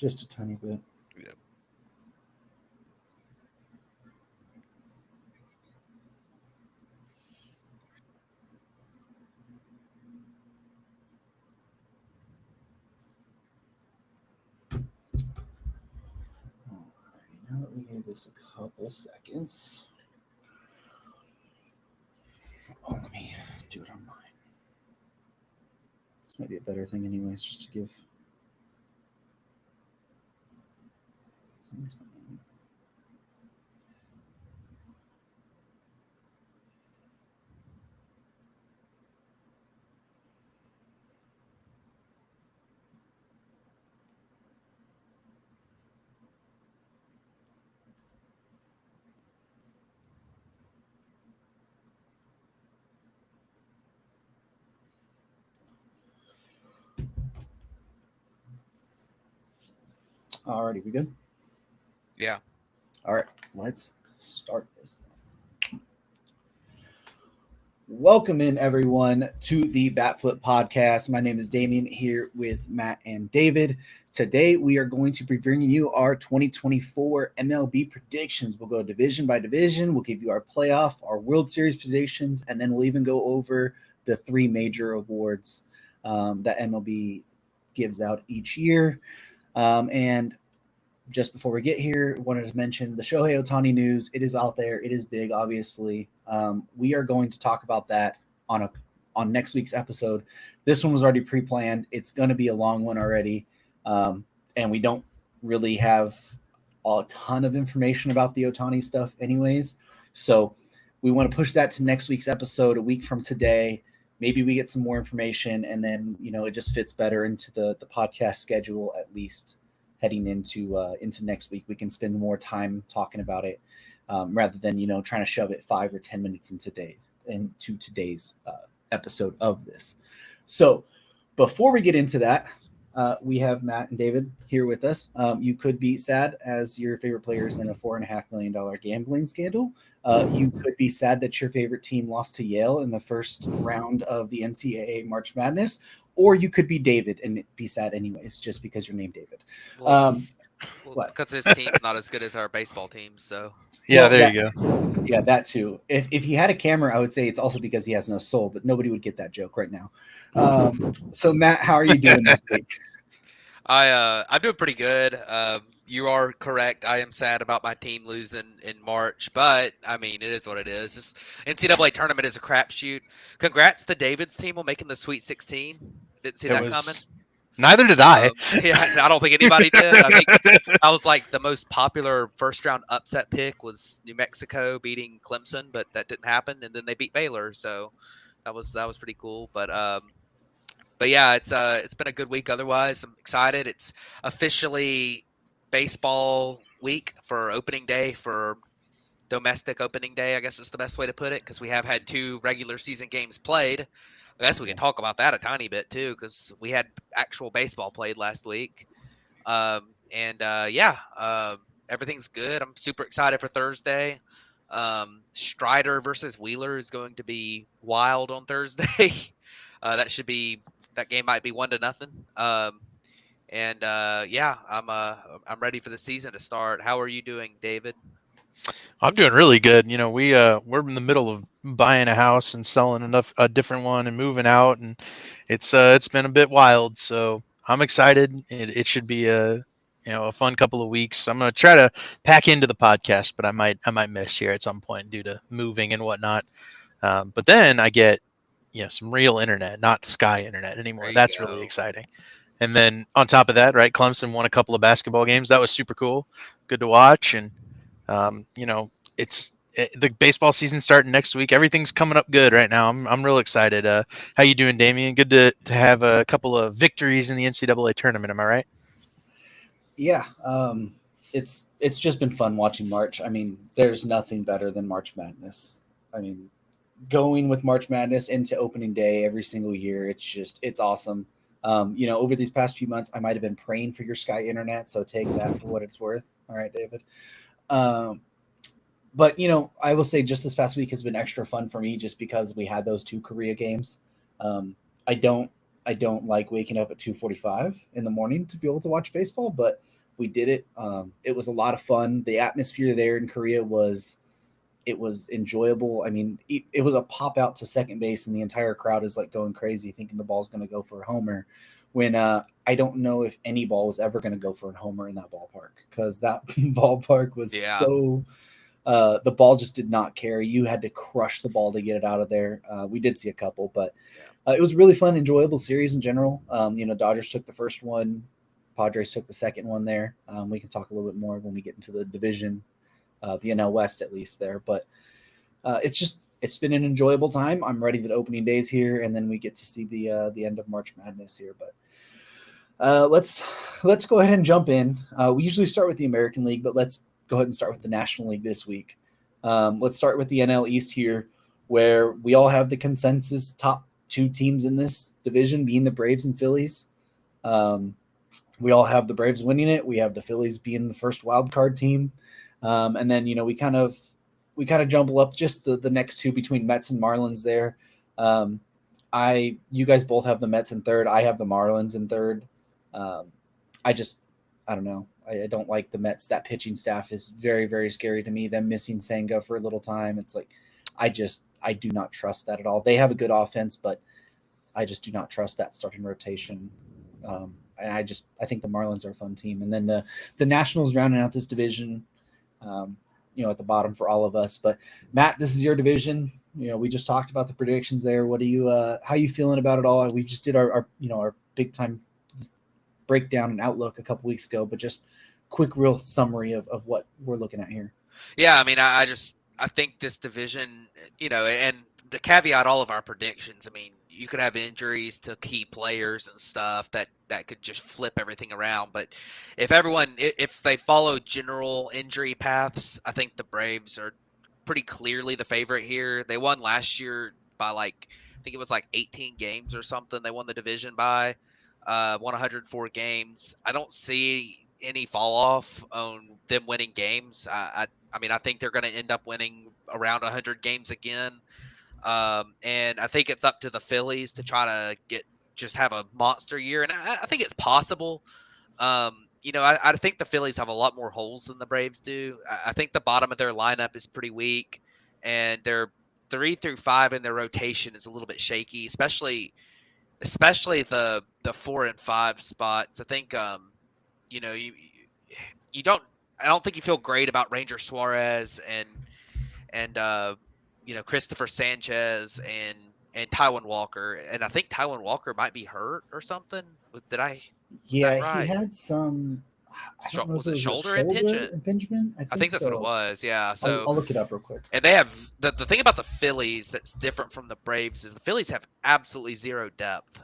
Just a tiny bit. Yeah. Alrighty, now that we gave this a couple seconds, let me do it on mine. This might be a better thing, anyways, just to give. Alrighty, we good? Yeah. All right, let's start this. Welcome in, everyone, to the Batflip Podcast. My name is Damien, here with Matt and David. Today, we are going to be bringing you our 2024 MLB predictions. We'll go division by division. We'll give you our playoff, our World Series predictions, and then we'll even go over the three major awards that MLB gives out each year. And just before we get here, wanted to mention the Shohei Ohtani news. It is out there. It is big, obviously. We are going to talk about that on next week's episode. This one was already pre-planned. It's going to be a long one already, and we don't really have a ton of information about the Ohtani stuff anyways. So we want to push that to next week's episode, a week from today. Maybe we get some more information, and then it just fits better into the podcast schedule, at least heading into next week. We can spend more time talking about it rather than trying to shove it 5 or 10 minutes into today's episode of this. So before we get into that, we have Matt and David here with us. You could be sad as your favorite player is in a $4.5 million gambling scandal. You could be sad that your favorite team lost to Yale in the first round of the NCAA March Madness, or you could be David and be sad anyways, just because you're named David. Well, What? because his team's not as good as our baseball team, so. Yeah, Well, there you go. Yeah, that too. If he had a camera, I would say it's also because he has no soul, but nobody would get that joke right now. So Matt, how are you doing this week? I'm doing pretty good. You are correct. I am sad about my team losing in March, but I mean, it is what it is. This NCAA tournament is a crapshoot. Congrats to David's team on making the Sweet 16. Didn't see that coming. Neither did I. Yeah, I don't think anybody did. I think I was like the most popular first round upset pick was New Mexico beating Clemson, but that didn't happen, and then they beat Baylor, so that was pretty cool. But yeah, it's been a good week. Otherwise, I'm excited. It's officially baseball week for opening day, for domestic opening day, I guess is the best way to put it, because we have had 2 regular season games played. I guess we can talk about that a tiny bit too, because we had actual baseball played last week. Everything's good. I'm super excited for Thursday. Strider versus Wheeler is going to be wild on Thursday. That game might be 1-0. I'm ready for the season to start. How are you doing, David? I'm doing really good. We're in the middle of buying a house and selling a different one and moving out, and it's been a bit wild. So I'm excited. It should be a fun couple of weeks. I'm gonna try to pack into the podcast, but I might miss here at some point due to moving and whatnot. But then I get some real internet, not Sky internet anymore. That's really exciting. And then on top of that, right, Clemson won a couple of basketball games. That was super cool, good to watch. And the baseball season starting next week. Everything's coming up good right now. I'm real excited. How you doing, Damien? Good to have a couple of victories in the NCAA tournament. Am I right? Yeah, it's just been fun watching March. I mean, there's nothing better than March Madness. I mean, going with March Madness into opening day every single year, it's awesome. Over these past few months, I might have been praying for your Sky internet, so take that for what it's worth. All right, David. But I will say just this past week has been extra fun for me just because we had those 2 Korea games. I don't I don't like waking up at 2:45 in the morning to be able to watch baseball, but we did it. It was a lot of fun. The atmosphere there in Korea was enjoyable. I mean, it was a pop out to second base, and the entire crowd is like going crazy, thinking the ball's going to go for a homer. When I don't know if any ball was ever going to go for a homer in that ballpark, because that ballpark was Yeah. so. The ball just did not carry. You had to crush the ball to get it out of there. We did see a couple, but it was really fun, enjoyable series in general. Dodgers took the first one, Padres took the second one there. We can talk a little bit more when we get into the division, the NL West at least there. But it's been an enjoyable time. I'm ready that opening day's here, and then we get to see the end of March Madness here. But let's go ahead and jump in. We usually start with the American League, but let's go ahead and start with the National League this week. Let's start with the NL East here, where we all have the consensus top two teams in this division being the Braves and Phillies. We all have the Braves winning it. We have the Phillies being the first wild card team. And then, we kind of jumble up just the next two between Mets and Marlins there. You guys both have the Mets in third. I have the Marlins in third. I don't know. I don't like the Mets. That pitching staff is very, very scary to me. Them missing Senga for a little time. It's like, I do not trust that at all. They have a good offense, but I just do not trust that starting rotation. And I think the Marlins are a fun team. And then the Nationals rounding out this division, at the bottom for all of us. But Matt, this is your division. We just talked about the predictions there. What do you, how you feeling about it all? We just did our big time breakdown and outlook a couple weeks ago, but just quick, real summary of what we're looking at here. Yeah, I mean, I think this division, and to caveat all of our predictions, I mean, you could have injuries to key players and stuff that could just flip everything around. But if they follow general injury paths, I think the Braves are pretty clearly the favorite here. They won last year by I think it was 18 games or something. They won the division by. Won 104 games. I don't see any fall off on them winning games. I mean, I think they're going to end up winning around 100 games again. And I think it's up to the Phillies to try to have a monster year. And I think it's possible. I think the Phillies have a lot more holes than the Braves do. I think the bottom of their lineup is pretty weak, and their 3 through 5 in their rotation is a little bit shaky, especially the 4 and 5 spots. I think you don't I don't think you feel great about Ranger Suarez and Christopher Sanchez and Taiwan Walker, and I think Taiwan Walker might be hurt or something. Did I? Yeah, right? He had some. I don't know Was if it was shoulder impingement? I think that's so. what it was. Yeah. So I'll look it up real quick. And they have the thing about the Phillies that's different from the Braves is the Phillies have absolutely zero depth.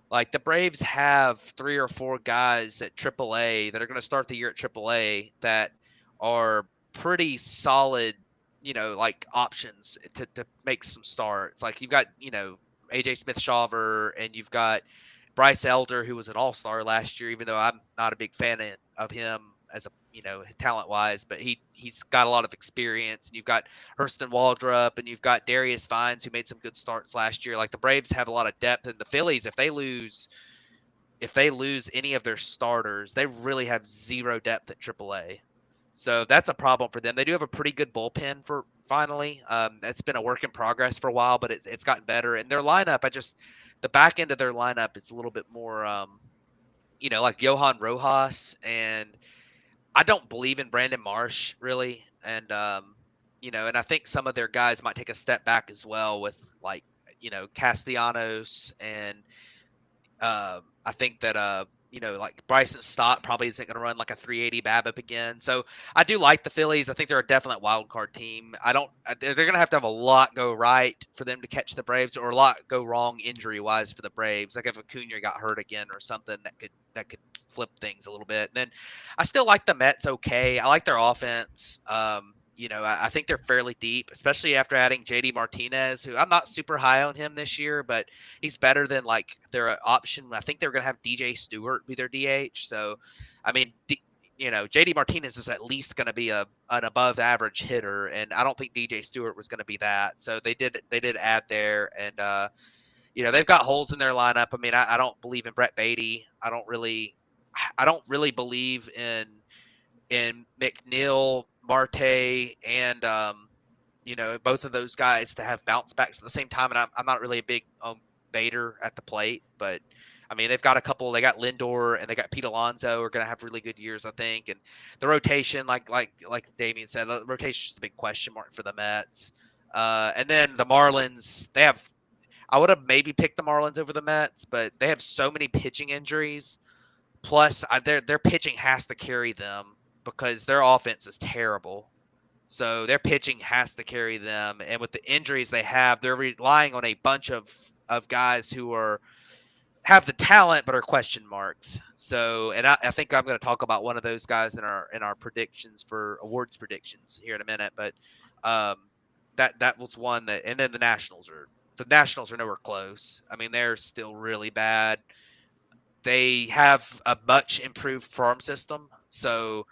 Like the Braves have 3 or 4 guys at AAA that are going to start the year at AAA that are pretty solid, options to make some starts. Like you've got, AJ Smith-Shawver, and you've got Bryce Elder, who was an all-star last year, even though I'm not a big fan of him as a, talent-wise, but he's got a lot of experience. And you've got Hurston Waldrop, and you've got Darius Vines, who made some good starts last year. Like the Braves have a lot of depth, and the Phillies, if they lose any of their starters, they really have zero depth at AAA. So that's a problem for them. They do have a pretty good bullpen for finally. It's been a work in progress for a while, but it's gotten better. And their lineup, the back end of their lineup is a little bit more, like Johan Rojas, and I don't believe in Brandon Marsh really. And, and I think some of their guys might take a step back as well with Castellanos, and I think that like Bryson Stott probably isn't going to run like a 380 BABIP again. So I do like the Phillies. I think they're a definite wild card team. They're going to have a lot go right for them to catch the Braves, or a lot go wrong injury wise for the Braves. Like if Acuna got hurt again or something, that could flip things a little bit. And then I still like the Mets. Okay. I like their offense. I think they're fairly deep, especially after adding JD Martinez, who I'm not super high on him this year, but he's better than like their option. I think they're going to have DJ Stewart be their DH. So, I mean, JD Martinez is at least going to be an above average hitter, and I don't think DJ Stewart was going to be that. So they did add there, and they've got holes in their lineup. I mean, I don't believe in Brett Beatty. I don't really believe in McNeil, Marte, and both of those guys to have bounce backs at the same time. And I'm not really a big Bader at the plate, but I mean they've got a couple. They got Lindor and they got Pete Alonso are going to have really good years, I think. And the rotation, like Damian said, the rotation is the big question mark for the Mets. And then the Marlins, I would have maybe picked the Marlins over the Mets, but they have so many pitching injuries. Plus, their pitching has to carry them because their offense is terrible. So their pitching has to carry them, and with the injuries they have, they're relying on a bunch of guys who have the talent but are question marks. So, and I think I'm going to talk about one of those guys in our predictions for awards predictions here in a minute. But that was one that, and then the Nationals are nowhere close. I mean, they're still really bad. They have a much improved farm system, so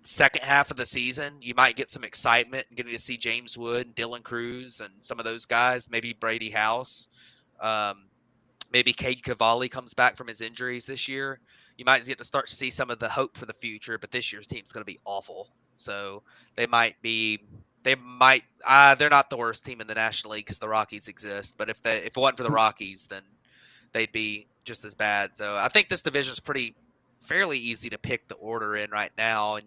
second half of the season, you might get some excitement and getting to see James Wood and Dylan Cruz and some of those guys, maybe Brady House. Maybe Cade Cavalli comes back from his injuries this year. You might get to start to see some of the hope for the future, but this year's team's going to be awful. So they're not the worst team in the National League because the Rockies exist. But if it wasn't for the Rockies, then they'd be just as bad. So I think this division is fairly easy to pick the order in right now. And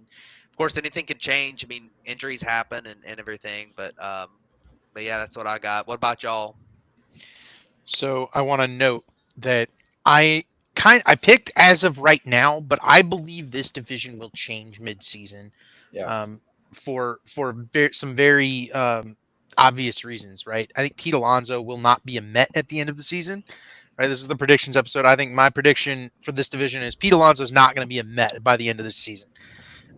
of course, anything can change. I mean, injuries happen and everything. But yeah, that's what I got. What about y'all? So I want to note that I picked as of right now, but I believe this division will change mid-season. Yeah. For some very obvious reasons, right? I think Pete Alonso will not be a Met at the end of the season. Right, this is the predictions episode. I think my prediction for this division is Pete Alonso is not going to be a Met by the end of this season.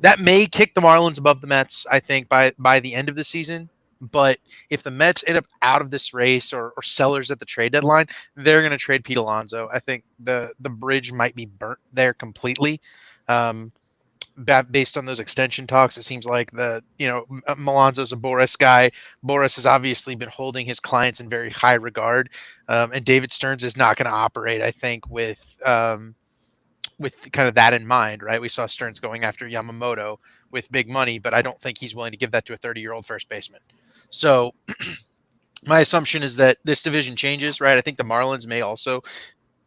That may kick the Marlins above the Mets, I think, by the end of the season. But if the Mets end up out of this race or sellers at the trade deadline, they're going to trade Pete Alonso. I think the bridge might be burnt there completely. Based on those extension talks, it seems like Malonzo's a Boris guy. Boris has obviously been holding his clients in very high regard, and David Stearns is not going to operate, I think, with kind of that in mind, right? We saw Stearns going after Yamamoto with big money, but I don't think he's willing to give that to a 30-year-old first baseman. So my assumption is that this division changes, right? I think the Marlins may also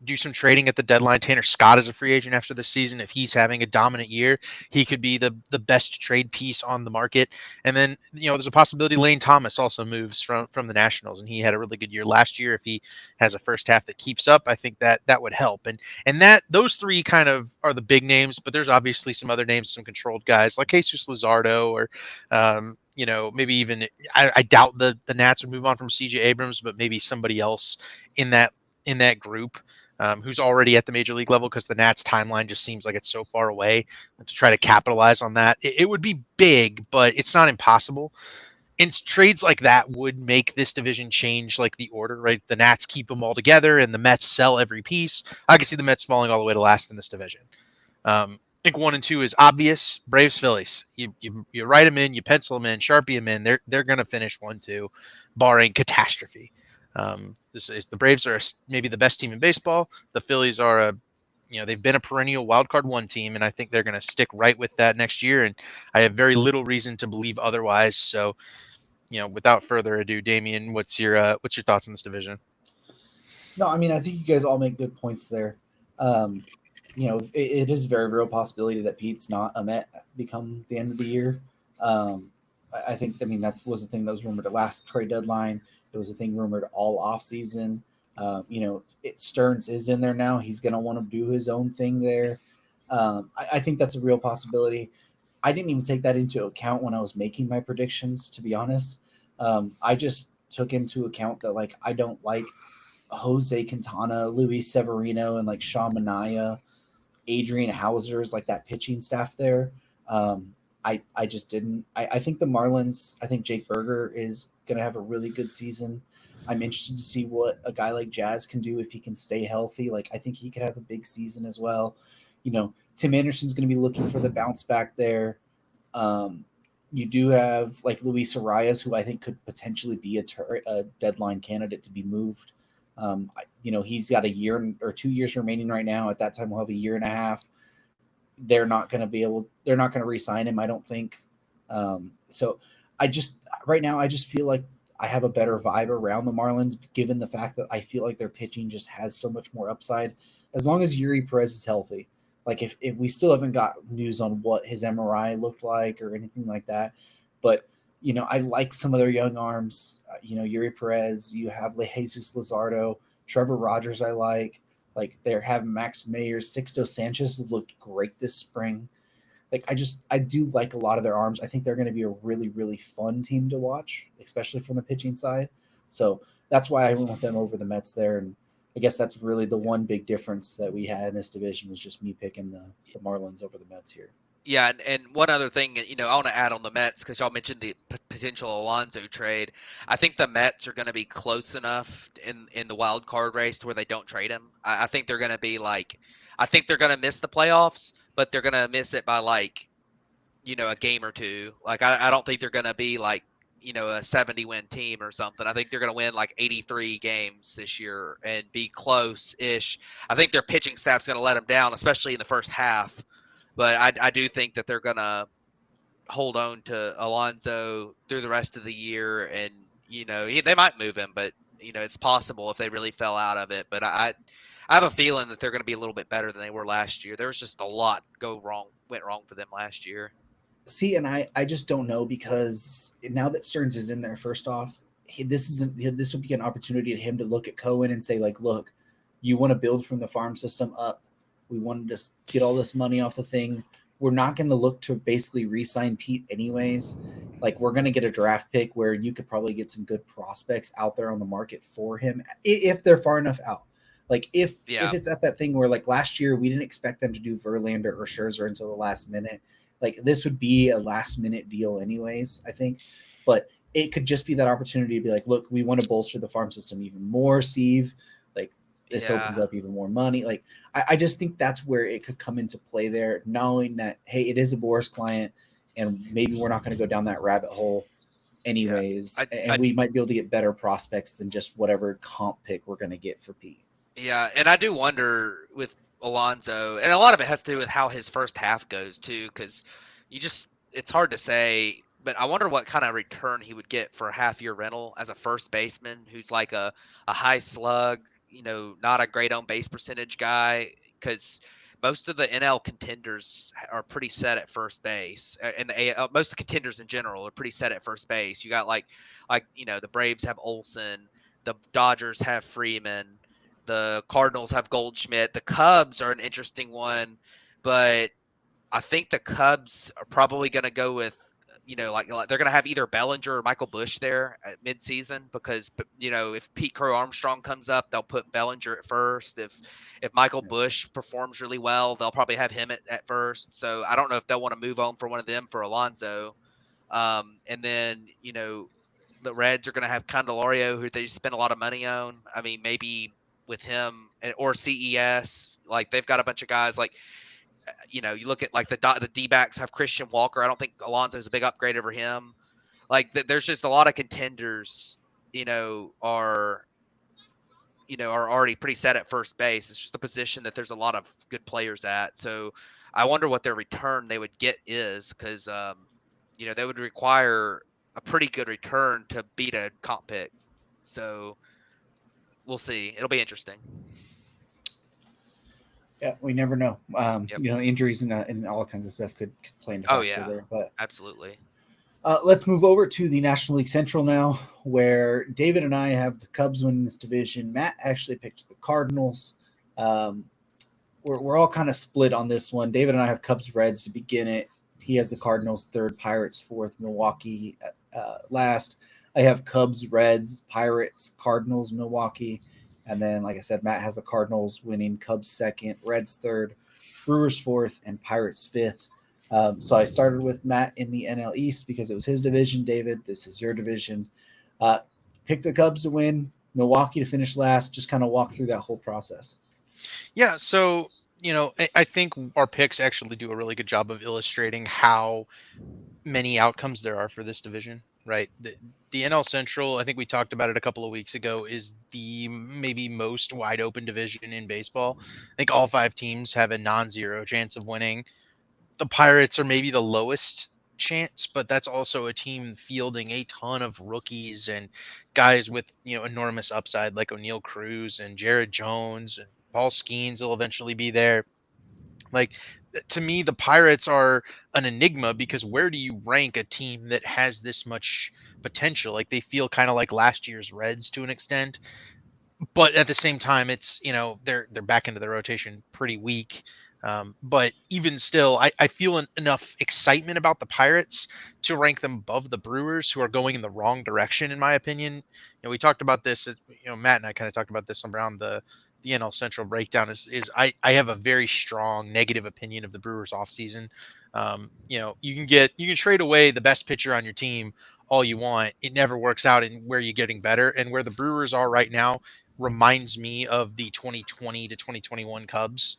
do some trading at the deadline. Tanner Scott is a free agent after this season. If he's having a dominant year, he could be the best trade piece on the market. And then, there's a possibility Lane Thomas also moves from the Nationals, and he had a really good year last year. If he has a first half that keeps up, I think that would help. And that those three kind of are the big names, but there's obviously some other names, some controlled guys like Jesus Luzardo or maybe even I doubt the Nats would move on from CJ Abrams, but maybe somebody else in that group. Who's already at the major league level, because the Nats timeline just seems like it's so far away. To try to capitalize on that, it would be big, but it's not impossible. And trades like that would make this division change, like the order, right? The Nats keep them all together and the Mets sell every piece. I can see the Mets falling all the way to last in this division. I think 1 and 2 is obvious. Braves, Phillies. You write them in, you pencil them in, Sharpie them in. They're going to finish 1-2, barring catastrophe. The Braves are maybe the best team in baseball. The Phillies are they've been a perennial wild card 1 team, and I think they're going to stick right with that next year. And I have very little reason to believe otherwise. So, without further ado, Damian, what's your thoughts on this division? No, I mean, I think you guys all make good points there. It is a very real possibility that Pete's not a Met become the end of the year. I think, that was the thing that was rumored at last trade deadline. It was a thing rumored all off season. Stearns is in there now. He's going to want to do his own thing there. I think that's a real possibility. I didn't even take that into account when I was making my predictions, to be honest. I just took into account that, I don't like Jose Quintana, Luis Severino, and Sean Manaea, Adrian Hauser's that pitching staff there. I just didn't. I think the Marlins, I think Jake Berger is going to have a really good season. I'm interested to see what a guy like Jazz can do if he can stay healthy. I think he could have a big season as well. Tim Anderson's going to be looking for the bounce back there. You do have Luis Arias, who I think could potentially be a deadline candidate to be moved. He's got a year or 2 years remaining right now. At that time, we'll have a year and a half. They're not going to re-sign him, I don't think. So right now, I just feel like I have a better vibe around the Marlins, given the fact that I feel like their pitching just has so much more upside. As long as Yuri Perez is healthy, like if we still haven't got news on what his MRI looked like or anything like that, but I like some of their young arms. Yuri Perez. You have Jesus Luzardo, Trevor Rogers. I like they have Max Mayer, Sixto Sanchez looked great this spring. Like I do like a lot of their arms. I think they're going to be a really, really fun team to watch, especially from the pitching side. So that's why I went with them over the Mets there. And I guess that's really the one big difference that we had in this division was just me picking the Marlins over the Mets here. Yeah, and one other thing, I want to add on the Mets because y'all mentioned the potential Alonso trade. I think the Mets are going to be close enough in the wild card race to where they don't trade him. I think they're going to be I think they're going to miss the playoffs, but they're going to miss it by a game or two. I don't think they're going to be a 70-win team or something. I think they're going to win 83 games this year and be close-ish. I think their pitching staff's going to let them down, especially in the first half. But I do think that they're going to hold on to Alonso through the rest of the year. And, they might move him, but, it's possible if they really fell out of it. But I have a feeling that they're going to be a little bit better than they were last year. There was just a lot went wrong for them last year. See, and I just don't know because now that Stearns is in there, first off, this would be an opportunity to him to look at Cohen and say, look, you want to build from the farm system up. We want to just get all this money off the thing. We're not going to look to basically re-sign Pete anyways. We're going to get a draft pick where you could probably get some good prospects out there on the market for him if they're far enough out. If it's at that thing where last year we didn't expect them to do Verlander or Scherzer until the last minute. This would be a last minute deal anyways, I think. But it could just be that opportunity to be look, we want to bolster the farm system even more, Steve. This opens up even more money. I just think that's where it could come into play there, knowing that, hey, it is a Boris client and maybe we're not going to go down that rabbit hole anyways. And we might be able to get better prospects than just whatever comp pick we're going to get for Pete. Yeah, and I do wonder with Alonso, and a lot of it has to do with how his first half goes too, because it's hard to say, but I wonder what kind of return he would get for a half-year rental as a first baseman who's a high slug, not a great on base percentage guy, because most of the NL contenders are pretty set at first base, and most of the contenders in general are pretty set at first base. You got the Braves have Olsen, the Dodgers have Freeman, the Cardinals have Goldschmidt. The Cubs are an interesting one, but I think the Cubs are probably going to go with, they're going to have either Bellinger or Michael Busch there at midseason because, if Pete Crow Armstrong comes up, they'll put Bellinger at first. If Michael Busch performs really well, they'll probably have him at first. So I don't know if they'll want to move on for one of them for Alonso. And then, the Reds are going to have Candelario, who they spend a lot of money on. I mean, maybe with him or CES, they've got a bunch of guys you look at the D-backs have Christian Walker. I don't think Alonso's a big upgrade over him. There's just a lot of contenders, are already pretty set at first base. It's just a position that there's a lot of good players at. So I wonder what their return they would get is because, they would require a pretty good return to beat a comp pick. So we'll see. It'll be interesting. Yeah, we never know. Yep. Injuries and all kinds of stuff could play into factor there. But absolutely. Let's move over to the National League Central now, where David and I have the Cubs winning this division. Matt actually picked the Cardinals. We're all kind of split on this one. David and I have Cubs Reds to begin it. He has the Cardinals third, Pirates fourth, Milwaukee last. I have Cubs, Reds, Pirates, Cardinals, Milwaukee. And then, like I said, Matt has the Cardinals winning, Cubs second, Reds third, Brewers fourth, and Pirates fifth. So I started with Matt in the NL East because it was his division. David, this is your division. Pick the Cubs to win, Milwaukee to finish last. Just kind of walk through that whole process. Yeah, so, I think our picks actually do a really good job of illustrating how many outcomes there are for this division. right? The NL Central, I think we talked about it a couple of weeks ago, is the maybe most wide open division in baseball. I think all 5 teams have a non-zero chance of winning. The Pirates are maybe the lowest chance, but that's also a team fielding a ton of rookies and guys with enormous upside like O'Neal Cruz and Jared Jones and Paul Skeens will eventually be there. Like to me, the Pirates are an enigma because where do you rank a team that has this much potential? Like they feel kind of like last year's Reds to an extent, but at the same time, it's they're back into the rotation pretty weak. But even still, I feel enough excitement about the Pirates to rank them above the Brewers, who are going in the wrong direction, in my opinion. We talked about this. Matt and I kind of talked about this around the NL Central breakdown. I have a very strong negative opinion of the Brewers offseason. You can trade away the best pitcher on your team all you want. It never works out in where you're getting better, and where the Brewers are right now reminds me of the 2020 to 2021 Cubs,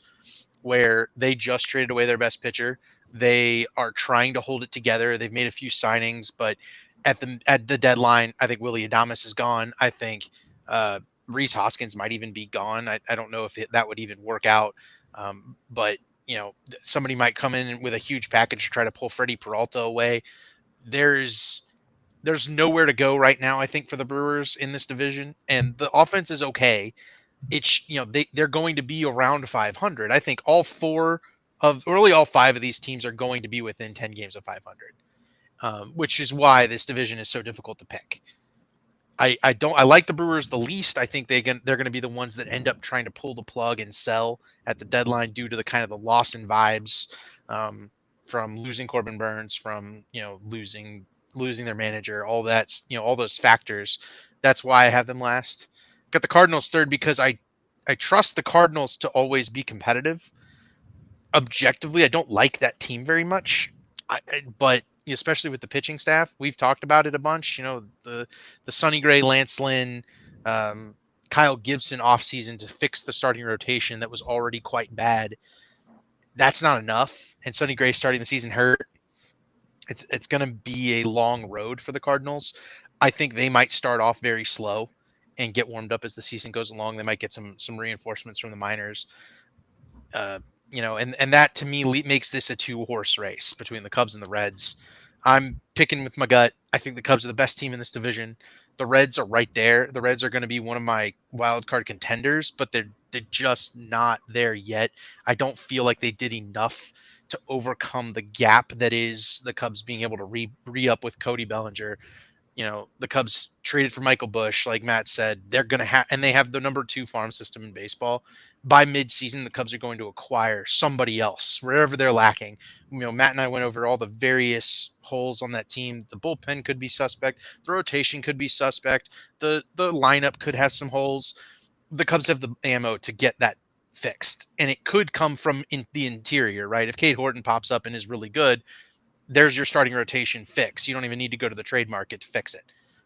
where they just traded away their best pitcher. They are trying to hold it together. They've made a few signings, but at the deadline, I think Willie Adames is gone. I think Reese Hoskins might even be gone. I don't know if that would even work out. But somebody might come in with a huge package to try to pull Freddie Peralta away. There's there's nowhere to go right now, I think, for the Brewers in this division, and the offense is okay. It's they're going to be around 500. I think all 5 of these teams are going to be within 10 games of 500, which is why this division is so difficult to pick. I like the Brewers the least. I think they're going to be the ones that end up trying to pull the plug and sell at the deadline due to the kind of the loss in vibes from losing Corbin Burns, from losing their manager, all that's all those factors. That's why I have them last. Got the Cardinals third because I trust the Cardinals to always be competitive. Objectively, I don't like that team very much, but especially with the pitching staff, we've talked about it a bunch. The Sonny Gray, Lance Lynn, um, Kyle Gibson offseason to fix the starting rotation that was already quite bad. That's not enough. And Sonny Gray starting the season hurt. It's going to be a long road for the Cardinals. I think they might start off very slow and get warmed up as the season goes along. They might get some reinforcements from the minors. uh, and that to me makes this a 2-horse race between the Cubs and the Reds. I'm picking with my gut. I think the Cubs are the best team in this division. The Reds are right there. The Reds are going to be one of my wild card contenders, but they're just not there yet. I don't feel like they did enough to overcome the gap that is the Cubs being able to re-up with Cody Bellinger. The Cubs traded for Michael Busch, like Matt said. They're going to have, and they have the number 2 farm system in baseball. By mid-season, the Cubs are going to acquire somebody else wherever they're lacking. Matt and I went over all the various holes on that team. The bullpen could be suspect. The rotation could be suspect. The lineup could have some holes. The Cubs have the ammo to get that fixed, and it could come from the interior, right? If Cade Horton pops up and is really good, there's your starting rotation fix. You don't even need to go to the trade market to fix it.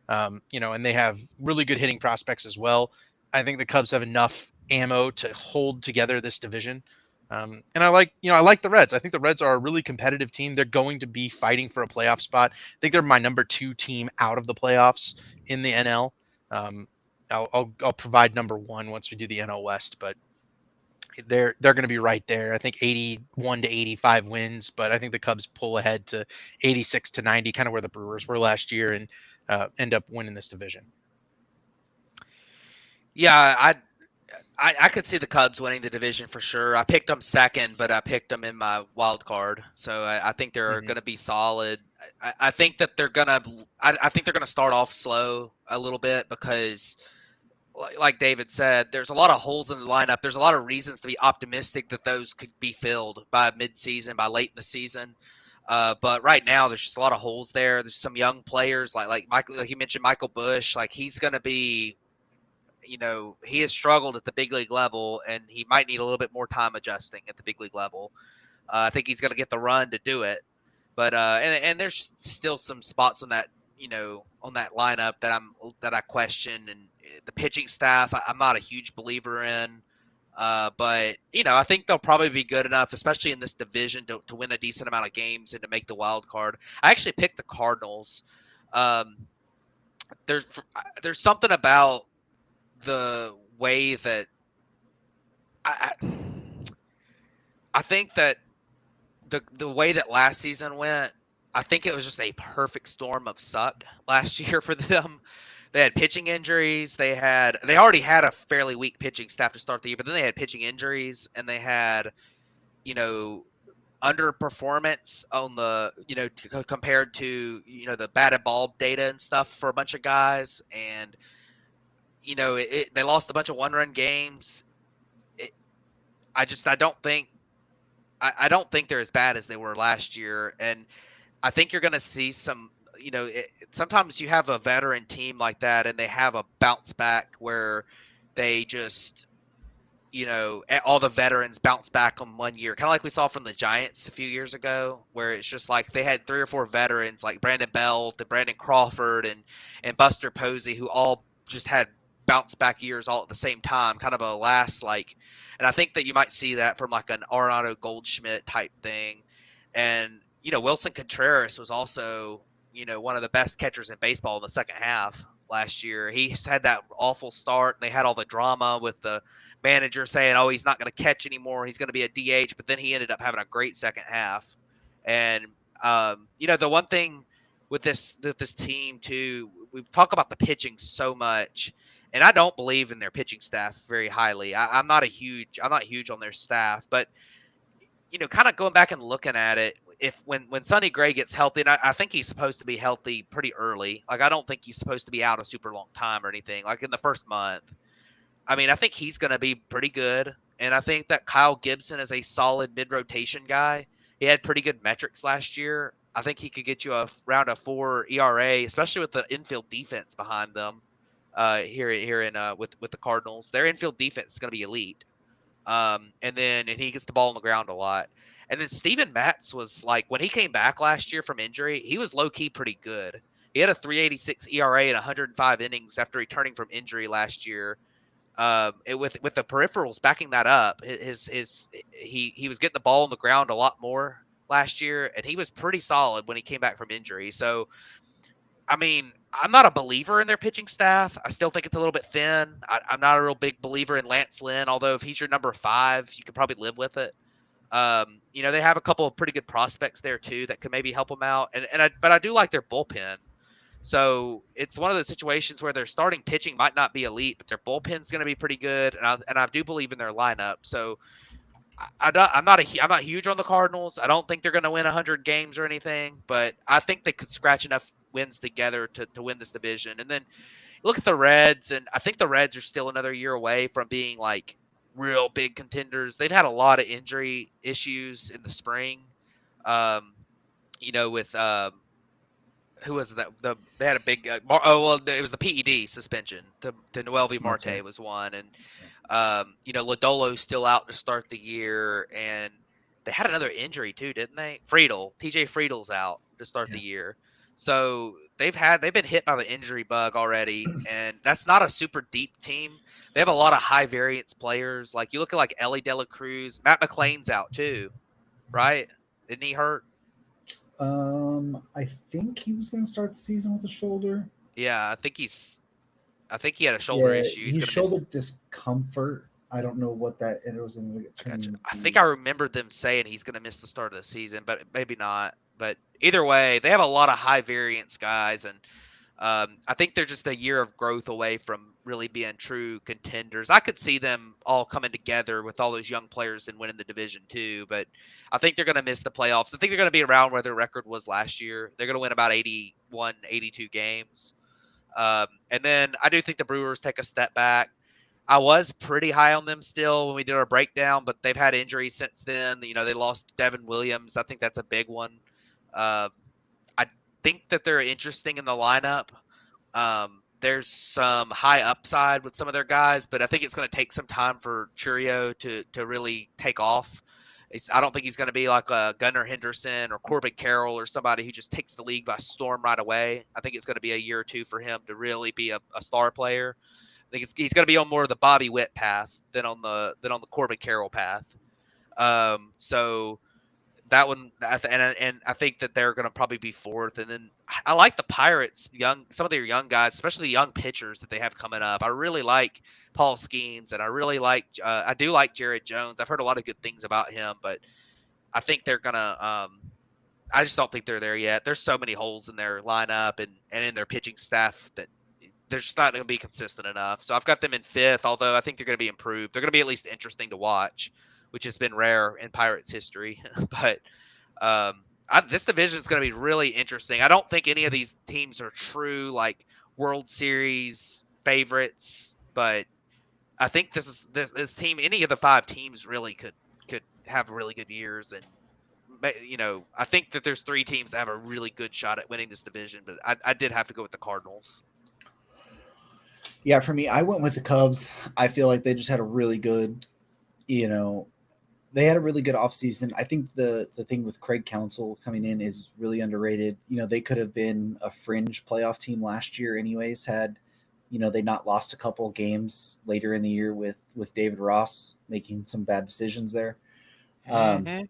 And they have really good hitting prospects as well. I think the Cubs have enough ammo to hold together this division. And I like the Reds. I think the Reds are a really competitive team. They're going to be fighting for a playoff spot. I think they're my number 2 team out of the playoffs in the NL. I'll provide number 1 once we do the NL West, but they're going to be right there. I think 81 to 85 wins, but I think the Cubs pull ahead to 86 to 90, kind of where the Brewers were last year, and end up winning this division. Yeah, I could see the Cubs winning the division for sure. I picked them second, but I picked them in my wild card, so I think they're going to be solid. I think that they're gonna. I think they're going to start off slow a little bit because, like David said, there's a lot of holes in the lineup. There's a lot of reasons to be optimistic that those could be filled by mid-season, by late in the season. But right now, there's just a lot of holes there. There's some young players like Michael. Like you mentioned, Michael Busch. Like he's going to be. He has struggled at the big league level, and he might need a little bit more time adjusting at the big league level. I think he's going to get the run to do it, but and there's still some spots on that on that lineup that I question, and the pitching staff I'm not a huge believer in, but I think they'll probably be good enough, especially in this division, to win a decent amount of games and to make the wild card. I actually picked the Cardinals. Um, there's something about the way that I I think that the way that last season went, I think it was just a perfect storm of suck last year for them. They had pitching injuries. They already had a fairly weak pitching staff to start the year, but then they had pitching injuries and they had, you know, underperformance on the, compared to, the batted ball data and stuff for a bunch of guys. And, they lost a bunch of 1-run games. It, I don't think, I don't think they're as bad as they were last year. And I think you're going to see some, sometimes you have a veteran team like that and they have a bounce back where they just, all the veterans bounce back on 1 year, kind of like we saw from the Giants a few years ago, where it's just like they had 3 or 4 veterans like Brandon Belt and Brandon Crawford and Buster Posey, who all just had bounce back years all at the same time, kind of a last and I think that you might see that from like an Arenado Goldschmidt type thing. And, Wilson Contreras was also, one of the best catchers in baseball in the second half last year. He had that awful start. And they had all the drama with the manager saying, "Oh, he's not going to catch anymore. He's going to be a DH." But then he ended up having a great second half. And the one thing with this team too, we talk about the pitching so much, and I don't believe in their pitching staff very highly. I'm not huge on their staff, but kind of going back and looking at it, if when Sonny Gray gets healthy, and I think he's supposed to be healthy pretty early. Like I don't think he's supposed to be out a super long time or anything. Like in the first month. I mean, I think he's going to be pretty good. And I think that Kyle Gibson is a solid mid-rotation guy. He had pretty good metrics last year. I think he could get you around a 4 ERA, especially with the infield defense behind them. Here in with the Cardinals, their infield defense is going to be elite. And he gets the ball on the ground a lot. And then Steven Matz was like, when he came back last year from injury, he was low key pretty good. He had a 3.86 ERA in 105 innings after returning from injury last year. With the peripherals backing that up, he was getting the ball on the ground a lot more last year, and he was pretty solid when he came back from injury. So, I mean, I'm not a believer in their pitching staff. I still think it's a little bit thin. I'm not a real big believer in Lance Lynn, although if he's your number 5, you could probably live with it. They have a couple of pretty good prospects there too that could maybe help them out, but I do like their bullpen. So it's one of those situations where their starting pitching might not be elite, but their bullpen's going to be pretty good, and I do believe in their lineup. So I'm not huge on the Cardinals. I don't think they're going to win 100 games or anything, but I think they could scratch enough wins together to win this division. And then look at the Reds, and I think the Reds are still another year away from being like real big contenders. They've had a lot of injury issues in the spring. With who was that? They had a big. It was the PED suspension. The Noel V. Marte was one, and Lodolo's still out to start the year, and they had another injury too, didn't they? TJ Friedel's out to start the year, so they've been hit by the injury bug already, and that's not a super deep team. They have a lot of high variance players. Like you look at like Ellie De La Cruz, Matt McClain's out too, right? Didn't he hurt? I think he was going to start the season with a shoulder. Yeah, I think he had a shoulder issue. He's shoulder discomfort. I don't know what that it was going to get. I think I remember them saying he's going to miss the start of the season, but maybe not. But either way, they have a lot of high variance guys, and I think they're just a year of growth away from really being true contenders. I could see them all coming together with all those young players and winning the division too, but I think they're going to miss the playoffs. I think they're going to be around where their record was last year. They're going to win about 81, 82 games. And then I do think the Brewers take a step back. I was pretty high on them still when we did our breakdown, but they've had injuries since then. They lost Devin Williams. I think that's a big one. I think that they're interesting in the lineup. There's some high upside with some of their guys, but I think it's going to take some time for Churio to really take off. I don't think he's going to be like a Gunnar Henderson or Corbin Carroll or somebody who just takes the league by storm right away. I think it's going to be a year or two for him to really be a star player. I think he's going to be on more of the Bobby Witt path than on the Corbin Carroll path. So that one, and I think that they're going to probably be fourth. And then I like the Pirates, some of their young guys, especially young pitchers that they have coming up. I really like Paul Skeens, and I do like Jared Jones. I've heard a lot of good things about him, but I think they're gonna. I just don't think they're there yet. There's so many holes in their lineup and in their pitching staff that they're just not going to be consistent enough. So I've got them in fifth, although I think they're going to be improved. They're going to be at least interesting to watch, which has been rare in Pirates history. But this division is going to be really interesting. I don't think any of these teams are true like World Series favorites, but I think this team, any of the five teams, really could have really good years. And I think that there's three teams that have a really good shot at winning this division, but I did have to go with the Cardinals. Yeah, for me, I went with the Cubs. I feel like they just had a really good, they had a really good offseason. I think the thing with Craig Counsell coming in is really underrated. They could have been a fringe playoff team last year anyways, had, they not lost a couple of games later in the year with David Ross making some bad decisions there. They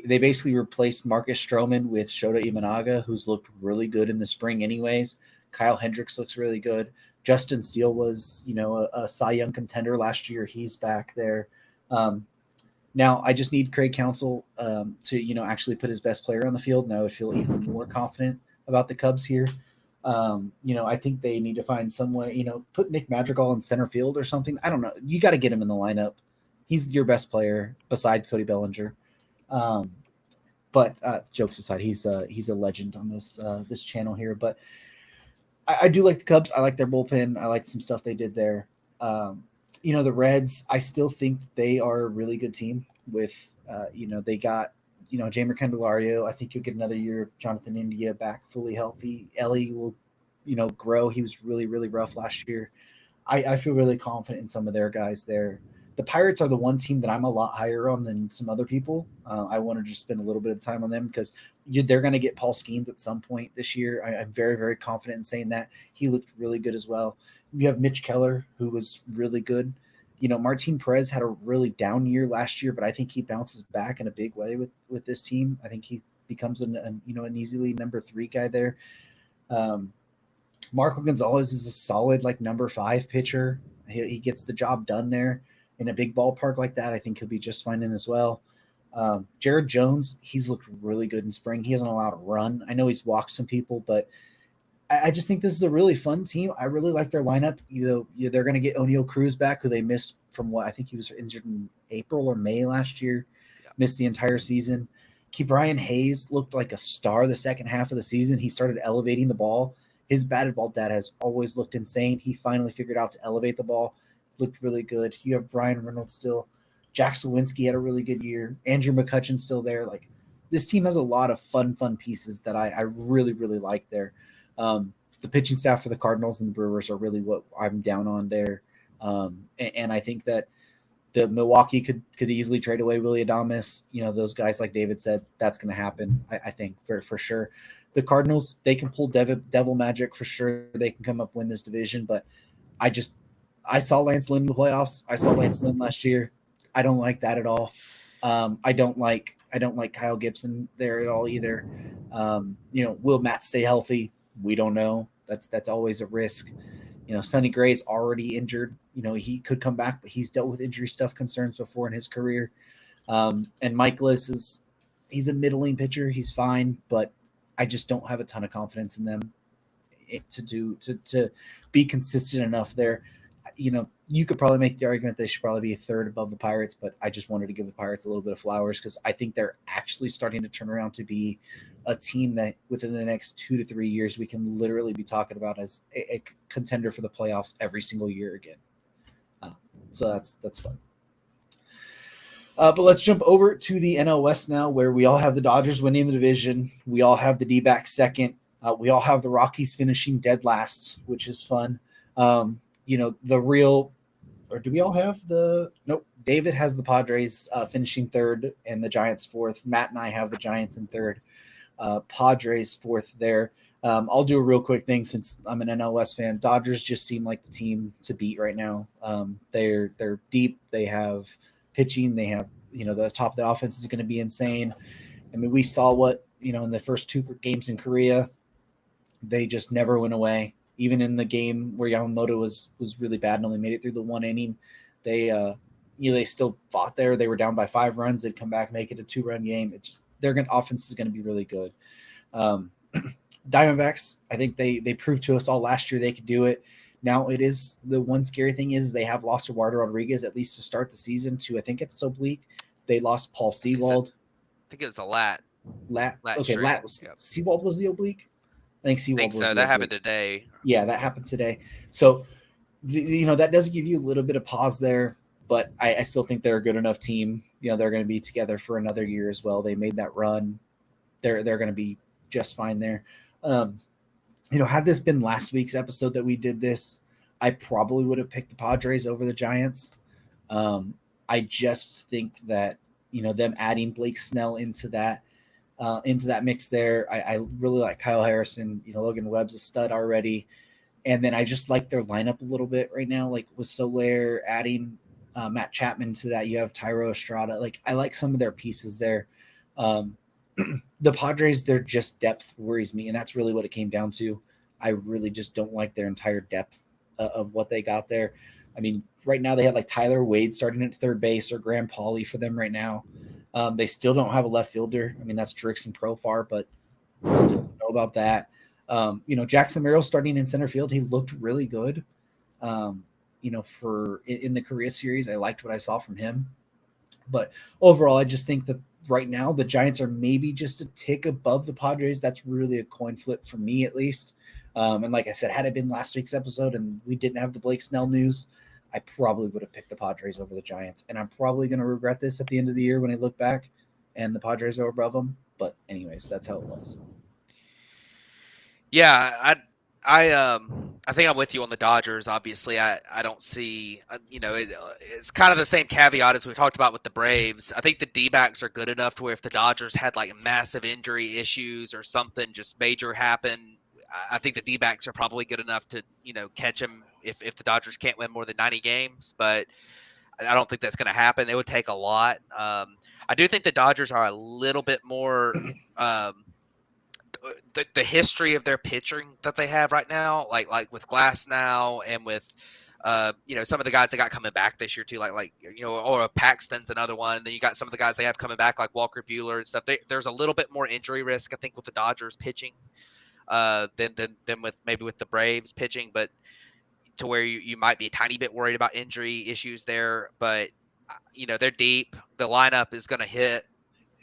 basically replaced Marcus Stroman with Shota Imanaga, who's looked really good in the spring anyways. Kyle Hendricks looks really good. Justin Steele was, a Cy Young contender last year. He's back there. Now I just need Craig Counsell to, actually put his best player on the field, and I would feel even more confident about the Cubs here. I think they need to find some way, put Nick Madrigal in center field or something. I don't know. You got to get him in the lineup. He's your best player besides Cody Bellinger. But jokes aside, he's a legend on this channel here. But I do like the Cubs. I like their bullpen. I like some stuff they did there. The Reds, I still think they are a really good team with, they got, Jamer Candelario. I think you'll get another year of Jonathan India back fully healthy. Ellie will, grow. He was really, really rough last year. I feel really confident in some of their guys there. The Pirates are the one team that I'm a lot higher on than some other people. I want to just spend a little bit of time on them because they're going to get Paul Skeens at some point this year. I'm very, very confident in saying that. He looked really good as well. You have Mitch Keller, who was really good. Martin Perez had a really down year last year, but I think he bounces back in a big way with this team. I think he becomes an easily number 3 guy there. Marco Gonzalez is a solid number 5 pitcher. He gets the job done there. In a big ballpark like that, I think he'll be just fine in as well. Jared Jones, he's looked really good in spring. He hasn't allowed a run. I know he's walked some people, but I just think this is a really fun team. I really like their lineup. They're going to get O'Neal Cruz back, who they missed from what I think he was injured in April or May last year. Yeah. Missed the entire season. Brian Hayes looked like a star the second half of the season. He started elevating the ball. His batted ball data has always looked insane. He finally figured out to elevate the ball. Looked really good. You have Brian Reynolds still. Jack Sawinski had a really good year. Andrew McCutcheon's still there. This team has a lot of fun pieces that I really, really like there. The pitching staff for the Cardinals and the Brewers are really what I'm down on there. And I think that the Milwaukee could easily trade away Willy Adames. Those guys, like David said, that's going to happen, I think, for sure. The Cardinals, they can pull devil magic for sure. They can come up win this division, but I saw Lance Lynn in the playoffs. I saw Lance Lynn last year. I don't like that at all. I don't like Kyle Gibson there at all either. Will Matt stay healthy? We don't know. That's always a risk. Sonny Gray's already injured. He could come back, but he's dealt with injury stuff concerns before in his career. And Mike Liss he's a middling pitcher. He's fine, but I just don't have a ton of confidence in them to be consistent enough there. You could probably make the argument they should probably be a third above the Pirates, but I just wanted to give the Pirates a little bit of flowers because I think they're actually starting to turn around to be a team that within the next 2 to 3 years, we can literally be talking about as a contender for the playoffs every single year again. So that's fun. But let's jump over to the NL West now, where we all have the Dodgers winning the division. We all have the D-backs second. We all have the Rockies finishing dead last, which is fun. The real, or do we all have nope, David has the Padres finishing third and the Giants fourth. Matt and I have the Giants in third, Padres fourth there. I'll do a real quick thing since I'm an NL West fan. Dodgers just seem like the team to beat right now. They're deep. They have pitching. They have the top of the offense is going to be insane. I mean, we saw what, in the first 2 games in Korea, they just never went away. Even in the game where Yamamoto was really bad and only made it through the 1 inning, they still fought there. They were down by 5 runs. They'd come back, make it a 2-run game. Their offense is going to be really good. Diamondbacks, I think they proved to us all last year they could do it. Now it is the one scary thing is they have lost Eduardo Rodriguez at least to start the season to, I think it's oblique. They lost Paul Sewald. I think it was a lat. Okay, lat was Yep. Sewald was the oblique. I think Sewald was so. That happened today. Yeah, that happened today. So, that does give you a little bit of pause there, but I still think they're a good enough team. They're going to be together for another year as well. They made that run. They're going to be just fine there. Had this been last week's episode that we did this, I probably would have picked the Padres over the Giants. I just think that, them adding Blake Snell into that mix there. I really like Kyle Harrison. Logan Webb's a stud already. And then I just like their lineup a little bit right now, like with Soler, adding Matt Chapman to that. You have Tyro Estrada. Like, I like some of their pieces there. The Padres, their just depth worries me, and that's really what it came down to. I really just don't like their entire depth of what they got there. I mean, right now they have like Tyler Wade starting at third base or Graham Pauley for them right now. They still don't have a left fielder. I mean, that's Drickson Profar, but still don't know about that. Jackson Merrill starting in center field, he looked really good. For in the Korea series, I liked what I saw from him. But overall, I just think that right now the Giants are maybe just a tick above the Padres. That's really a coin flip for me, at least. And like I said, had it been last week's episode and we didn't have the Blake Snell news, I probably would have picked the Padres over the Giants. And I'm probably going to regret this at the end of the year when I look back and the Padres are above them. But anyways, that's how it was. Yeah, I think I'm with you on the Dodgers. Obviously, I don't see it's kind of the same caveat as we talked about with the Braves. I think the D-backs are good enough to where if the Dodgers had like massive injury issues or something just major happen, I think the D-backs are probably good enough to catch them if the Dodgers can't win more than 90 games. But I don't think that's going to happen. It would take a lot. I do think the Dodgers are a little bit more. The history of their pitching that they have right now, like with Glass now and with some of the guys they got coming back this year too, or Paxton's another one. Then you got some of the guys they have coming back like Walker Buehler and stuff. There's a little bit more injury risk, I think, with the Dodgers pitching than with maybe with the Braves pitching, but to where you might be a tiny bit worried about injury issues there. But they're deep. The lineup is going to hit.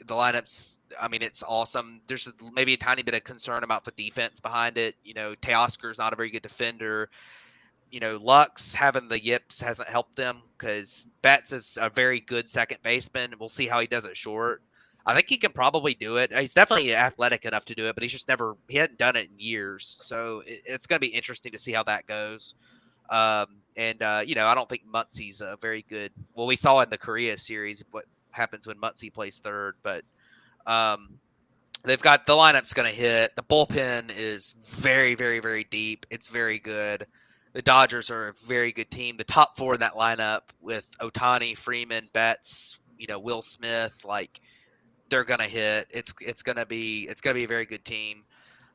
The lineups, I mean, it's awesome. There's maybe a tiny bit of concern about the defense behind it. Teoscar's not a very good defender. Lux having the yips hasn't helped them because Betts is a very good second baseman. We'll see how he does it short. I think he can probably do it. He's definitely athletic enough to do it, but he hadn't done it in years. So it's going to be interesting to see how that goes. I don't think Muncie's a very good. Well, we saw in the Korea series what happens when Muncie plays third, but they've got the lineup's going to hit. The bullpen is very, very, very deep. It's very good. The Dodgers are a very good team. The top 4 in that lineup with Ohtani, Freeman, Betts, Will Smith, they're going to hit. It's going to be a very good team.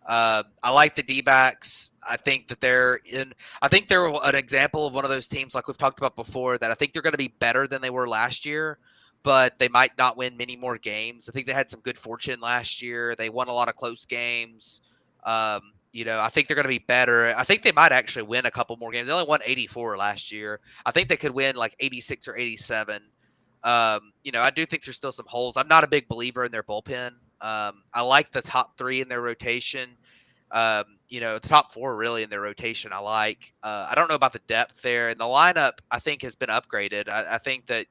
I like the D-backs. I think they're an example of one of those teams like we've talked about before that I think they're going to be better than they were last year, but they might not win many more games. I think they had some good fortune last year. They won a lot of close games. I think they're going to be better. I think they might actually win a couple more games. They only won 84 last year. I think they could win like 86 or 87. I do think there's still some holes. I'm not a big believer in their bullpen. I like the top 3 in their rotation. The top 4 really in their rotation I like. I don't know about the depth there, and the lineup I think has been upgraded. I think that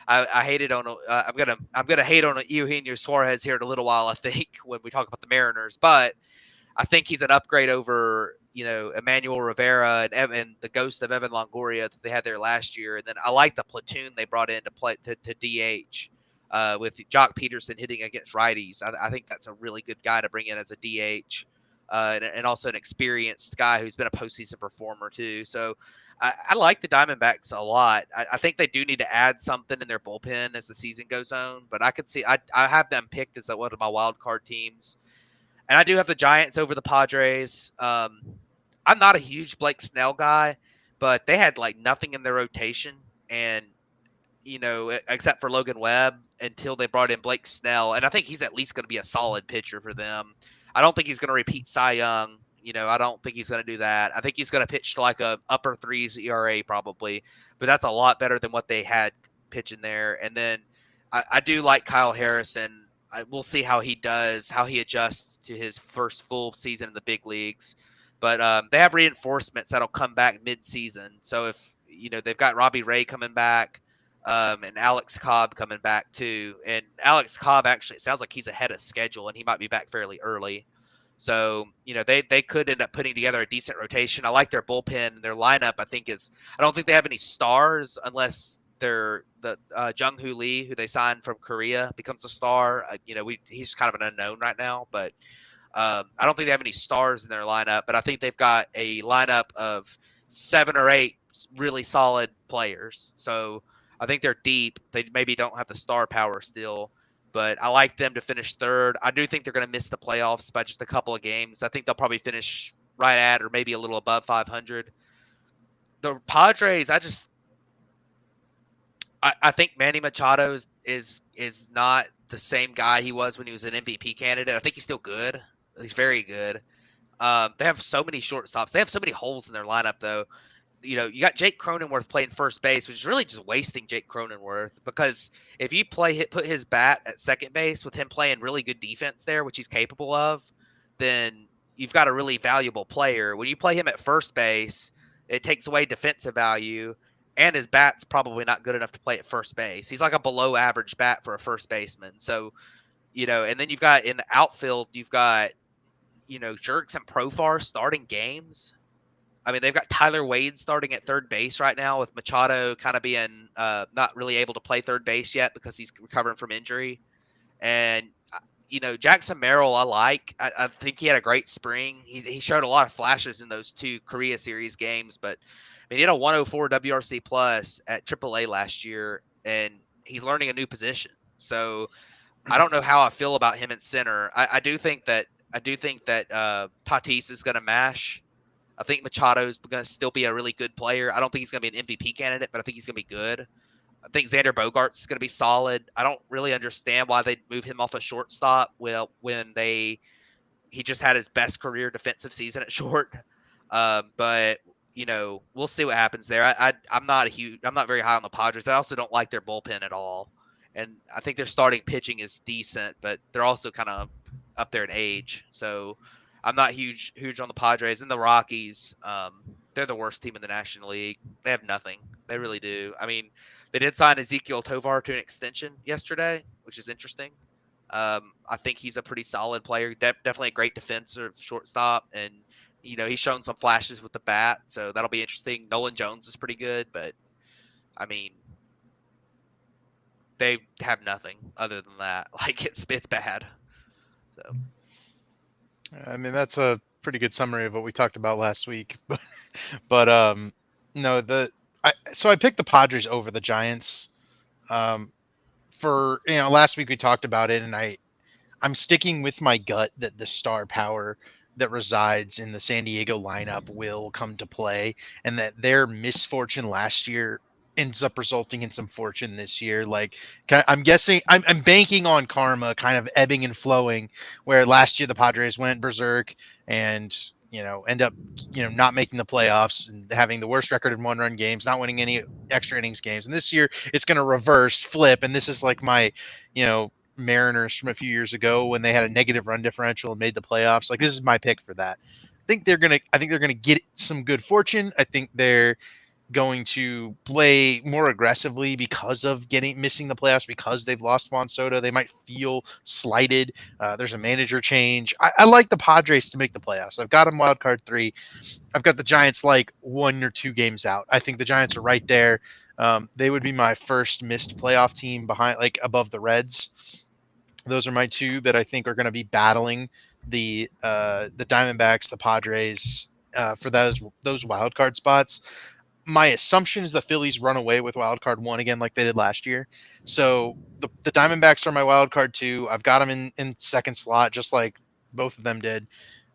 I hated on I'm gonna hate on Eugenio Suarez here in a little while. I think when we talk about the Mariners, but I think he's an upgrade over Emmanuel Rivera and the ghost of Evan Longoria that they had there last year. And then I like the platoon they brought in to play to DH. With Jock Peterson hitting against righties. I think that's a really good guy to bring in as a DH. and also an experienced guy who's been a postseason performer too. So I like the Diamondbacks a lot. I think they do need to add something in their bullpen as the season goes on, but I could see I have them picked as one of my wild card teams, and I do have the Giants over the Padres. I'm not a huge Blake Snell guy, but they had like nothing in their rotation, and except for Logan Webb until they brought in Blake Snell. And I think he's at least going to be a solid pitcher for them. I don't think he's going to repeat Cy Young. I don't think he's going to do that. I think he's going to pitch to like a upper threes ERA probably, but that's a lot better than what they had pitching there. And then I do like Kyle Harrison. We'll see how he does, how he adjusts to his first full season in the big leagues. But they have reinforcements that'll come back mid-season. So if they've got Robbie Ray coming back, and Alex Cobb coming back too. And Alex Cobb actually, it sounds like he's ahead of schedule, and he might be back fairly early. So they could end up putting together a decent rotation. I like their bullpen. Their lineup, I don't think they have any stars unless they're the Jung Hoo Lee, who they signed from Korea, becomes a star. He's kind of an unknown right now, but I don't think they have any stars in their lineup. But I think they've got a lineup of 7 or 8 really solid players. So I think they're deep. They maybe don't have the star power still, but I like them to finish third. I do think they're going to miss the playoffs by just a couple of games. I think they'll probably finish right at or maybe a little above 500. The Padres, I think Manny Machado is not the same guy he was when he was an MVP candidate. I think he's still good. He's very good. They have so many shortstops. They have so many holes in their lineup, though. You got Jake Cronenworth playing first base, which is really just wasting Jake Cronenworth, because if you put his bat at second base with him playing really good defense there, which he's capable of, then you've got a really valuable player. When you play him at first base, it takes away defensive value, and his bat's probably not good enough to play at first base. He's like a below average bat for a first baseman. So, and then you've got in the outfield, you've got, Jerks and Profar starting games. I mean, they've got Tyler Wade starting at third base right now, with Machado kind of being not really able to play third base yet because he's recovering from injury. And, Jackson Merrill, I think he had a great spring. He showed a lot of flashes in those 2 Korea Series games, but he had a 104 WRC plus at AAA last year, and he's learning a new position. So I don't know how I feel about him in center. I do think that Tatis is going to mash. I think Machado's going to still be a really good player. I don't think he's going to be an MVP candidate, but I think he's going to be good. I think Xander Bogaerts is going to be solid. I don't really understand why they move him off a shortstop when he just had his best career defensive season at short. But we'll see what happens there. I'm not very high on the Padres. I also don't like their bullpen at all, and I think their starting pitching is decent, but they're also kind of up there in age. So I'm not huge on the Padres. And the Rockies, they're the worst team in the National League. They have nothing. They really do. I mean, they did sign Ezekiel Tovar to an extension yesterday, which is interesting. I think he's a pretty solid player. Definitely a great defensive shortstop, and he's shown some flashes with the bat, so that'll be interesting. Nolan Jones is pretty good, but I mean, they have nothing other than that. Like it's bad. So. I mean, that's a pretty good summary of what we talked about last week. But no, so I picked the Padres over the Giants. For last week we talked about it, and I'm sticking with my gut that the star power that resides in the San Diego lineup will come to play, and that their misfortune last year ends up resulting in some fortune this year. Like, I'm guessing, I'm banking on karma kind of ebbing and flowing, where last year the Padres went berserk and end up not making the playoffs and having the worst record in 1-run games, not winning any extra innings games. And this year it's going to reverse flip, and this is like my Mariners from a few years ago when they had a negative run differential and made the playoffs. Like, this is my pick for that. I think they're gonna get some good fortune. I think they're going to play more aggressively because of missing the playoffs, because they've lost Juan Soto. They might feel slighted. There's a manager change. I like the Padres to make the playoffs. I've got them wild card 3. I've got the Giants like 1 or 2 games out. I think the Giants are right there. They would be my first missed playoff team above the Reds. Those are my 2 that I think are going to be battling the Diamondbacks, the Padres for those wild card spots. My assumption is the Phillies run away with wild card one again, like they did last year. So the Diamondbacks are my wild card two. I've got them in second slot, just like both of them did.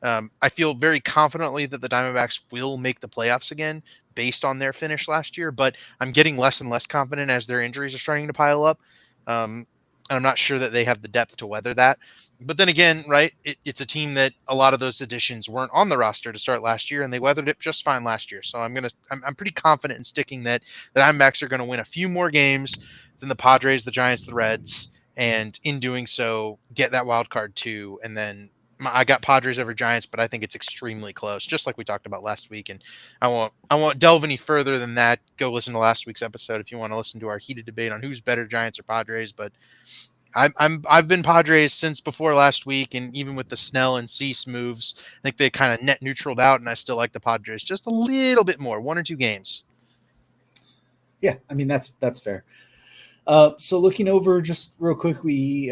I feel very confidently that the Diamondbacks will make the playoffs again based on their finish last year, but I'm getting less and less confident as their injuries are starting to pile up. And I'm not sure that they have the depth to weather that. But then again, right, it's a team that a lot of those additions weren't on the roster to start last year, and they weathered it just fine last year. So I'm pretty confident in sticking that the Diamondbacks are going to win a few more games than the Padres, the Giants, the Reds, and in doing so, get that wild card too. And then I got Padres over Giants, but I think it's extremely close, just like we talked about last week. And I won't delve any further than that. Go listen to last week's episode if you want to listen to our heated debate on who's better, Giants or Padres. But I've been Padres since before last week, and even with the Snell and Cease moves, I think they kind of net neutraled out, and I still like the Padres just a little bit more, 1 or 2 games. Yeah, I mean that's fair. So looking over just real quick, we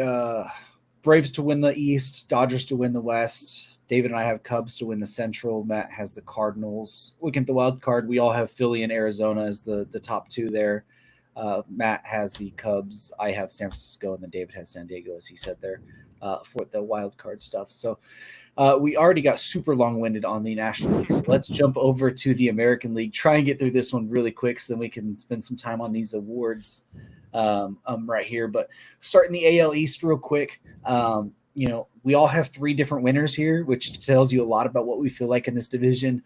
Braves to win the East, Dodgers to win the West. David and I have Cubs to win the Central. Matt has the Cardinals. Looking at the wild card, we all have Philly and Arizona as the top two there. Matt has the Cubs. I have San Francisco, and then David has San Diego, as he said there, for the wild card stuff. So we already got super long-winded on the National League. So let's jump over to the American League. Try and get through this one really quick so then we can spend some time on these awards right here. But starting the AL East real quick. We all have 3 different winners here, which tells you a lot about what we feel like in this division.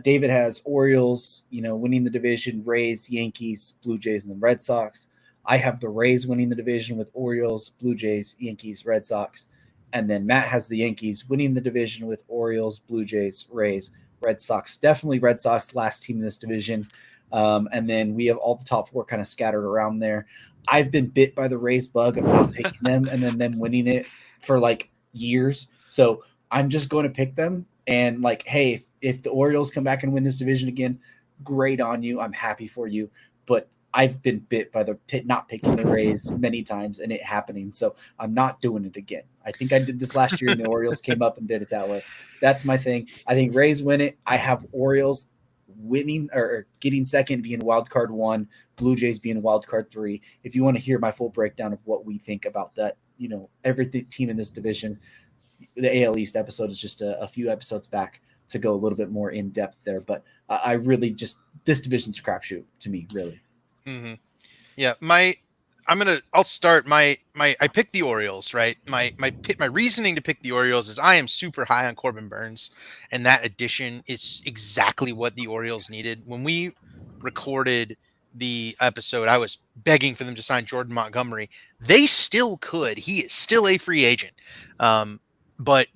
David has Orioles, winning the division, Rays, Yankees, Blue Jays, and the Red Sox. I have the Rays winning the division with Orioles, Blue Jays, Yankees, Red Sox. And then Matt has the Yankees winning the division with Orioles, Blue Jays, Rays, Red Sox. Definitely Red Sox, last team in this division. And then we have all the top 4 kind of scattered around there. I've been bit by the Rays bug of not picking them and then them winning it for like years. So I'm just going to pick them. And like, hey, if the Orioles come back and win this division again, great on you. I'm happy for you. But I've been bit by the pit not picking the Rays many times and it happening. So I'm not doing it again. I think I did this last year and the Orioles came up and did it that way. That's my thing. I think Rays win it. I have Orioles winning or getting second, being wild card 1, Blue Jays being wild card 3. If you want to hear my full breakdown of what we think about that, every team in this division, the AL East episode is just a few episodes back to go a little bit more in depth there. But I really just, this division's a crapshoot to me, really. Mm-hmm. Yeah, I'll start I picked the Orioles, right? My reasoning to pick the Orioles is I am super high on Corbin Burns, and that addition is exactly what the Orioles needed. When we recorded the episode, I was begging for them to sign Jordan Montgomery. They still could. He is still a free agent. But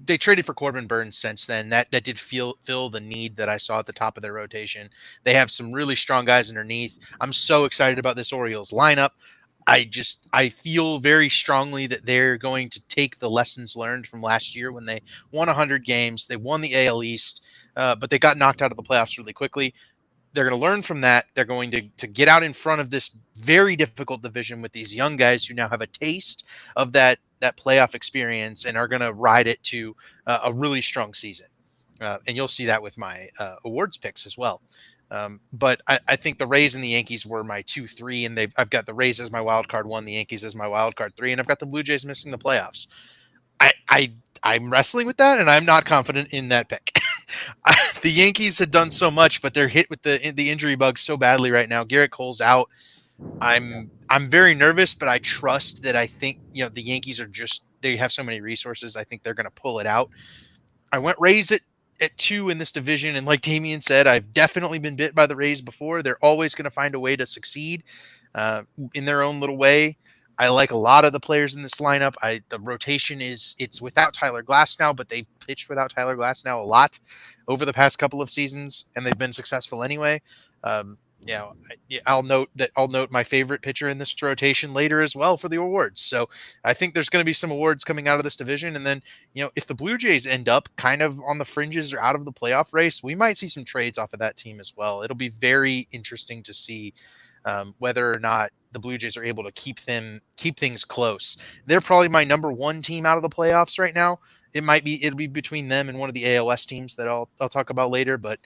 they traded for Corbin Burns since then. That did fill the need that I saw at the top of their rotation. They have some really strong guys underneath. I'm so excited about this Orioles lineup. I feel very strongly that they're going to take the lessons learned from last year when they won 100 games. They won the AL East, but they got knocked out of the playoffs really quickly. They're going to learn from that. They're going to get out in front of this very difficult division with these young guys who now have a taste of that playoff experience and are going to ride it to a really strong season. And you'll see that with my awards picks as well. But I think the Rays and the Yankees were my 2-3, and I've got the Rays as my wild card 1, the Yankees as my wild card 3, and I've got the Blue Jays missing the playoffs. I'm wrestling with that, and I'm not confident in that pick. The Yankees had done so much, but they're hit with the injury bug so badly right now. Garrett Cole's out. I'm very nervous, but I trust that I think the Yankees they have so many resources. I think they're going to pull it out. I went Rays at 2 in this division, and like Damian said, I've definitely been bit by the Rays before. They're always going to find a way to succeed in their own little way. I like a lot of the players in this lineup. The rotation it's without Tyler Glass now, but they've pitched without Tyler Glass now a lot over the past couple of seasons, and they've been successful anyway. I'll note my favorite pitcher in this rotation later as well for the awards. So I think there's going to be some awards coming out of this division. And then, if the Blue Jays end up kind of on the fringes or out of the playoff race, we might see some trades off of that team as well. It'll be very interesting to see whether or not the Blue Jays are able to keep things close. They're probably my number 1 team out of the playoffs right now. it'll be between them and one of the ALS teams that I'll talk about later. But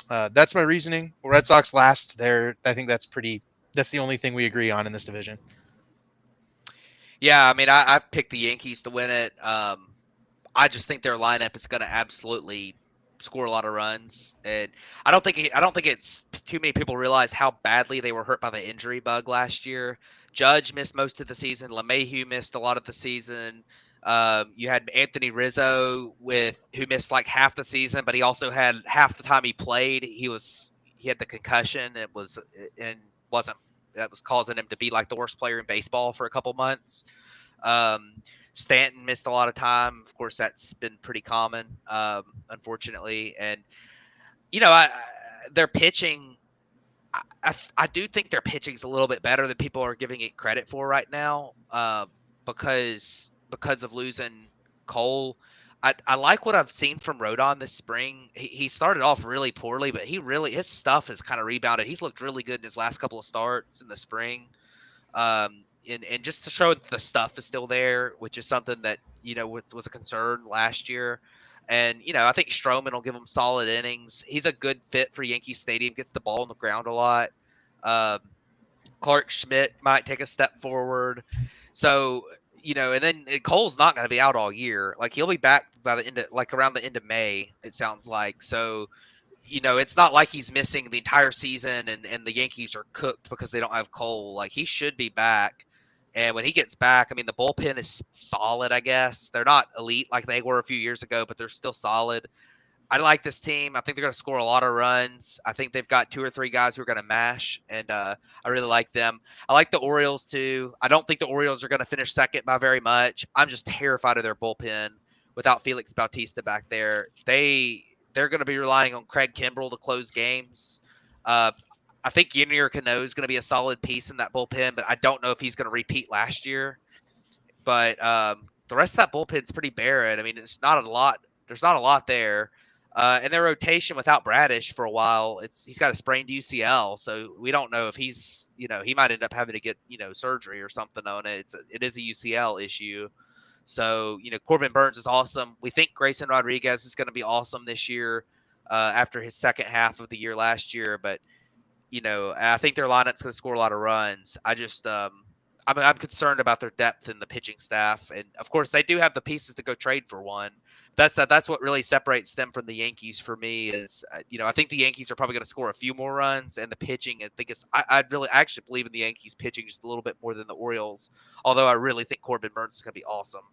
that's my reasoning. Red Sox last. I think that's the only thing we agree on in this division. Yeah, I mean, I've picked the Yankees to win it. I just think their lineup is going to absolutely score a lot of runs, and I don't think it's too many people realize how badly they were hurt by the injury bug last year. Judge missed most of the season. LeMahieu missed a lot of the season. You had Anthony Rizzo who missed like half the season, but he also had half the time he played. He had the concussion. It was and wasn't that was causing him to be like the worst player in baseball for a couple months. Um, Stanton missed a lot of time. Of course, that's been pretty common, unfortunately. And their pitching. I do think their pitching is a little bit better than people are giving it credit for right now, because of losing Cole. I like what I've seen from Rodon this spring. He started off really poorly, but his stuff has kind of rebounded. He's looked really good in his last couple of starts in the spring. And just to show that the stuff is still there, which is something that was a concern last year. And I think Stroman will give him solid innings. He's a good fit for Yankee Stadium. Gets the ball on the ground a lot. Um, Clark Schmidt might take a step forward. So and then Cole's not going to be out all year. Like he'll be back by the end of around the end of May. It sounds like so. It's not like he's missing the entire season and the Yankees are cooked because they don't have Cole. Like he should be back. And when he gets back, I mean, the bullpen is solid, I guess. They're not elite like they were a few years ago, but they're still solid. I like this team. I think they're going to score a lot of runs. I think they've got 2 or 3 guys who are going to mash, and I really like them. I like the Orioles, too. I don't think the Orioles are going to finish second by very much. I'm just terrified of their bullpen without Felix Bautista back there. They're going to be relying on Craig Kimbrell to close games. I think Yunior Cano is going to be a solid piece in that bullpen, but I don't know if he's going to repeat last year. But the rest of that bullpen's pretty barren. I mean, it's not a lot. There's not a lot there. And their rotation without Bradish for a while, he's got a sprained UCL, so we don't know if he's he might end up having to get surgery or something on it. It is a UCL issue. So, Corbin Burns is awesome. We think Grayson Rodriguez is going to be awesome this year after his second half of the year last year. But, I think their lineup's going to score a lot of runs. I'm concerned about their depth in the pitching staff. And, of course, they do have the pieces to go trade for one. That's what really separates them from the Yankees for me is, I think the Yankees are probably going to score a few more runs. And the pitching, I actually believe in the Yankees pitching just a little bit more than the Orioles. Although I really think Corbin Burns is going to be awesome.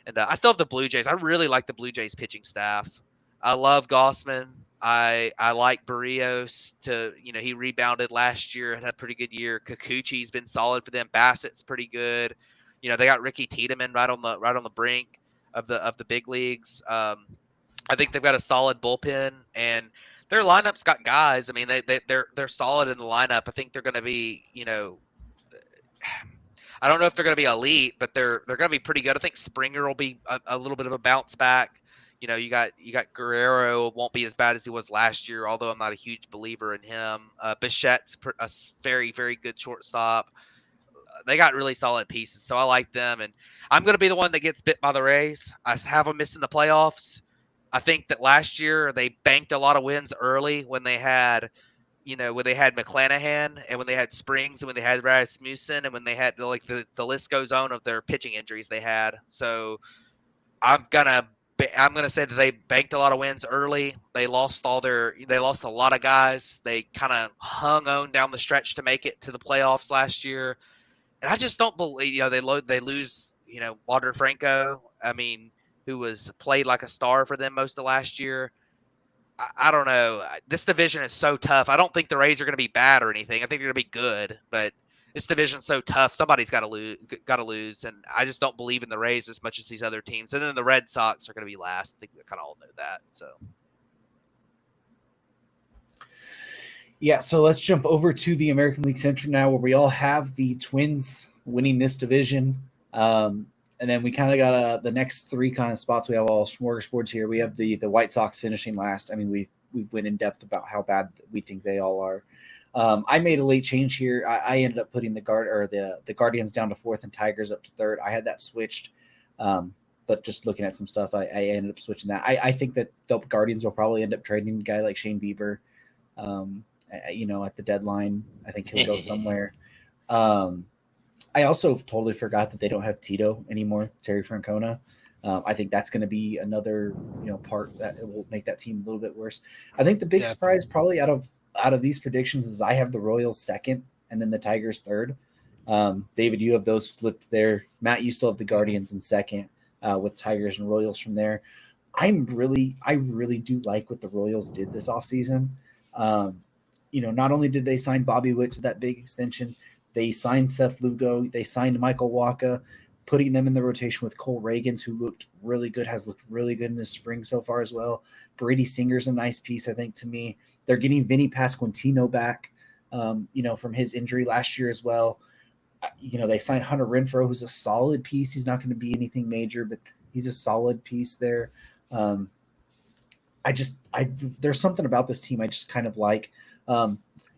And I still have the Blue Jays. I really like the Blue Jays pitching staff. I love Gossman. I like Barrios he rebounded last year and had a pretty good year. Kikuchi's been solid for them. Bassett's pretty good. They got Ricky Tiedemann right on the brink of the big leagues. I think they've got a solid bullpen and their lineup's got guys. I mean, they're solid in the lineup. I think they're going to be, I don't know if they're going to be elite, but they're going to be pretty good. I think Springer will be a little bit of a bounce back. You got Guerrero won't be as bad as he was last year, although I'm not a huge believer in him. Bichette's a very, very good shortstop. They got really solid pieces, so I like them. And I'm going to be the one that gets bit by the Rays. I have them missing the playoffs. I think that last year they banked a lot of wins early when they had McClanahan and when they had Springs and when they had Rasmussen and when they had the list goes on of their pitching injuries they had. So I'm gonna say that they banked a lot of wins early. They lost a lot of guys. They kind of hung on down the stretch to make it to the playoffs last year. And I just don't believe they lose Walter Franco. I mean, who was played like a star for them most of last year. I don't know. This division is so tough. I don't think the Rays are going to be bad or anything. I think they're going to be good, but this division's so tough. Somebody's got to lose, and I just don't believe in the Rays as much as these other teams. And then the Red Sox are going to be last. I think we kind of all know that. So, yeah. So let's jump over to the American League Central now, where we all have the Twins winning this division. And then we kind of got the next 3 kind of spots. We have all smorgasbords here. We have the White Sox finishing last. I mean, we went in depth about how bad we think they all are. I made a late change here. I ended up putting the Guardians down to 4th and Tigers up to 3rd. I had that switched. but just looking at some stuff, I ended up switching that. I think that the Guardians will probably end up trading a guy like Shane Bieber, at the deadline. I think he'll go somewhere. I also totally forgot that they don't have Tito anymore, Terry Francona. I think that's going to be another part that it will make that team a little bit worse. I think the big surprise probably out of these predictions is I have the Royals second and then the Tigers third. David, you have those flipped there. Matt, you still have the Guardians in second with Tigers and Royals from there. I really do like what the Royals did this offseason. Not only did they sign Bobby Witt to that big extension, they signed Seth Lugo, they signed Michael Wacha, putting them in the rotation with Cole Reagans, who looked really good, has looked really good in the spring so far as well. Brady Singer's a nice piece, I think, to me. They're getting Vinny Pasquantino back, from his injury last year as well. They signed Hunter Renfroe, who's a solid piece. He's not going to be anything major, but he's a solid piece there. There's something about this team I just kind of like.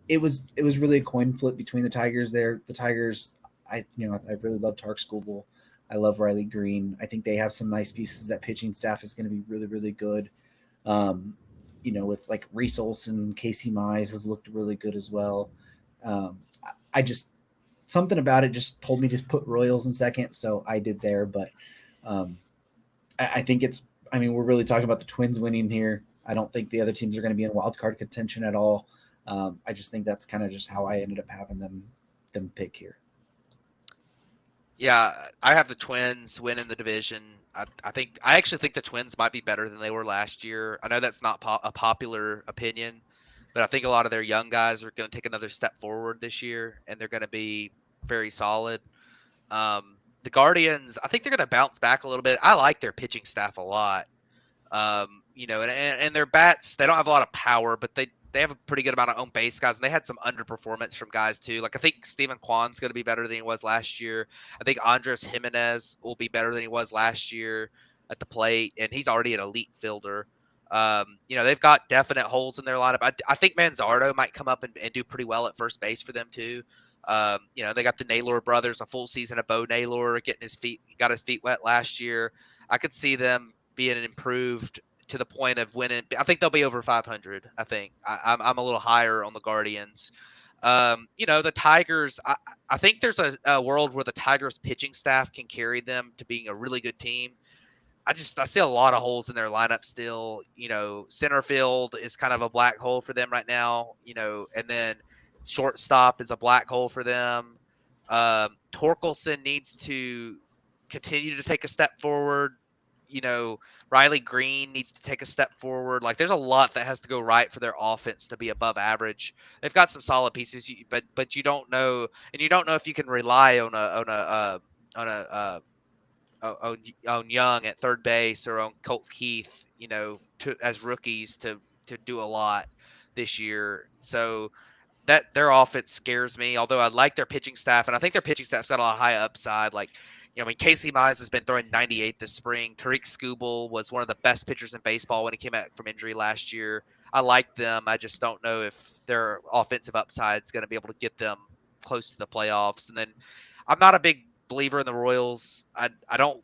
It was really a coin flip between the Tigers there. The Tigers, I really love Tark Skubal. I love Riley Green. I think they have some nice pieces. That pitching staff is going to be really, really good. With like Reese Olson, Casey Mize has looked really good as well. Something about it just told me to put Royals in second, so I did there. But I think we're really talking about the Twins winning here. I don't think the other teams are going to be in wild card contention at all. I just think that's kind of just how I ended up having them pick here. Yeah, I have the Twins winning the division. I actually think the Twins might be better than they were last year. I know that's not a popular opinion, but I think a lot of their young guys are going to take another step forward this year, and they're going to be very solid. The Guardians, I think they're going to bounce back a little bit. I like their pitching staff a lot. And their bats, they don't have a lot of power, but they have a pretty good amount of on base guys, and they had some underperformance from guys too. Like I think Steven Kwan's going to be better than he was last year. I think Andres Jimenez will be better than he was last year at the plate, and he's already an elite fielder. They've got definite holes in their lineup. I think Manzardo might come up and do pretty well at first base for them too. They got the Naylor brothers, a full season of Bo Naylor got his feet wet last year. I could see them being improved to the point of winning. I think they'll be over 500. I think I'm a little higher on the Guardians. The Tigers, I think there's a world where the Tigers pitching staff can carry them to being a really good team. I see a lot of holes in their lineup still. Center field is kind of a black hole for them right now, and then shortstop is a black hole for them. Torkelson needs to continue to take a step forward. Riley Green needs to take a step forward. Like there's a lot that has to go right for their offense to be above average. They've got some solid pieces, but you don't know, and you don't know if you can rely on Young at third base or on Colt Keith, as rookies to do a lot this year. So that their offense scares me, although I like their pitching staff, and I think their pitching staff's got a lot of high upside. Like, Casey Mize has been throwing 98 this spring. Tariq Skubal was one of the best pitchers in baseball when he came back from injury last year. I like them. I just don't know if their offensive upside is going to be able to get them close to the playoffs. And then I'm not a big believer in the Royals. I don't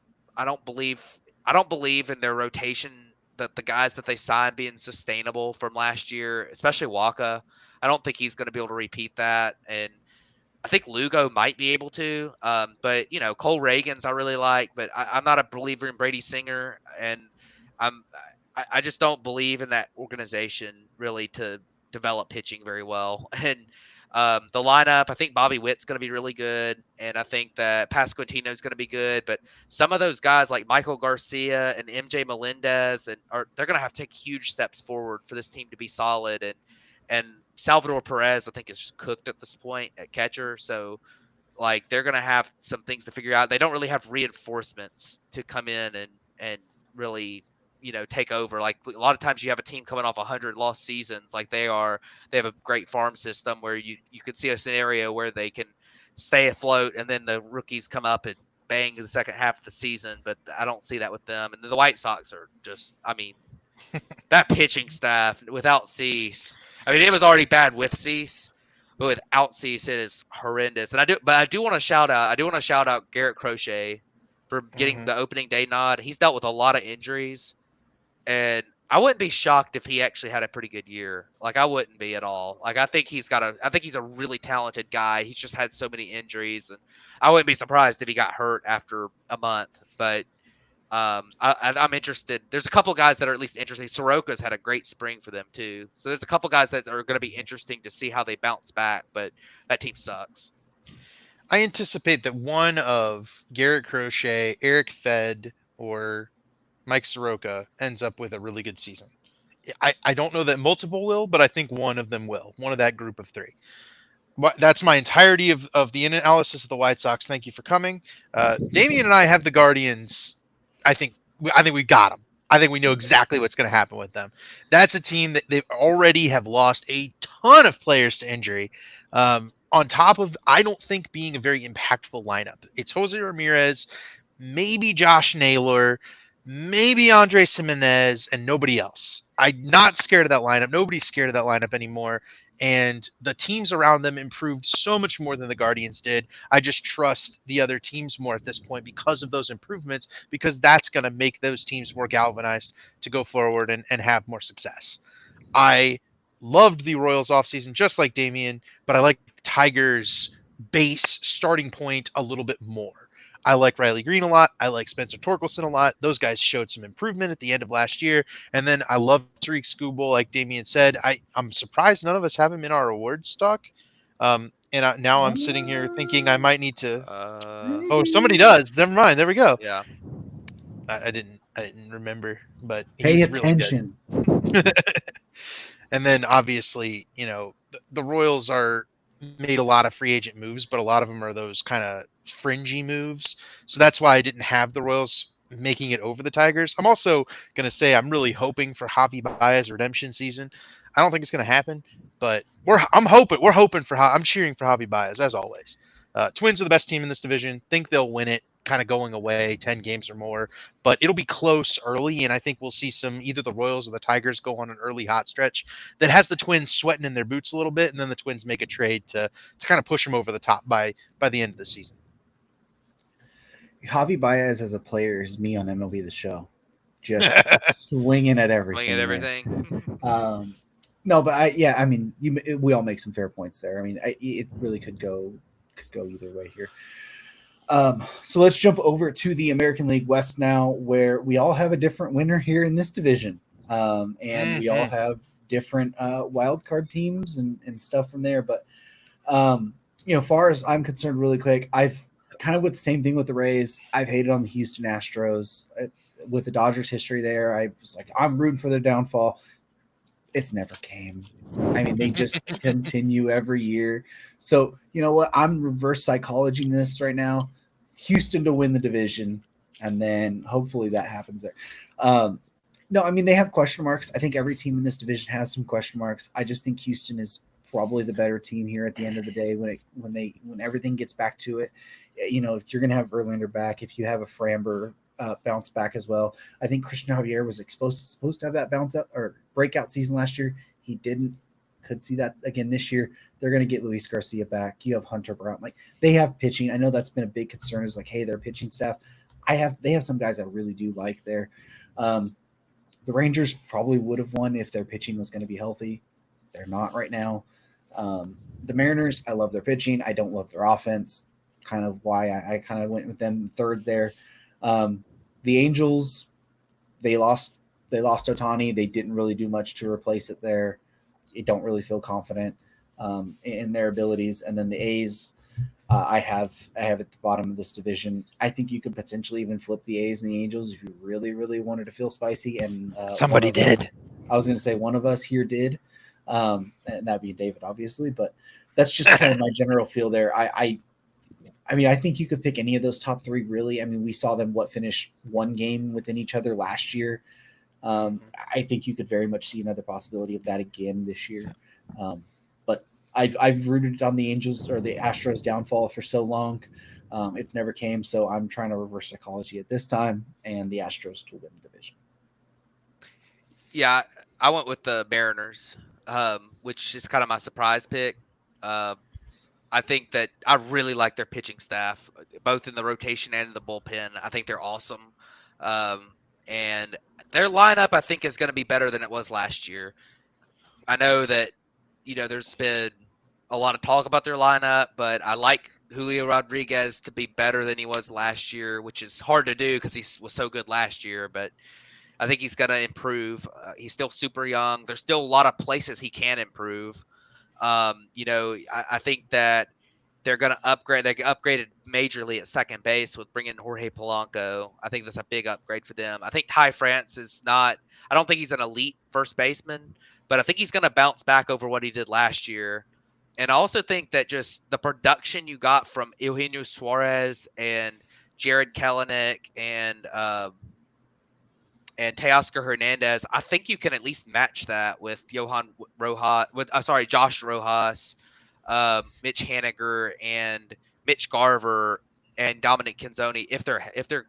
believe in their rotation, that the guys that they signed being sustainable from last year, especially Wacha. I don't think he's going to be able to repeat that. And I think Lugo might be able to. But Cole Reagans I really like, but I'm not a believer in Brady Singer, and I just don't believe in that organization really to develop pitching very well. And the lineup, I think Bobby Witt's going to be really good, and I think that Pasquantino is going to be good. But some of those guys like Michael Garcia and MJ Melendez, they're going to have to take huge steps forward for this team to be solid. And Salvador Perez, I think, is just cooked at this point at catcher. So, like, they're going to have some things to figure out. They don't really have reinforcements to come in and really, take over. Like, a lot of times you have a team coming off 100 lost seasons. Like, they have a great farm system where you could see a scenario where they can stay afloat and then the rookies come up and bang in the second half of the season. But I don't see that with them. And the White Sox are just, that pitching staff without Cease. It was already bad with Cease, but without Cease, it is horrendous. And I do want to shout out Garrett Crochet. for getting the opening day nod. He's dealt with a lot of injuries, and I wouldn't be shocked if he actually had a pretty good year. Like I wouldn't be at all. Like I think he's a really talented guy. He's just had so many injuries, and I wouldn't be surprised if he got hurt after a month. But I'm interested. There's a couple guys that are at least interesting. Soroka's had a great spring for them too. So there's a couple guys that are going to be interesting to see how they bounce back. But that team sucks. I anticipate that one of Garrett Crochet, Eric Fed, or Mike Soroka ends up with a really good season. I don't know that multiple will, but I think one of them will. One of that group of three. That's my entirety of the analysis of the White Sox. Thank you for coming. Damian and I have the Guardians. I think we got them. I think we know exactly what's going to happen with them. That's a team that they've already have lost a ton of players to injury. On top of, I don't think being a very impactful lineup. It's Jose Ramirez, maybe Josh Naylor, maybe Andre Jimenez, and nobody else. I'm not scared of that lineup. Nobody's scared of that lineup anymore. And the teams around them improved so much more than the Guardians did. I just trust the other teams more at this point because of those improvements, because that's going to make those teams more galvanized to go forward and have more success. I loved the Royals offseason, just like Damien, but I like the Tigers' base starting point a little bit more. I like Riley Green a lot. I like Spencer Torkelson a lot. Those guys showed some improvement at the end of last year. And then I love Tariq Skubal, like Damien said. I'm surprised none of us have him in our awards stock. Now I'm sitting here thinking I might need to. Oh, somebody does. Never mind. There we go. Yeah. I didn't remember, but Pay he's attention. really good. And then obviously, the Royals are made a lot of free agent moves, but a lot of them are those kind of fringy moves. So that's why I didn't have the Royals making it over the Tigers. I'm also going to say I'm really hoping for Javi Baez redemption season. I don't think it's going to happen, but we're cheering for Javi Baez as always. Twins are the best team in this division. Think they'll win it, kind of going away 10 games or more, but it'll be close early, and I think we'll see either the Royals or the Tigers go on an early hot stretch that has the Twins sweating in their boots a little bit, and then the Twins make a trade to kind of push them over the top by the end of the season. Javi Baez as a player is me on MLB The Show, just swinging at everything. Swinging at everything. No, but we all make some fair points there. I mean, it really could go either way here. So let's jump over to the American League West now, where we all have a different winner here in this division. And we all have different wild card teams and stuff from there. But, far as I'm concerned, really quick, I've kind of with the same thing with the Rays. I've hated on the Houston Astros with the Dodgers history there. I was like, I'm rooting for their downfall. It's never came. I mean, they just continue every year. So, you know what? I'm reverse psychologying this right now. Houston to win the division, and then hopefully that happens there. No, I mean, they have question marks. I think every team in this division has some question marks. I just think Houston is probably the better team here at the end of the day when everything gets back to it. If you're going to have Verlander back, if you have a Framber bounce back as well. I think Christian Javier was supposed to have that bounce up or breakout season last year. He didn't. Could see that again this year. They're going to get Luis Garcia back. You have Hunter Brown. Like, they have pitching. I know that's been a big concern is like, hey, their pitching staff. They have some guys I really do like there. The Rangers probably would have won if their pitching was going to be healthy. They're not right now. The Mariners, I love their pitching. I don't love their offense. Kind of why I kind of went with them third there. The Angels, they lost Otani. They didn't really do much to replace it there. I don't really feel confident in their abilities. And then the A's, I have at the bottom of this division. I think you could potentially even flip the A's and the Angels if you really, really wanted to feel spicy. And somebody did. I was going to say one of us here did, and that'd be David, obviously. But that's just kind of my general feel there. I mean, I think you could pick any of those top three, really. I mean, we saw them finish one game within each other last year. I think you could very much see another possibility of that again this year. But I've rooted on the Angels or the Astros downfall for so long. It's never came. So I'm trying to reverse psychology at this time and the Astros to win the division. Yeah, I went with the Mariners, which is kind of my surprise pick. I think that I really like their pitching staff, both in the rotation and in the bullpen. I think they're awesome. Um, and their lineup, I think, is going to be better than it was last year. I know that, there's been a lot of talk about their lineup, but I like Julio Rodriguez to be better than he was last year, which is hard to do because he was so good last year. But I think he's going to improve. He's still super young. There's still a lot of places he can improve. I think that they're going to upgrade. They upgraded majorly at second base with bringing Jorge Polanco. I think that's a big upgrade for them. I think Ty France is not. I don't think he's an elite first baseman, but I think he's going to bounce back over what he did last year. And I also think that just the production you got from Eugenio Suarez and Jared Kelenic and Teoscar Hernandez, I think you can at least match that with Josh Rojas, Mitch Haniger, and Mitch Garver and Dominic Canzoni if they're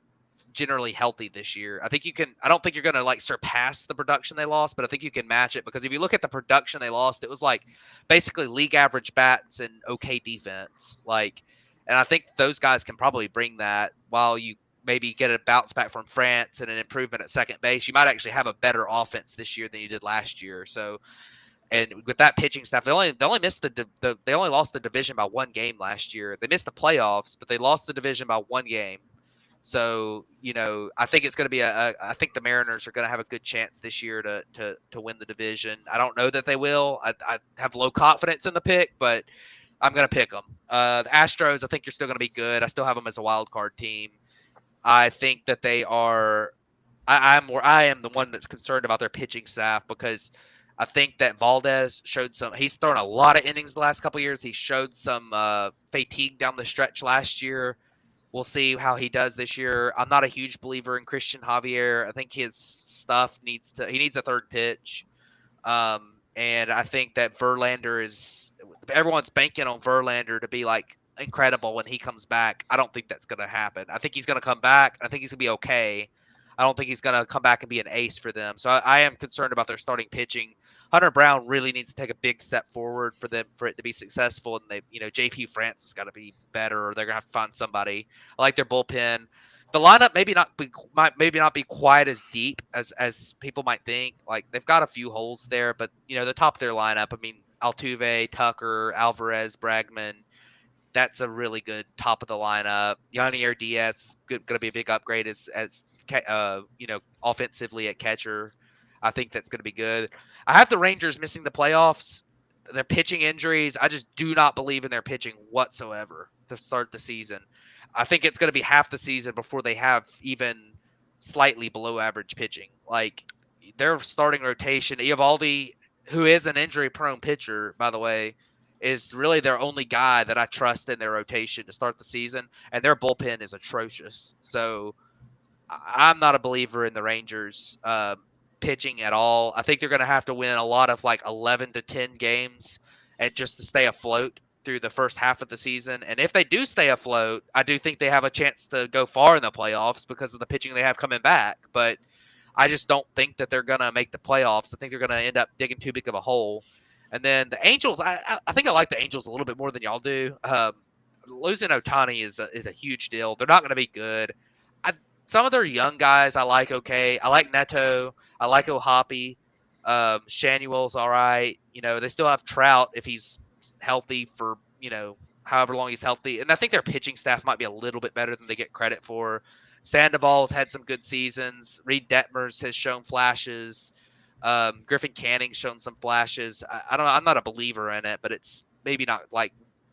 generally healthy this year. I think you can. I don't think you're going to like surpass the production they lost, but I think you can match it because if you look at the production they lost, it was like basically league average bats and okay defense. And I think those guys can probably bring that while you maybe get a bounce back from France and an improvement at second base. You might actually have a better offense this year than you did last year. So, and with that pitching staff, they only missed they only lost the division by one game last year. They missed the playoffs, but they lost the division by one game. So, I think it's going to be I think the Mariners are going to have a good chance this year to win the division. I don't know that they will. I have low confidence in the pick, but I'm going to pick them. The Astros, I think you're still going to be good. I still have them as a wild card team. I think that they are. I am the one that's concerned about their pitching staff because I think that Valdez showed some. He's thrown a lot of innings the last couple of years. He showed some fatigue down the stretch last year. We'll see how he does this year. I'm not a huge believer in Christian Javier. I think his stuff needs a third pitch. And I think that everyone's banking on Verlander to be like incredible when he comes back. I don't think that's going to happen. I think he's going to come back. I think he's going to be okay. I don't think he's going to come back and be an ace for them. So I am concerned about their starting pitching. Hunter Brown really needs to take a big step forward for it to be successful. And JP France has got to be better, or they're going to have to find somebody. I like their bullpen. The lineup maybe not be quite as deep as people might think. Like they've got a few holes there, but the top of their lineup. I mean, Altuve, Tucker, Alvarez, Bregman. That's a really good top of the lineup. Yanier Diaz going to be a big upgrade as offensively at catcher. I think that's going to be good. I have the Rangers missing the playoffs. Their pitching injuries, I just do not believe in their pitching whatsoever to start the season. I think it's going to be half the season before they have even slightly below average pitching. Like their starting rotation, Eovaldi, who is an injury-prone pitcher, by the way, is really their only guy that I trust in their rotation to start the season, and their bullpen is atrocious. So I'm not a believer in the Rangers pitching at all. I think they're going to have to win a lot of like 11 to 10 games and just to stay afloat through the first half of the season. And if they do stay afloat, I do think they have a chance to go far in the playoffs because of the pitching they have coming back. But I just don't think that they're going to make the playoffs. I think they're going to end up digging too big of a hole. And then the Angels, I think I like the Angels a little bit more than y'all do. Losing Ohtani is a huge deal. They're not going to be good. Some of their young guys I like okay. I like Neto. I like O'Hoppe. Shanuel's all right. They still have Trout if he's healthy for, however long he's healthy. And I think their pitching staff might be a little bit better than they get credit for. Sandoval's had some good seasons. Reed Detmers has shown flashes. Griffin Canning's shown some flashes. I don't know. I'm not a believer in it, but it's maybe not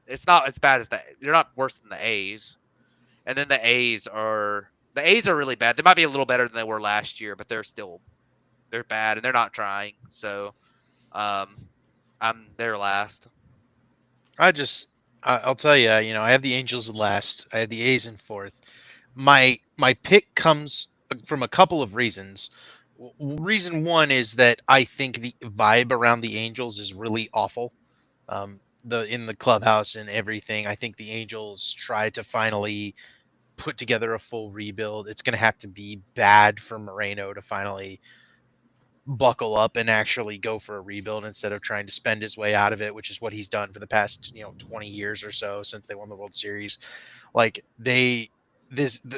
it's not as bad as they're not worse than the A's. And then the A's are really bad. They might be a little better than they were last year, but they're bad and they're not trying. So, I'm their last. I'll tell you, I have the Angels in last. I have the A's in fourth. My pick comes from a couple of reasons. Reason one is that I think the vibe around the Angels is really awful. In the clubhouse and everything. I think the Angels try to finally put together a full rebuild. It's going to have to be bad for Moreno to finally buckle up and actually go for a rebuild instead of trying to spend his way out of it, which is what he's done for the past 20 years or so since they won the World Series. Like the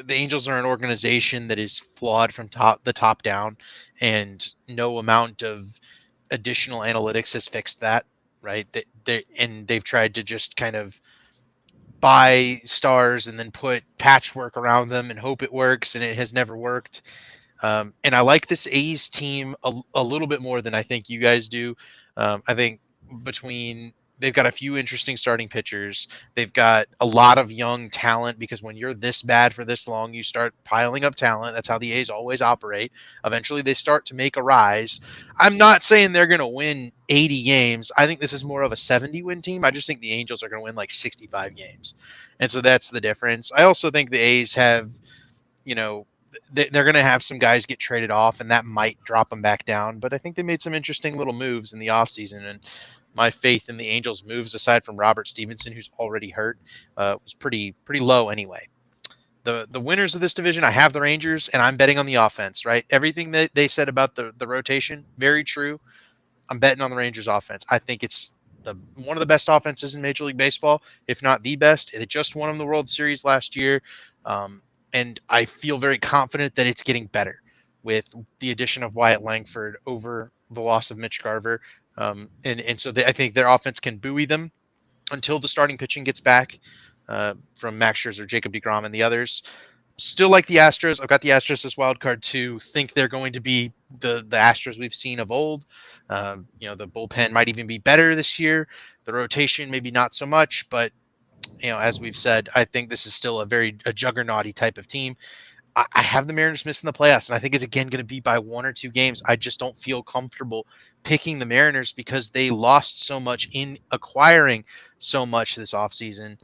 Angels are an organization that is flawed from the top down, and no amount of additional analytics has fixed that. Right? They've tried to just kind of buy stars and then put patchwork around them and hope it works, and it has never worked. And I like this A's team a little bit more than I think you guys do. I think they've got a few interesting starting pitchers. They've got a lot of young talent because when you're this bad for this long, you start piling up talent. That's how the A's always operate. Eventually, they start to make a rise. I'm not saying they're going to win 80 games. I think this is more of a 70-win team. I just think the Angels are going to win like 65 games. And so that's the difference. I also think the A's have, you know, they're going to have some guys get traded off, and that might drop them back down. But I think they made some interesting little moves in the offseason, and my faith in the Angels' moves, aside from Robert Stevenson, who's already hurt, was pretty low anyway. The winners of this division, I have the Rangers, and I'm betting on the offense. Right, everything that they said about the rotation, very true. I'm betting on the Rangers offense. I think it's one of the best offenses in Major League Baseball, if not the best. They just won the World Series last year, and I feel very confident that it's getting better with the addition of Wyatt Langford over the loss of Mitch Garver. And so I think their offense can buoy them until the starting pitching gets back from Max Scherzer, Jacob deGrom, and the others. Still like the Astros. I've got the Astros as wild card too. Think they're going to be the Astros we've seen of old. The bullpen might even be better this year. The rotation maybe not so much, but as we've said, I think this is still a juggernauty type of team. I have the Mariners missing the playoffs, and I think it's again going to be by 1 or 2 games. I just don't feel comfortable picking the Mariners because they lost so much in acquiring so much this offseason.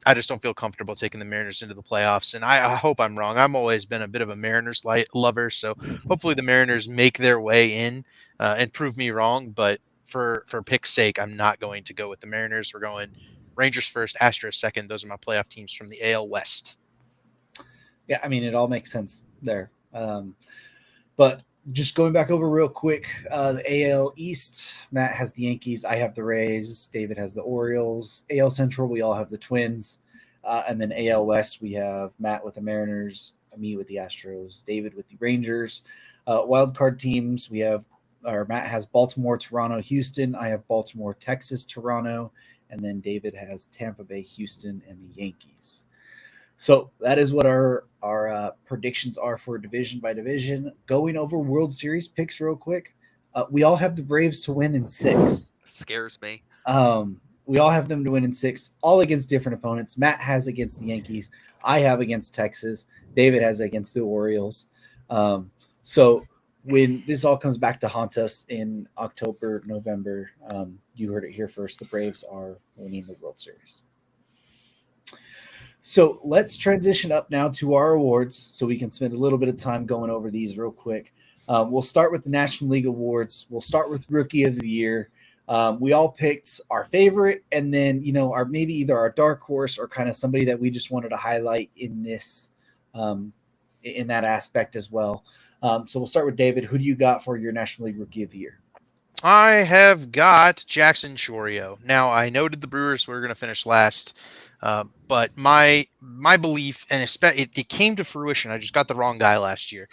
I just don't feel comfortable taking the Mariners into the playoffs, and I hope I'm wrong. I've always been a bit of a Mariners lover, so hopefully the Mariners make their way in and prove me wrong. But for pick's sake, I'm not going to go with the Mariners. We're going Rangers first, Astros second. Those are my playoff teams from the AL West. Yeah, I mean, it all makes sense there. But just going back over real quick, the AL East, Matt has the Yankees. I have the Rays. David has the Orioles. AL Central, we all have the Twins. And then AL West, we have Matt with the Mariners, me with the Astros, David with the Rangers. Wild card teams, Matt has Baltimore, Toronto, Houston. I have Baltimore, Texas, Toronto. And then David has Tampa Bay, Houston, and the Yankees. So that is what our predictions are for division by division. Going over World Series picks real quick. We all have the Braves to win in 6. Scares me. We all have them to win in 6, all against different opponents. Matt has against the Yankees. I have against Texas. David has against the Orioles. So when this all comes back to haunt us in October, November, you heard it here first. The Braves are winning the World Series. So let's transition up now to our awards so we can spend a little bit of time going over these real quick. We'll start with the National League Awards. We'll start with Rookie of the Year. We all picked our favorite and then, our maybe either our dark horse or kind of somebody that we just wanted to highlight in this, in that aspect as well. So we'll start with David. Who do you got for your National League Rookie of the Year? I have got Jackson Chourio. Now, I noted the Brewers were going to finish last. But my belief, and it came to fruition, I just got the wrong guy last year.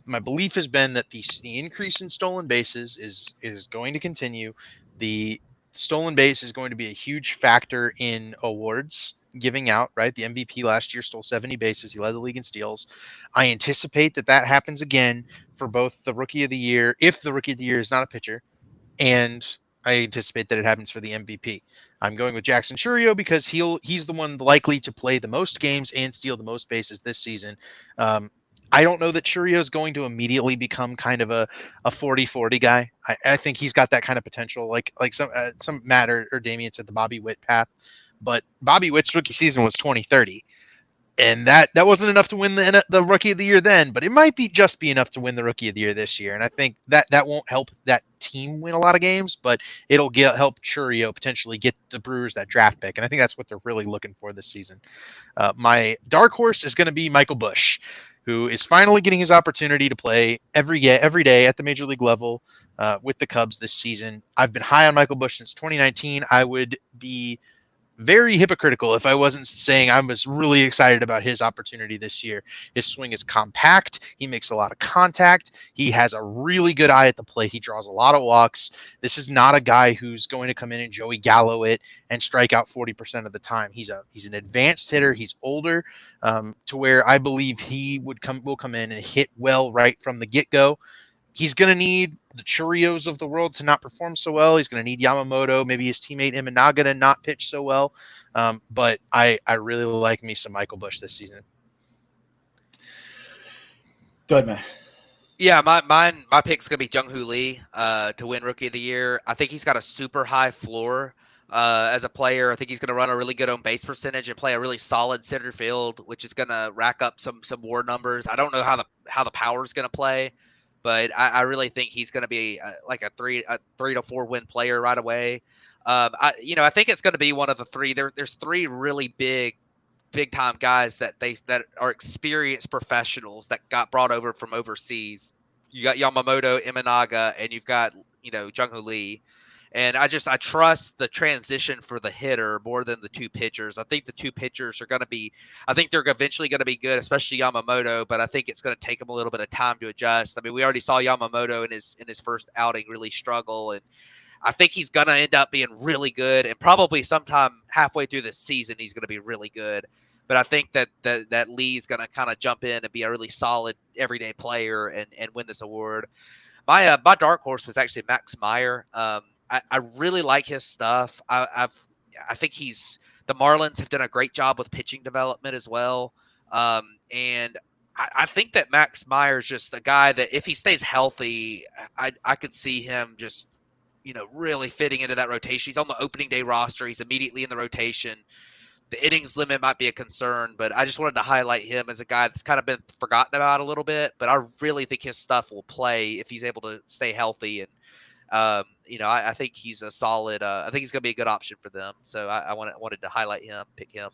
My belief has been that the increase in stolen bases is going to continue. The stolen base is going to be a huge factor in awards giving out, right? The MVP last year stole 70 bases. He led the league in steals. I anticipate that happens again for both the Rookie of the Year, if the Rookie of the Year is not a pitcher, and I anticipate that it happens for the MVP. I'm going with Jackson Chourio because he's the one likely to play the most games and steal the most bases this season. I don't know that Chourio is going to immediately become kind of a 40-40 guy. I think he's got that kind of potential, like some Matt or Damian said the Bobby Witt path, but Bobby Witt's rookie season was 2030. And that wasn't enough to win the Rookie of the Year then, but it might just be enough to win the Rookie of the Year this year. And I think that won't help that team win a lot of games, but it'll help Chourio potentially get the Brewers that draft pick. And I think that's what they're really looking for this season. My dark horse is going to be Michael Busch. who is finally getting his opportunity to play every day at the major league level with the Cubs this season. I've been high on Michael Busch since 2019. I would be very hypocritical if I wasn't saying I was really excited about his opportunity this year. His swing is compact. He makes a lot of contact. He has a really good eye at the plate. He draws a lot of walks. This is not a guy who's going to come in and Joey Gallo it and strike out 40% of the time. He's an advanced hitter. He's older, to where I believe he will come in and hit well right from the get-go. He's going to need the Churios of the world to not perform so well. He's going to need Yamamoto, maybe his teammate Imanaga to not pitch so well. But I really like me some Michael Busch this season. Good, man. Yeah, my pick's gonna be Jung-Hoo Lee to win Rookie of the Year. I think he's got a super high floor as a player. I think he's gonna run a really good on base percentage and play a really solid center field, which is gonna rack up some WAR numbers. I don't know how the power's gonna play, but I really think he's gonna be like a 3 to 4 win player right away. I think it's gonna be one of the three. There's three really big time guys that are experienced professionals that got brought over from overseas. You got Yamamoto, Imanaga, and you've got Jung-Hoo Lee. And I trust the transition for the hitter more than the two pitchers. I think the two pitchers are going to be, I think they're eventually going to be good, especially Yamamoto, but I think it's going to take them a little bit of time to adjust. I mean, we already saw Yamamoto in his first outing really struggle, and I think he's going to end up being really good, and probably sometime halfway through the season, he's going to be really good. But I think that Lee's going to kind of jump in and be a really solid everyday player and win this award. My dark horse was actually Max Meyer. I really like his stuff. I think the Marlins have done a great job with pitching development as well. And I think that Max Meyer is just a guy that if he stays healthy, I could see him just really fitting into that rotation. He's on the opening day roster. He's immediately in the rotation. The innings limit might be a concern, but I just wanted to highlight him as a guy that's kind of been forgotten about a little bit. But I really think his stuff will play if he's able to stay healthy. And, I think he's a solid I think he's going to be a good option for them. So I wanted to highlight him, pick him.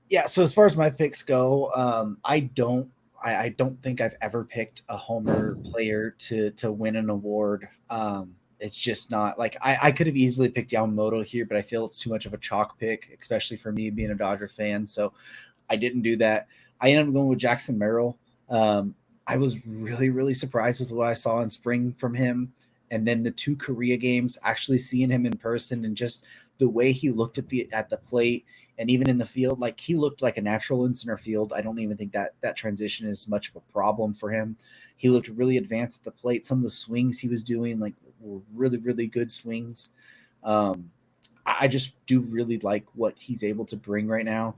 Yeah, so as far as my picks go, I don't think I've ever picked a homer player to win an award. It's just not like I could have easily picked Yamamoto here, but I feel it's too much of a chalk pick, especially for me being a Dodger fan. So I didn't do that. I ended up going with Jackson Merrill. I was really, really surprised with what I saw in spring from him. And then the 2 Korea games, actually seeing him in person and just the way he looked at the plate and even in the field, like he looked like a natural in center field. I don't even think that transition is much of a problem for him. He looked really advanced at the plate. Some of the swings he was doing were really, really good swings. I just do really like what he's able to bring right now.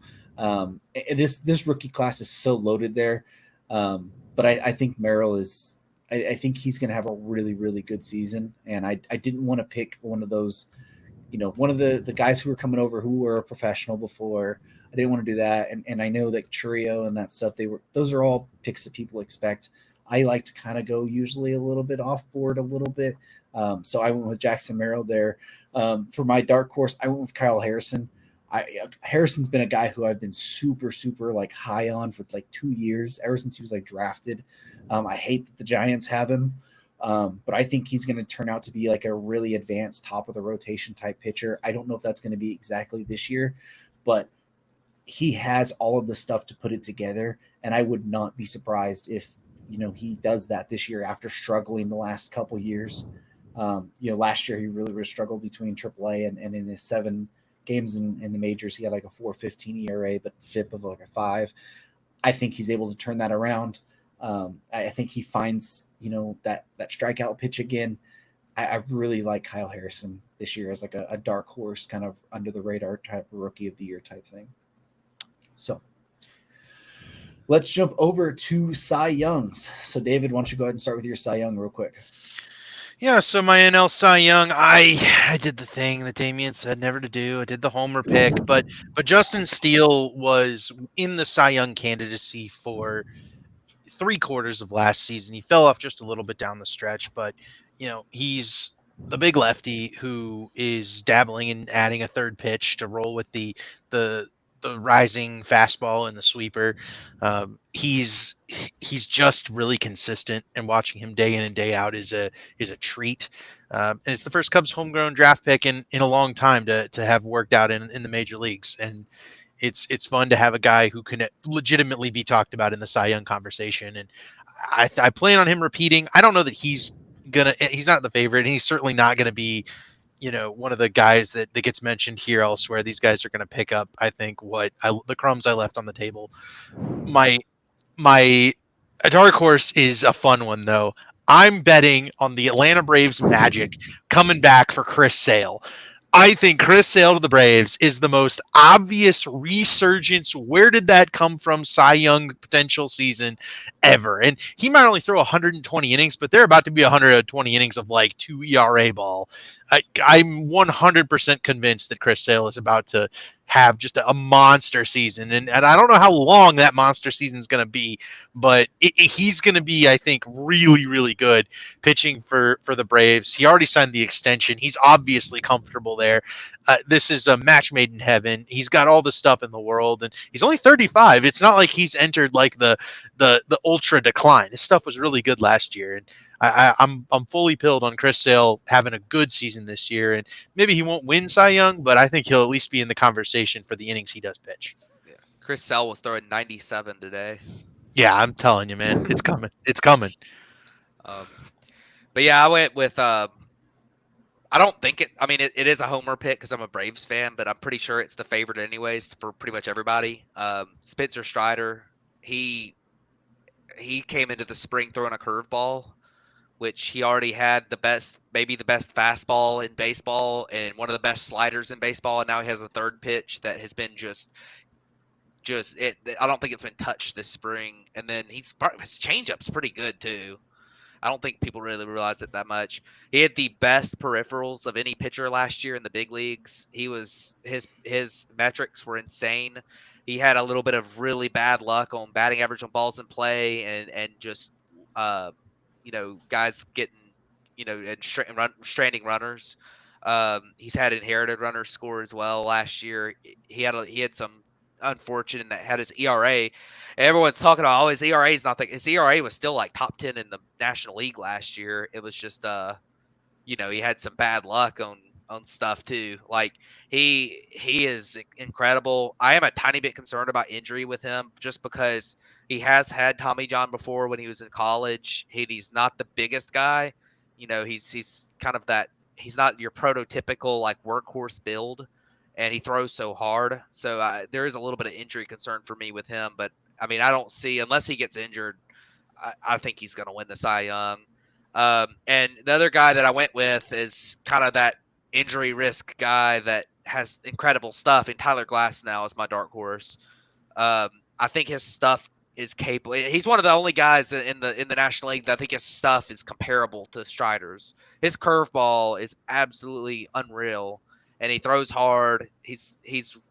This rookie class is so loaded there. But I think Merrill is – I think he's going to have a really, really good season. And I didn't want to pick one of those, one of the guys who were coming over who were a professional before. I didn't want to do that. And I know that Churio and that stuff, those are all picks that people expect. I like to kind of go usually a little bit off board a little bit. So I went with Jackson Merrill there. For my dark horse, I went with Kyle Harrison. Harrison's been a guy who I've been super, super high on for 2 years, ever since he was drafted. I hate that the Giants have him, but I think he's going to turn out to be a really advanced top of the rotation type pitcher. I don't know if that's going to be exactly this year, but he has all of the stuff to put it together. And I would not be surprised if, he does that this year after struggling the last couple years. Last year he really struggled between AAA and in his 7 games in the majors, he had a 4.15 ERA, but FIP of a 5. I think he's able to turn that around. I think he finds, that strikeout pitch again. I really like Kyle Harrison this year as a dark horse, kind of under the radar type of rookie of the year type thing. So let's jump over to Cy Youngs. So David, why don't you go ahead and start with your Cy Young real quick? Yeah, so my NL Cy Young, I did the thing that Damian said never to do. I did the homer pick, but Justin Steele was in the Cy Young candidacy for 3/4 of last season. He fell off just a little bit down the stretch, but he's the big lefty who is dabbling in adding a third pitch to roll with the the rising fastball and the sweeper. He's just really consistent, and watching him day in and day out is a treat. And it's the first Cubs homegrown draft pick in a long time to have worked out in the major leagues, and it's fun to have a guy who can legitimately be talked about in the Cy Young conversation. And I plan on him repeating. I don't know that he's not the favorite, and he's certainly not gonna be, one of the guys that gets mentioned here elsewhere. These guys are going to pick up, I think, the crumbs I left on the table. My a dark horse is a fun one, though. I'm betting on the Atlanta Braves magic coming back for Chris Sale. I think Chris Sale to the Braves is the most obvious resurgence. Where did that come from? Cy Young potential season ever. And he might only throw 120 innings, but they're about to be 120 innings of like 2 ERA ball. I'm 100% convinced that Chris Sale is about to have just a monster season. And I don't know how long that monster season is going to be, but he's going to be, I think, really, really good pitching for the Braves. He already signed the extension. He's obviously comfortable there. This is a match made in heaven. He's got all the stuff in the world, and he's only 35. It's not like he's entered like the ultra decline. His stuff was really good last year, and I'm fully pilled on Chris Sale having a good season this year. And maybe he won't win Cy Young, but I think he'll at least be in the conversation for the innings he does pitch. Yeah. Chris Sale was throwing 97 today. Yeah, I'm telling you, man, it's coming. It's coming. But yeah, I went with. I don't think it. I mean, it is a homer pick because I'm a Braves fan, but I'm pretty sure it's the favorite anyways for pretty much everybody. Spencer Strider, he came into the spring throwing a curveball, which he already had maybe the best fastball in baseball and one of the best sliders in baseball, and now he has a third pitch that has been just it. I don't think it's been touched this spring, and then his changeup's pretty good too. I don't think people really realize it that much. He had the best peripherals of any pitcher last year in the big leagues. His metrics were insane. He had a little bit of really bad luck on batting average on balls in play and just guys getting and stranding runners. He's had inherited runners score as well last year. He had some unfortunate that had his ERA. Everyone's talking about his ERA is not his ERA was still like top 10 in the National League last year. It was just he had some bad luck on stuff too. Like he is incredible. I am a tiny bit concerned about injury with him just because he has had Tommy John before when he was in college. He's not the biggest guy. He's kind of that. He's not your prototypical like workhorse build, and he throws so hard. So there is a little bit of injury concern for me with him. But I mean, I don't see unless he gets injured. I think he's going to win the Cy Young. And the other guy that I went with is kind of that injury risk guy that has incredible stuff. And Tyler Glasnow is my dark horse. I think his stuff is capable. He's one of the only guys in the National League that I think his stuff is comparable to Strider's. His curveball is absolutely unreal, and he throws hard. He's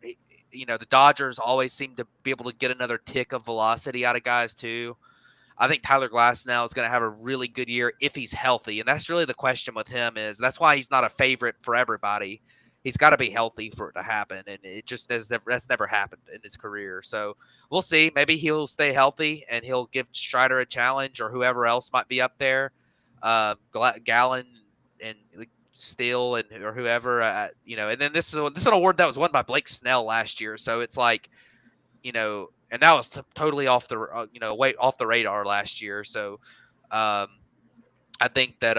the Dodgers always seem to be able to get another tick of velocity out of guys too. I think Tyler Glasnow is going to have a really good year if he's healthy, and that's really the question with him. That's why he's not a favorite for everybody. He's got to be healthy for it to happen, and that's never happened in his career. So we'll see. Maybe he'll stay healthy and he'll give Strider a challenge, or whoever else might be up there, Gallen and Steele or whoever. And then this is an award that was won by Blake Snell last year. So it's like, and that was totally off the off the radar last year. So I think that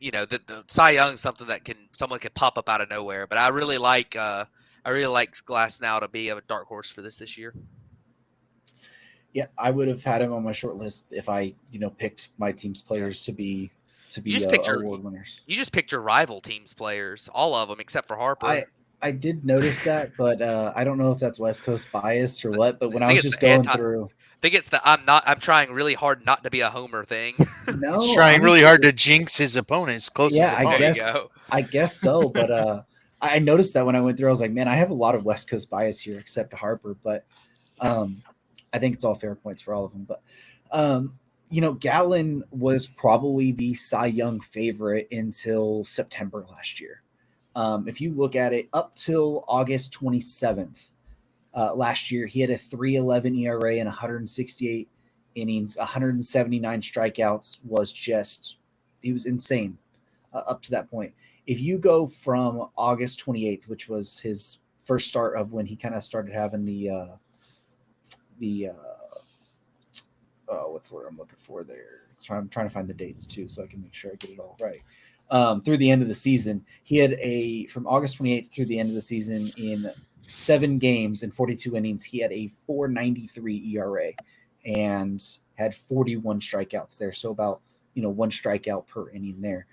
the Cy Young is something that someone can pop up out of nowhere. But I really like Glasnow to be a dark horse for this year. Yeah, I would have had him on my short list if I picked my team's players to be award winners. You just picked your rival team's players, all of them except for Harper. I did notice that, but I don't know if that's West Coast bias or what. But when I was just going through, I think it's I'm trying really hard not to be a homer thing. No, he's trying really hard to jinx his opponents. Yeah, I guess so. But I noticed that when I went through, I was like, man, I have a lot of West Coast bias here, except Harper. But I think it's all fair points for all of them. But Gallen was probably the Cy Young favorite until September last year. If you look at it, up till August 27th, last year. He had a 3.11 ERA and 168 innings, 179 strikeouts. He was insane up to that point. If you go from August 28th, which was his first start of when he kind of started having what's the word I'm looking for there? I'm trying to find the dates too, so I can make sure I get it all right. Through the end of the season, he had from August 28th through the end of the season in 7 games and 42 innings, he had a 4.93 ERA and had 41 strikeouts there. So about 1 strikeout per inning there,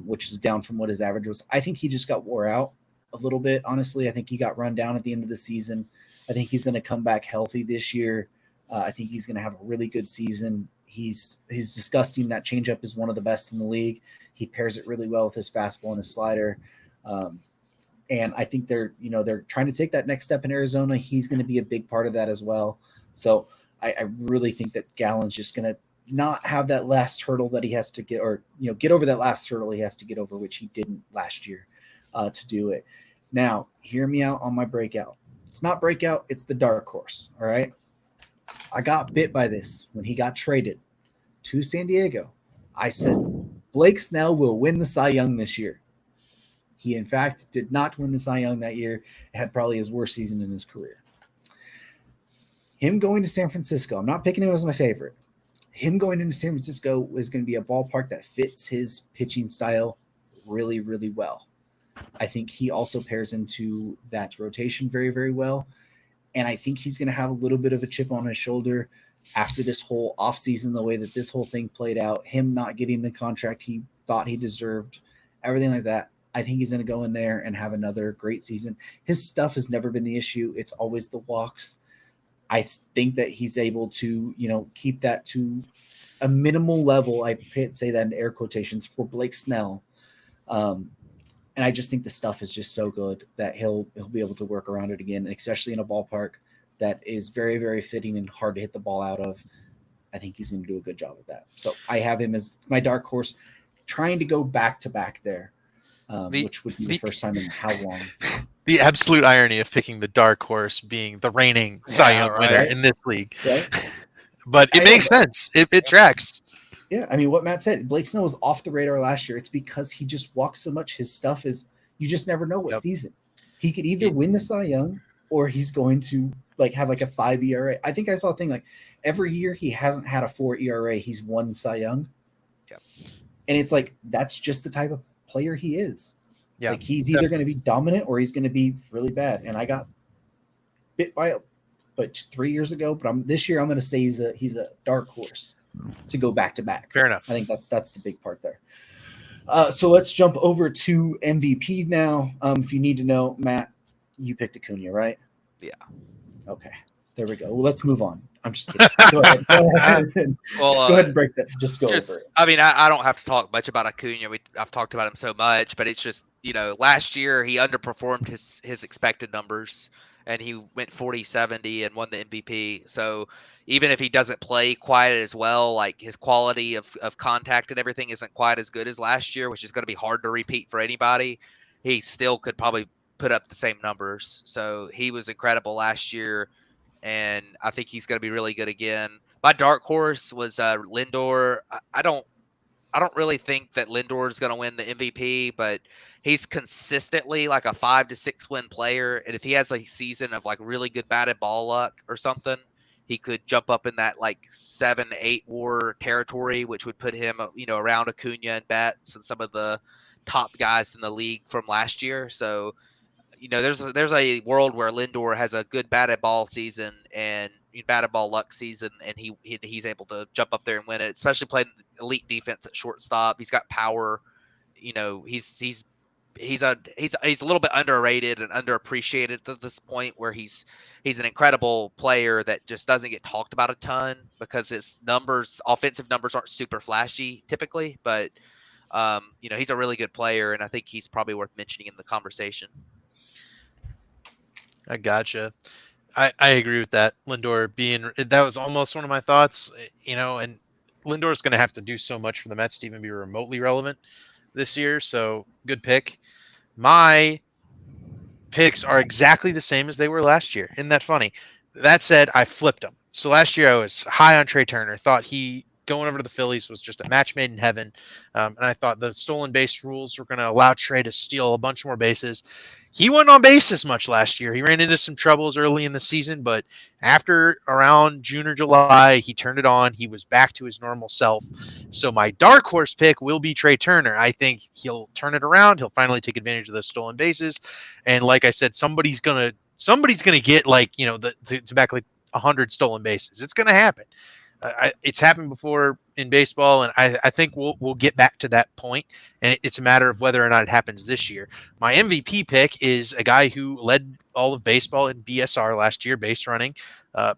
which is down from what his average was. I think he just got wore out a little bit. Honestly, I think he got run down at the end of the season. I think he's going to come back healthy this year. I think he's going to have a really good season. He's disgusting. That changeup is one of the best in the league. He pairs it really well with his fastball and his slider. And I think they're trying to take that next step in Arizona. He's going to be a big part of that as well. So I really think that Gallen's just going to not have that last hurdle that he has to get, or get over that last hurdle he has to get over, which he didn't last year to do it. Now, hear me out on my breakout. It's not breakout. It's the dark horse. All right. I got bit by this when he got traded to San Diego. I said, Blake Snell will win the Cy Young this year. He, in fact, did not win the Cy Young that year. It had probably his worst season in his career. Him going to San Francisco, I'm not picking him as my favorite. Him going into San Francisco is going to be a ballpark that fits his pitching style really, really well. I think he also pairs into that rotation very, very well. And I think he's going to have a little bit of a chip on his shoulder after this whole offseason, the way that this whole thing played out, him not getting the contract he thought he deserved, everything like that. I think he's going to go in there and have another great season. His stuff has never been the issue. It's always the walks. I think that he's able to, keep that to a minimal level. I say that in air quotations for Blake Snell. And I just think the stuff is just so good that he'll be able to work around it again, especially in a ballpark that is very, very fitting and hard to hit the ball out of. I think he's going to do a good job of that. So I have him as my dark horse, trying to go back to back there, which would be the first time in how long. The absolute irony of picking the dark horse being the reigning Cy Young winner in this league. Right? But it makes sense. It tracks. Yeah, I mean, what Matt said, Blake Snell was off the radar last year. It's because he just walks so much. His stuff is, you just never know what season. He could either win the Cy Young or he's going to have a 5 ERA. I think I saw a thing every year he hasn't had a 4 ERA, he's won Cy Young. Yep. And it's that's just the type of player he is. Yeah. He's either going to be dominant or he's going to be really bad. And I got bit by it, but 3 years ago. But this year I'm going to say he's a dark horse to go back to back. Fair enough. I think that's the big part there. So let's jump over to MVP now. If you need to know, Matt, you picked Acuna, right? Yeah. Okay. There we go. Well, let's move on. I'm just kidding. Go ahead. Go ahead and break that. Just go over it. I mean, I don't have to talk much about Acuna. I've talked about him so much, but it's just, last year he underperformed his expected numbers, and he went 40-70 and won the MVP. So even if he doesn't play quite as well, his quality of contact and everything isn't quite as good as last year, which is going to be hard to repeat for anybody, he still could probably put up the same numbers. So he was incredible last year, and I think he's going to be really good again. My dark horse was Lindor. I don't really think that Lindor is going to win the MVP, but he's consistently a 5 to 6 win player. And if he has a season of really good batted ball luck or something, he could jump up in that 7-8 WAR territory, which would put him, around Acuna and Betts and some of the top guys in the league from last year. So, there's a world where Lindor has a good batted ball season and batted ball luck season, and he's able to jump up there and win it, especially playing elite defense at shortstop. He's got power. He's a little bit underrated and underappreciated at this point, where he's an incredible player that just doesn't get talked about a ton because his offensive numbers aren't super flashy typically, but he's a really good player, and I think he's probably worth mentioning in the conversation. I gotcha. I agree with that. That was almost one of my thoughts, and Lindor's going to have to do so much for the Mets to even be remotely relevant this year. So good pick. My picks are exactly the same as they were last year. Isn't that funny? That said, I flipped them. So last year I was high on Trey Turner. Thought he going over to the Phillies was just a match made in heaven. And I thought the stolen base rules were going to allow Trey to steal a bunch more bases. He wasn't on base as much last year. He ran into some troubles early in the season, but after around June or July, he turned it on. He was back to his normal self. So my dark horse pick will be Trey Turner. I think he'll turn it around. He'll finally take advantage of the stolen bases. And like I said, somebody's gonna get like, you know, to back like 100 stolen bases. It's gonna happen. It's happened before in baseball, and I think we'll get back to that point, and it's a matter of whether or not it happens this year. My MVP pick is a guy who led all of baseball in BSR last year, base running,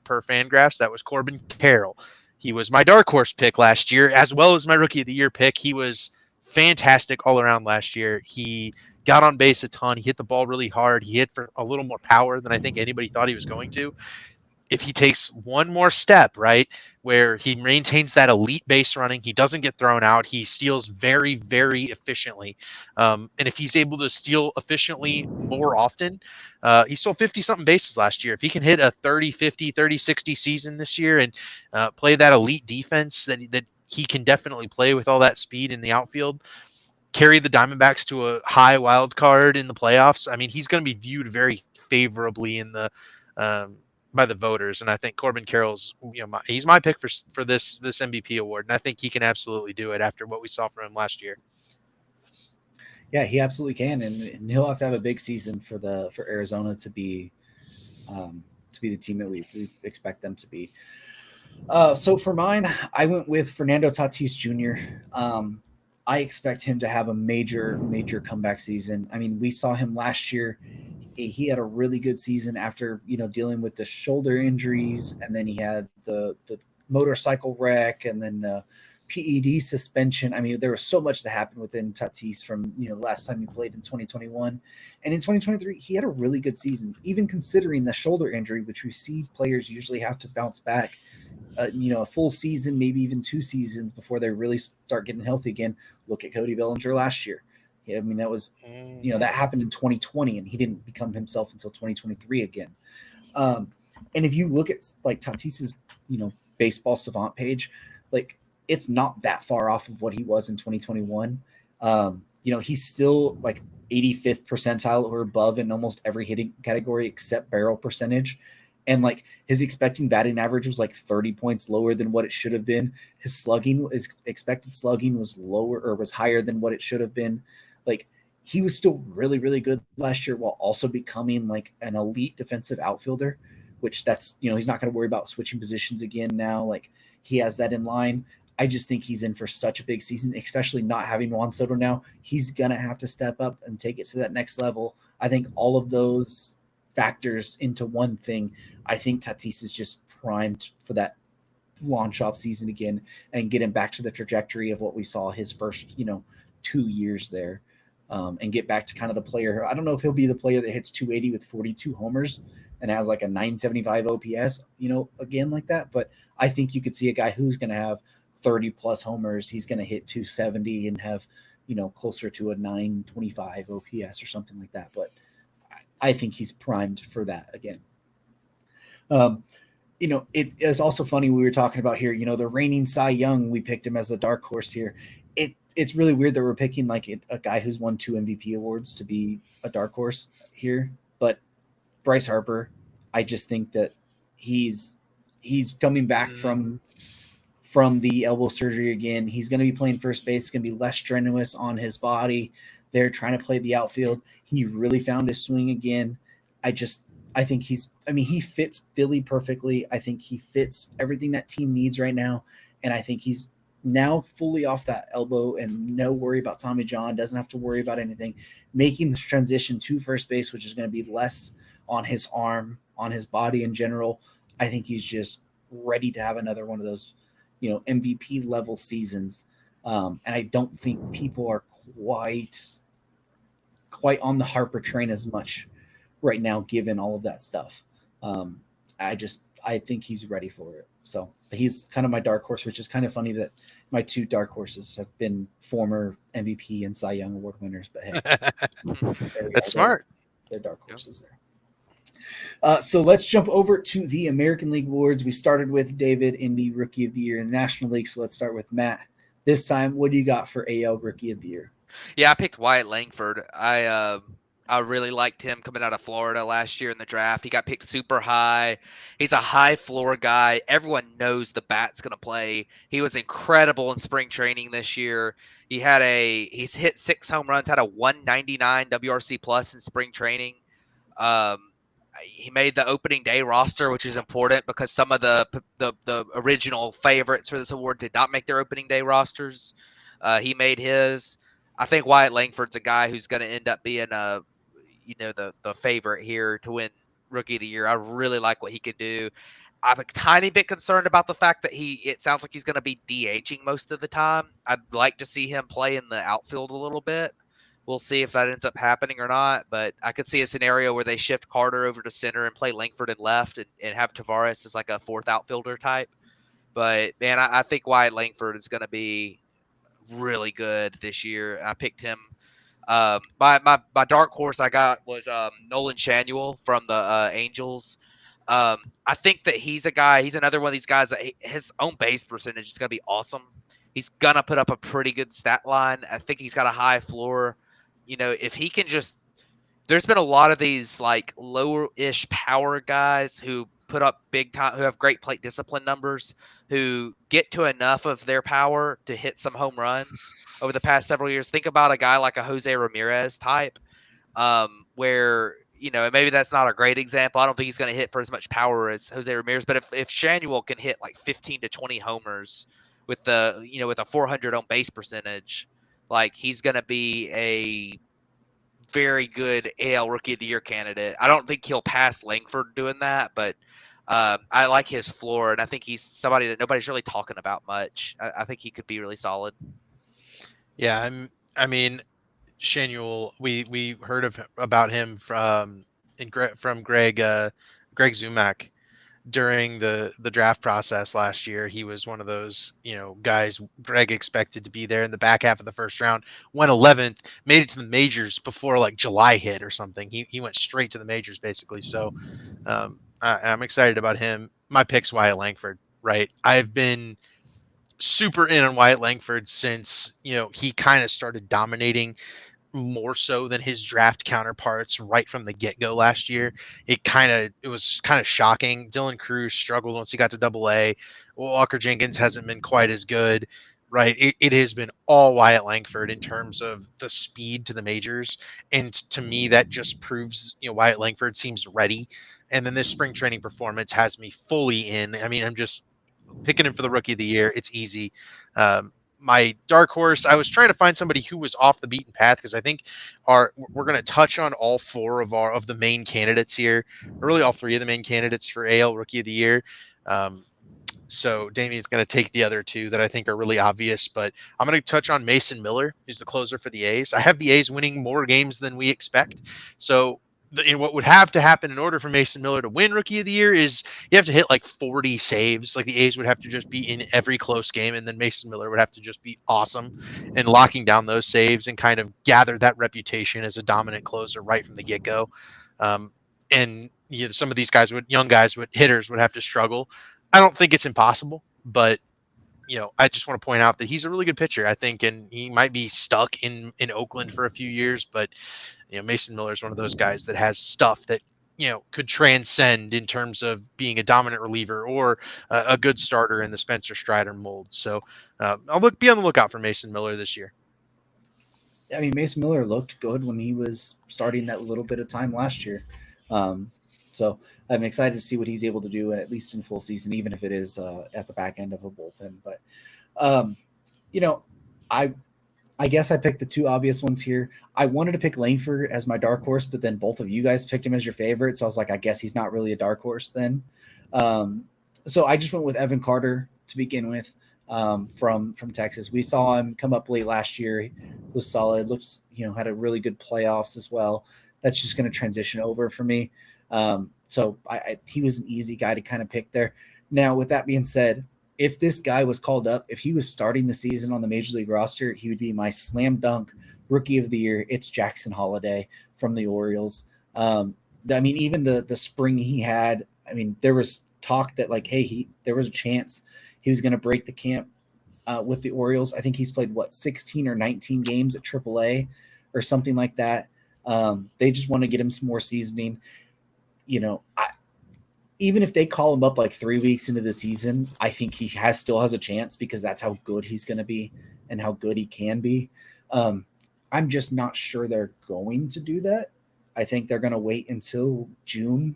per Fangraphs. That was Corbin Carroll. He was my dark horse pick last year, as well as my rookie of the year pick. He was fantastic all around last year. He got on base a ton. He hit the ball really hard. He hit for a little more power than I think anybody thought he was going to. If he takes one more step, right, where he maintains that elite base running, he doesn't get thrown out, he steals very, very efficiently. And if he's able to steal efficiently more often, he stole 50-something bases last year. If he can hit a 30-50, 30-60 season this year and play that elite defense that he can definitely play with all that speed in the outfield, carry the Diamondbacks to a high wild card in the playoffs, I mean, he's going to be viewed very favorably in the by the voters, and I think Corbin Carroll's, you know, he's my pick for this MVP award, and I think he can absolutely do it after what we saw from him last year. Yeah, he absolutely can, and he'll have to have a big season for Arizona to be the team that we expect them to be. So for mine, I went with Fernando Tatis Jr. I expect him to have a major comeback season. I mean, we saw him last year. He had a really good season after, you know, dealing with the shoulder injuries, and then he had the motorcycle wreck, and then the PED suspension. I mean, there was so much that happened within Tatis from, you know, last time he played in 2021, and in 2023 he had a really good season, even considering the shoulder injury, which we see players usually have to bounce back, you know, a full season, maybe even 2 seasons before they really start getting healthy again. Look at Cody Bellinger last year. I mean, that was, you know, that happened in 2020, and he didn't become himself until 2023 again. And if you look at like Tatis's, you know, baseball savant page, like it's not that far off of what he was in 2021. You know, he's still like 85th percentile or above in almost every hitting category except barrel percentage. And like his expected batting average was like 30 points lower than what it should have been. His expected slugging was lower, or was higher than what it should have been. Like he was still really, really good last year while also becoming like an elite defensive outfielder, which that's, you know, he's not going to worry about switching positions again now. Like he has that in line. I just think he's in for such a big season, especially not having Juan Soto now. He's going to have to step up and take it to that next level. I think all of those factors into one thing. I think Tatis is just primed for that launch off season again and get him back to the trajectory of what we saw his first, you know, 2 years there. And get back to kind of the player. I don't know if he'll be the player that hits 280 with 42 homers and has like a 975 OPS, you know, again like that. But I think you could see a guy who's going to have 30 plus homers. He's going to hit 270 and have, you know, closer to a 925 OPS or something like that. But I think he's primed for that again. You know, it is also funny. We were talking about here, you know, the reigning Cy Young, we picked him as the dark horse here. It's really weird that we're picking like a guy who's won 2 MVP awards to be a dark horse here. But Bryce Harper, I just think that he's coming back from the elbow surgery again. He's going to be playing first base. It's going to be less strenuous on his body. They're trying to play the outfield. He really found his swing again. I think he fits Philly perfectly. I think he fits everything that team needs right now. And I think he's now fully off that elbow and no worry about Tommy John, doesn't have to worry about anything, making the transition to first base, which is going to be less on his arm, on his body in general. I think he's just ready to have another one of those, you know, MVP level seasons. And I don't think people are quite on the Harper train as much right now, given all of that stuff. I think he's ready for it. So he's kind of my dark horse, which is kind of funny that my 2 dark horses have been former MVP and Cy Young Award winners. But hey, that's smart. their dark horses there. So let's jump over to the American League awards. We started with David in the Rookie of the Year in the National League, so let's start with Matt. This time, what do you got for AL Rookie of the Year? Yeah, I picked Wyatt Langford. I really liked him coming out of Florida last year in the draft. He got picked super high. He's a high floor guy. Everyone knows the bat's going to play. He was incredible in spring training this year. He's hit 6 home runs, had a 199 WRC plus in spring training. Um, he made the opening day roster, which is important because some of the original favorites for this award did not make their opening day rosters. He made his. I think Wyatt Langford's a guy who's going to end up being the favorite here to win Rookie of the Year. I really like what he could do. I'm a tiny bit concerned about the fact that it sounds like he's going to be DHing most of the time. I'd like to see him play in the outfield a little bit. We'll see if that ends up happening or not, but I could see a scenario where they shift Carter over to center and play Langford in left and have Tavares as like a fourth outfielder type. But, man, I think Wyatt Langford is going to be really good this year. I picked him. My dark horse I got was Nolan Shanuel from the Angels. I think that he's another one of these guys that his own base percentage is going to be awesome. He's going to put up a pretty good stat line. I think he's got a high floor. If he can there's been a lot of these like lower-ish power guys who put up big time, who have great plate discipline numbers, who get to enough of their power to hit some home runs over the past several years. Think about a guy like a Jose Ramirez type, where maybe that's not a great example. I don't think he's going to hit for as much power as Jose Ramirez, but if Shanuel can hit like 15 to 20 homers with with a 400 on base percentage, like he's going to be a very good AL Rookie of the Year candidate. I don't think he'll pass Langford doing that, but I like his floor, and I think he's somebody that nobody's really talking about much. I think he could be really solid. Yeah, I mean, Shanuel, we heard about him from Greg Zumack during the draft process last year. He was one of those guys Greg expected to be there in the back half of the first round. Went 11th, made it to the majors before like July hit or something. He went straight to the majors basically. So I'm excited about him. My pick's Wyatt Langford. Right, I've been super in on Wyatt Langford since he kind of started dominating more so than his draft counterparts right from the get-go last year. It was kind of shocking. Dylan Cruz struggled once he got to Double-A. Walker Jenkins hasn't been quite as good, right? It has been all Wyatt Langford in terms of the speed to the majors, and to me that just proves Wyatt Langford seems ready. And then this spring training performance has me fully in. I mean, I'm just picking him for the Rookie of the Year. It's easy. My dark horse, I was trying to find somebody who was off the beaten path because I think we're going to touch on all four of the main candidates here, or really all three of the main candidates for AL Rookie of the Year. So Damien's going to take the other two that I think are really obvious, but I'm going to touch on Mason Miller, who's the closer for the A's. I have the A's winning more games than we expect. So what would have to happen in order for Mason Miller to win Rookie of the Year is you have to hit like 40 saves. Like the A's would have to just be in every close game, and then Mason Miller would have to just be awesome and locking down those saves and kind of gather that reputation as a dominant closer right from the get-go. And some of these guys hitters would have to struggle. I don't think it's impossible, but I just want to point out that he's a really good pitcher, I think, and he might be stuck in Oakland for a few years, but Mason Miller is one of those guys that has stuff that could transcend in terms of being a dominant reliever or a good starter in the Spencer Strider mold. So be on the lookout for Mason Miller this year. I mean, Mason Miller looked good when he was starting that little bit of time last year. So I'm excited to see what he's able to do, at least in full season, even if it is at the back end of a bullpen. But, I guess I picked the two obvious ones here. I wanted to pick Langford as my dark horse, but then both of you guys picked him as your favorite. So I was like, I guess he's not really a dark horse then. So I just went with Evan Carter to begin with from Texas. We saw him come up late last year. He was solid. Looks, had a really good playoffs as well. That's just going to transition over for me. So he was an easy guy to kind of pick there. Now, with that being said, if this guy was called up, if he was starting the season on the Major League roster, he would be my slam dunk Rookie of the Year. It's Jackson Holliday from the Orioles. I mean, even the spring he had, I mean, there was talk that like, hey, there was a chance he was going to break the camp with the Orioles. I think he's played 16 or 19 games at AAA or something like that. They just want to get him some more seasoning. Even if they call him up like 3 weeks into the season, I think he still has a chance because that's how good he's going to be and how good he can be. I'm just not sure they're going to do that. I think they're going to wait until June.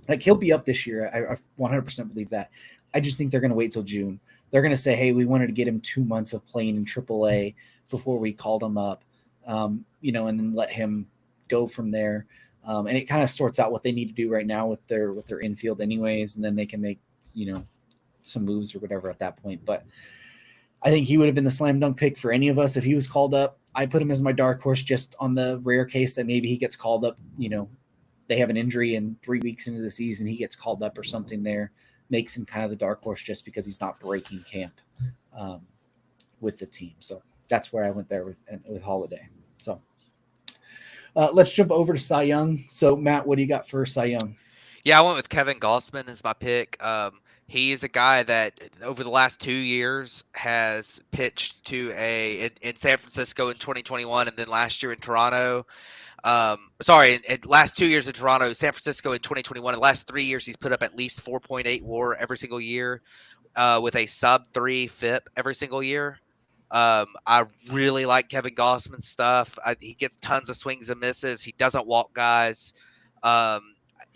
Like, he'll be up this year. I 100% believe that. I just think they're going to wait till June. They're going to say, hey, we wanted to get him 2 months of playing in AAA before we called him up, and then let him go from there. And it kind of sorts out what they need to do right now with their infield anyways, and then they can make, some moves or whatever at that point. But I think he would have been the slam dunk pick for any of us if he was called up. I put him as my dark horse just on the rare case that maybe he gets called up, they have an injury and 3 weeks into the season, he gets called up or something there, makes him kind of the dark horse just because he's not breaking camp with the team. So that's where I went there with Holiday. So let's jump over to Cy Young. So Matt, what do you got for Cy Young? Yeah, I went with Kevin Gossman as my pick. He is a guy that over the last 2 years has pitched to in San Francisco in 2021 and then last year in Toronto. In last 2 years in Toronto, San Francisco in 2021. In the last 3 years, he's put up at least 4.8 WAR every single year, with a sub-3 FIP every single year. I really like Kevin Gossman's stuff. He gets tons of swings and misses. He doesn't walk guys.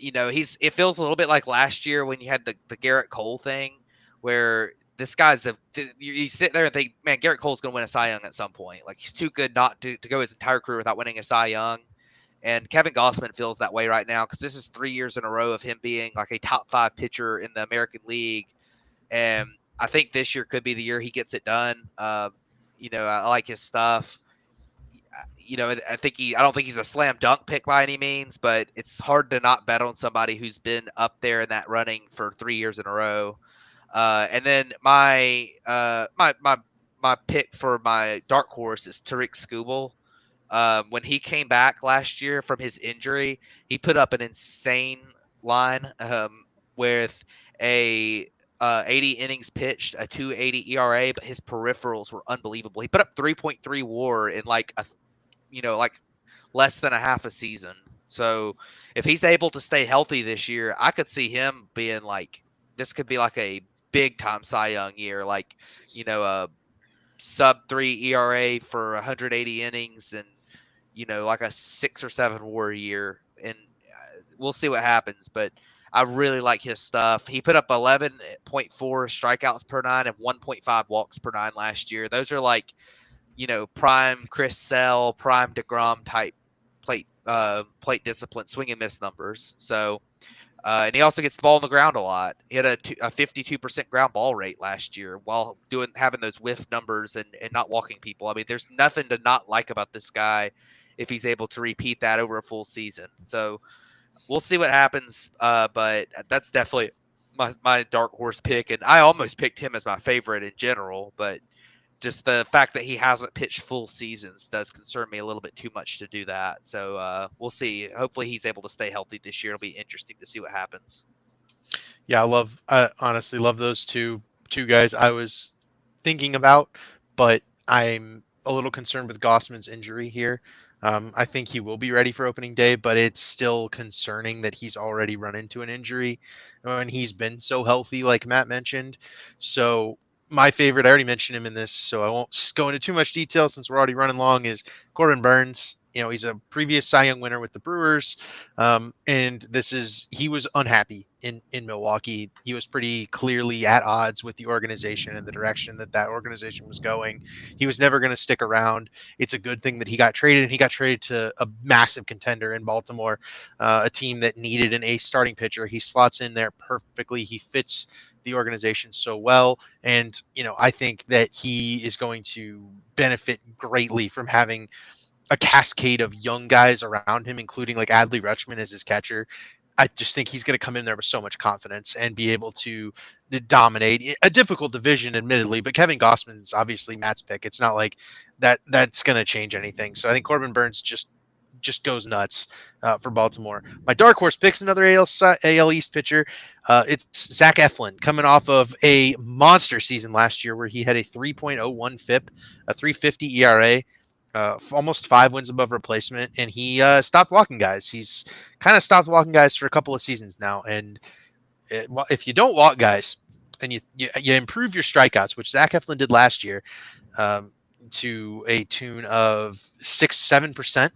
It feels a little bit like last year when you had the Garrett Cole thing, where this guy's you sit there and think, man, Garrett Cole's going to win a Cy Young at some point. Like, he's too good not to go his entire career without winning a Cy Young. And Kevin Gossman feels that way right now because this is 3 years in a row of him being like a top 5 pitcher in the American League. And I think this year could be the year he gets it done. I like his stuff. I don't think he's a slam dunk pick by any means, but it's hard to not bet on somebody who's been up there in that running for 3 years in a row. And then my pick for my dark horse is Tariq Skubal. When he came back last year from his injury, he put up an insane line with a 80 innings pitched, a 2.80 ERA, but his peripherals were unbelievable. He put up 3.3 WAR in like less than a half a season. So if he's able to stay healthy this year, I could see him being like, this could be like a big time Cy Young year, like, a sub-3 ERA for 180 innings and, like a 6 or 7 WAR year. And we'll see what happens, but I really like his stuff. He put up 11.4 strikeouts per 9 and 1.5 walks per 9 last year. Those are like, prime Chris Sale, prime DeGrom type plate discipline, swing and miss numbers. So, and he also gets the ball on the ground a lot. He had a 52% ground ball rate last year while having those whiff numbers and not walking people. I mean, there's nothing to not like about this guy if he's able to repeat that over a full season. So we'll see what happens. But that's definitely my dark horse pick. And I almost picked him as my favorite in general, but just the fact that he hasn't pitched full seasons does concern me a little bit too much to do that. So we'll see. Hopefully he's able to stay healthy this year. It'll be interesting to see what happens. Yeah, I honestly love those two guys I was thinking about, but I'm a little concerned with Gossman's injury here. I think he will be ready for opening day, but it's still concerning that he's already run into an injury and he's been so healthy, like Matt mentioned. So my favorite, I already mentioned him in this, so I won't go into too much detail since we're already running long, is Corbin Burns. He's a previous Cy Young winner with the Brewers. And he was unhappy in Milwaukee. He was pretty clearly at odds with the organization and the direction that organization was going. He was never going to stick around. It's a good thing that he got traded, and he got traded to a massive contender in Baltimore, a team that needed an ace starting pitcher. He slots in there perfectly. He fits the organization so well. And, I think that he is going to benefit greatly from having a cascade of young guys around him, including like Adley Rutschman as his catcher. I just think he's going to come in there with so much confidence and be able to dominate a difficult division, admittedly. But Kevin Gossman's obviously Matt's pick. It's not like that's going to change anything. So I think Corbin Burns just just goes nuts for Baltimore. My dark horse picks another AL East pitcher. It's Zach Eflin, coming off of a monster season last year where he had a 3.01 FIP, a 3.50 ERA. Almost 5 wins above replacement, and he stopped walking guys. He's kind of stopped walking guys for a couple of seasons now, and if you don't walk guys and you improve your strikeouts, which Zach Eflin did last year, to a tune of 6-7%.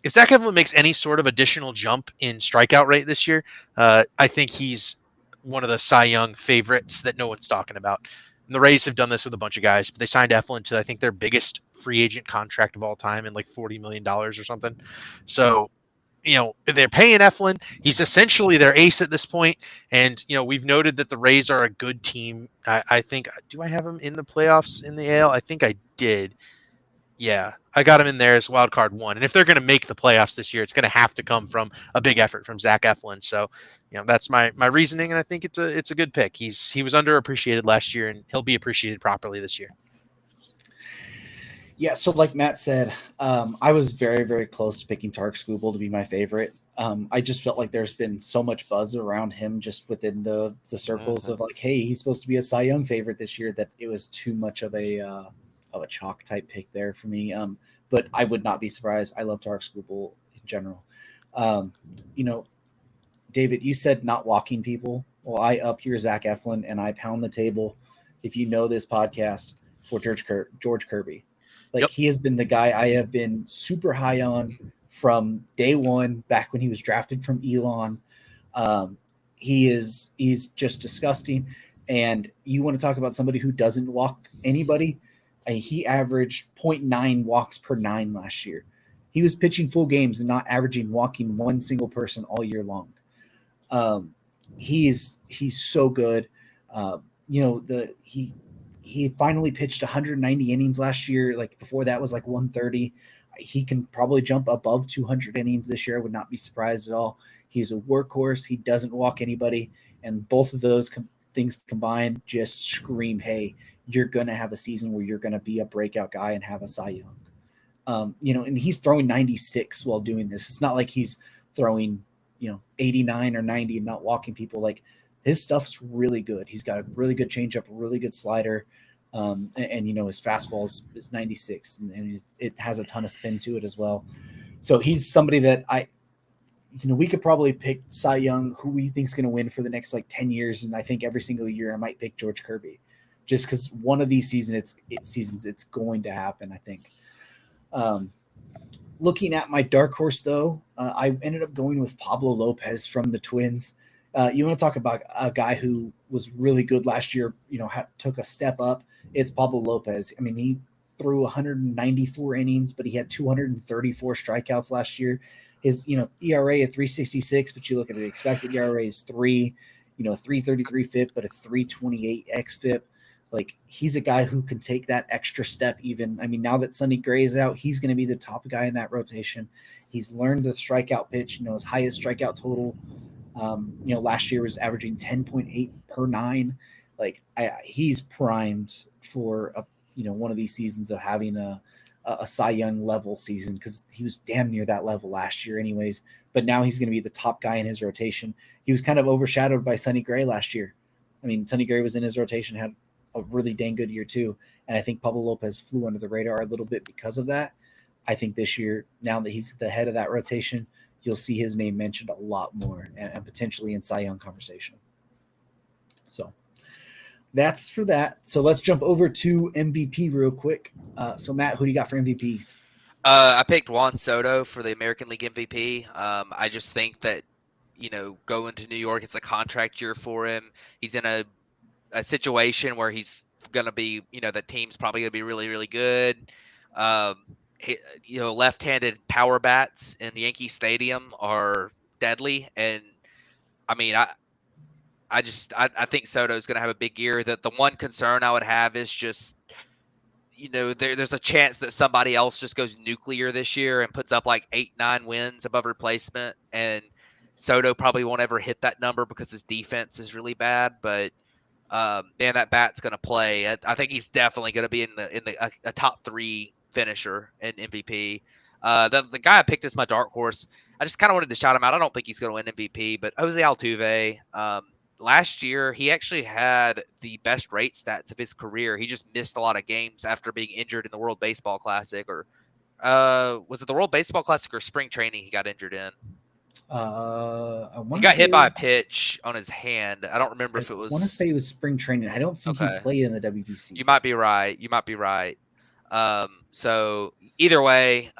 If Zach Eflin makes any sort of additional jump in strikeout rate this year, I think he's one of the Cy Young favorites that no one's talking about. And the Rays have done this with a bunch of guys, but they signed Eflin to, I think, their biggest free agent contract of all time in like $40 million or something. So, they're paying Eflin. He's essentially their ace at this point. And, we've noted that the Rays are a good team. I think, do I have them in the playoffs in the AL? I think I did. Yeah, I got him in there as wild card 1. And if they're going to make the playoffs this year, it's going to have to come from a big effort from Zach Eflin. So, that's my reasoning, and I think it's a good pick. He was underappreciated last year, and he'll be appreciated properly this year. Yeah, so like Matt said, I was very, very close to picking Tarek Skubal to be my favorite. I just felt like there's been so much buzz around him just within the circles of like, hey, he's supposed to be a Cy Young favorite this year, that it was too much of a chalk type pick there for me. But I would not be surprised. I love Tarek Skubal in general. David, you said not walking people. Well, I up your Zach Eflin and I pound the table, if you know this podcast, for George Kirby. Like, yep. He has been the guy I have been super high on from day one, back when he was drafted from Elon. He's just disgusting. And you want to talk about somebody who doesn't walk anybody? He averaged 0.9 walks per 9 last year. He was pitching full games and not walking one single person all year long. He's so good. He finally pitched 190 innings last year. Like, before that was like 130. He can probably jump above 200 innings this year. I would not be surprised at all. He's a workhorse. He doesn't walk anybody. And both of those things combined just scream, hey, you're going to have a season where you're going to be a breakout guy and have a Cy Young. And he's throwing 96 while doing this. It's not like he's throwing, 89 or 90 and not walking people. Like, his stuff's really good. He's got a really good changeup, a really good slider. And his fastball is 96 and it has a ton of spin to it as well. So he's somebody that we could probably pick Cy Young, who we think is going to win for the next like 10 years. And I think every single year I might pick George Kirby, just because one of these seasons it's going to happen, I think. Looking at my dark horse, though, I ended up going with Pablo Lopez from the Twins. You want to talk about a guy who was really good last year, took a step up. It's Pablo Lopez. I mean, he threw 194 innings, but he had 234 strikeouts last year. His, ERA at 3.66, but you look at the expected ERA is 3, 3.33 FIP, but a 3.28 xFIP. Like, he's a guy who can take that extra step even. I mean, now that Sonny Gray is out, he's going to be the top guy in that rotation. He's learned the strikeout pitch, his highest strikeout total. Last year was averaging 10.8 per 9. Like, he's primed for one of these seasons of having a Cy Young level season, because he was damn near that level last year anyways. But now he's going to be the top guy in his rotation. He was kind of overshadowed by Sonny Gray last year. I mean, Sonny Gray was in his rotation, had a really dang good year too. And I think Pablo Lopez flew under the radar a little bit because of that. I think this year, now that he's at the head of that rotation, you'll see his name mentioned a lot more and potentially in Cy Young conversation. So that's for that. So let's jump over to MVP real quick. So Matt, who do you got for MVPs? I picked Juan Soto for the American League MVP. I just think that, going to New York, it's a contract year for him. He's in a situation where he's going to be, the team's probably going to be really, really good. Left-handed power bats in Yankee Stadium are deadly. And I mean, I think Soto's going to have a big year. That the one concern I would have is just, there's a chance that somebody else just goes nuclear this year and puts up like 8-9 wins above replacement. And Soto probably won't ever hit that number because his defense is really bad. But that bat's going to play. I think he's definitely going to be in a top 3 finisher in MVP. The guy I picked as my dark horse, I just kind of wanted to shout him out. I don't think he's going to win MVP, but Jose Altuve. Last year, he actually had the best rate stats of his career. He just missed a lot of games after being injured in the World Baseball Classic, or was it the World Baseball Classic or spring training he got injured in? I He want to got say hit by a pitch on his hand. I don't remember if it want to was. say it was spring training. I don't think he Okay. played in the WBC. You might be right. You might be right. So either way,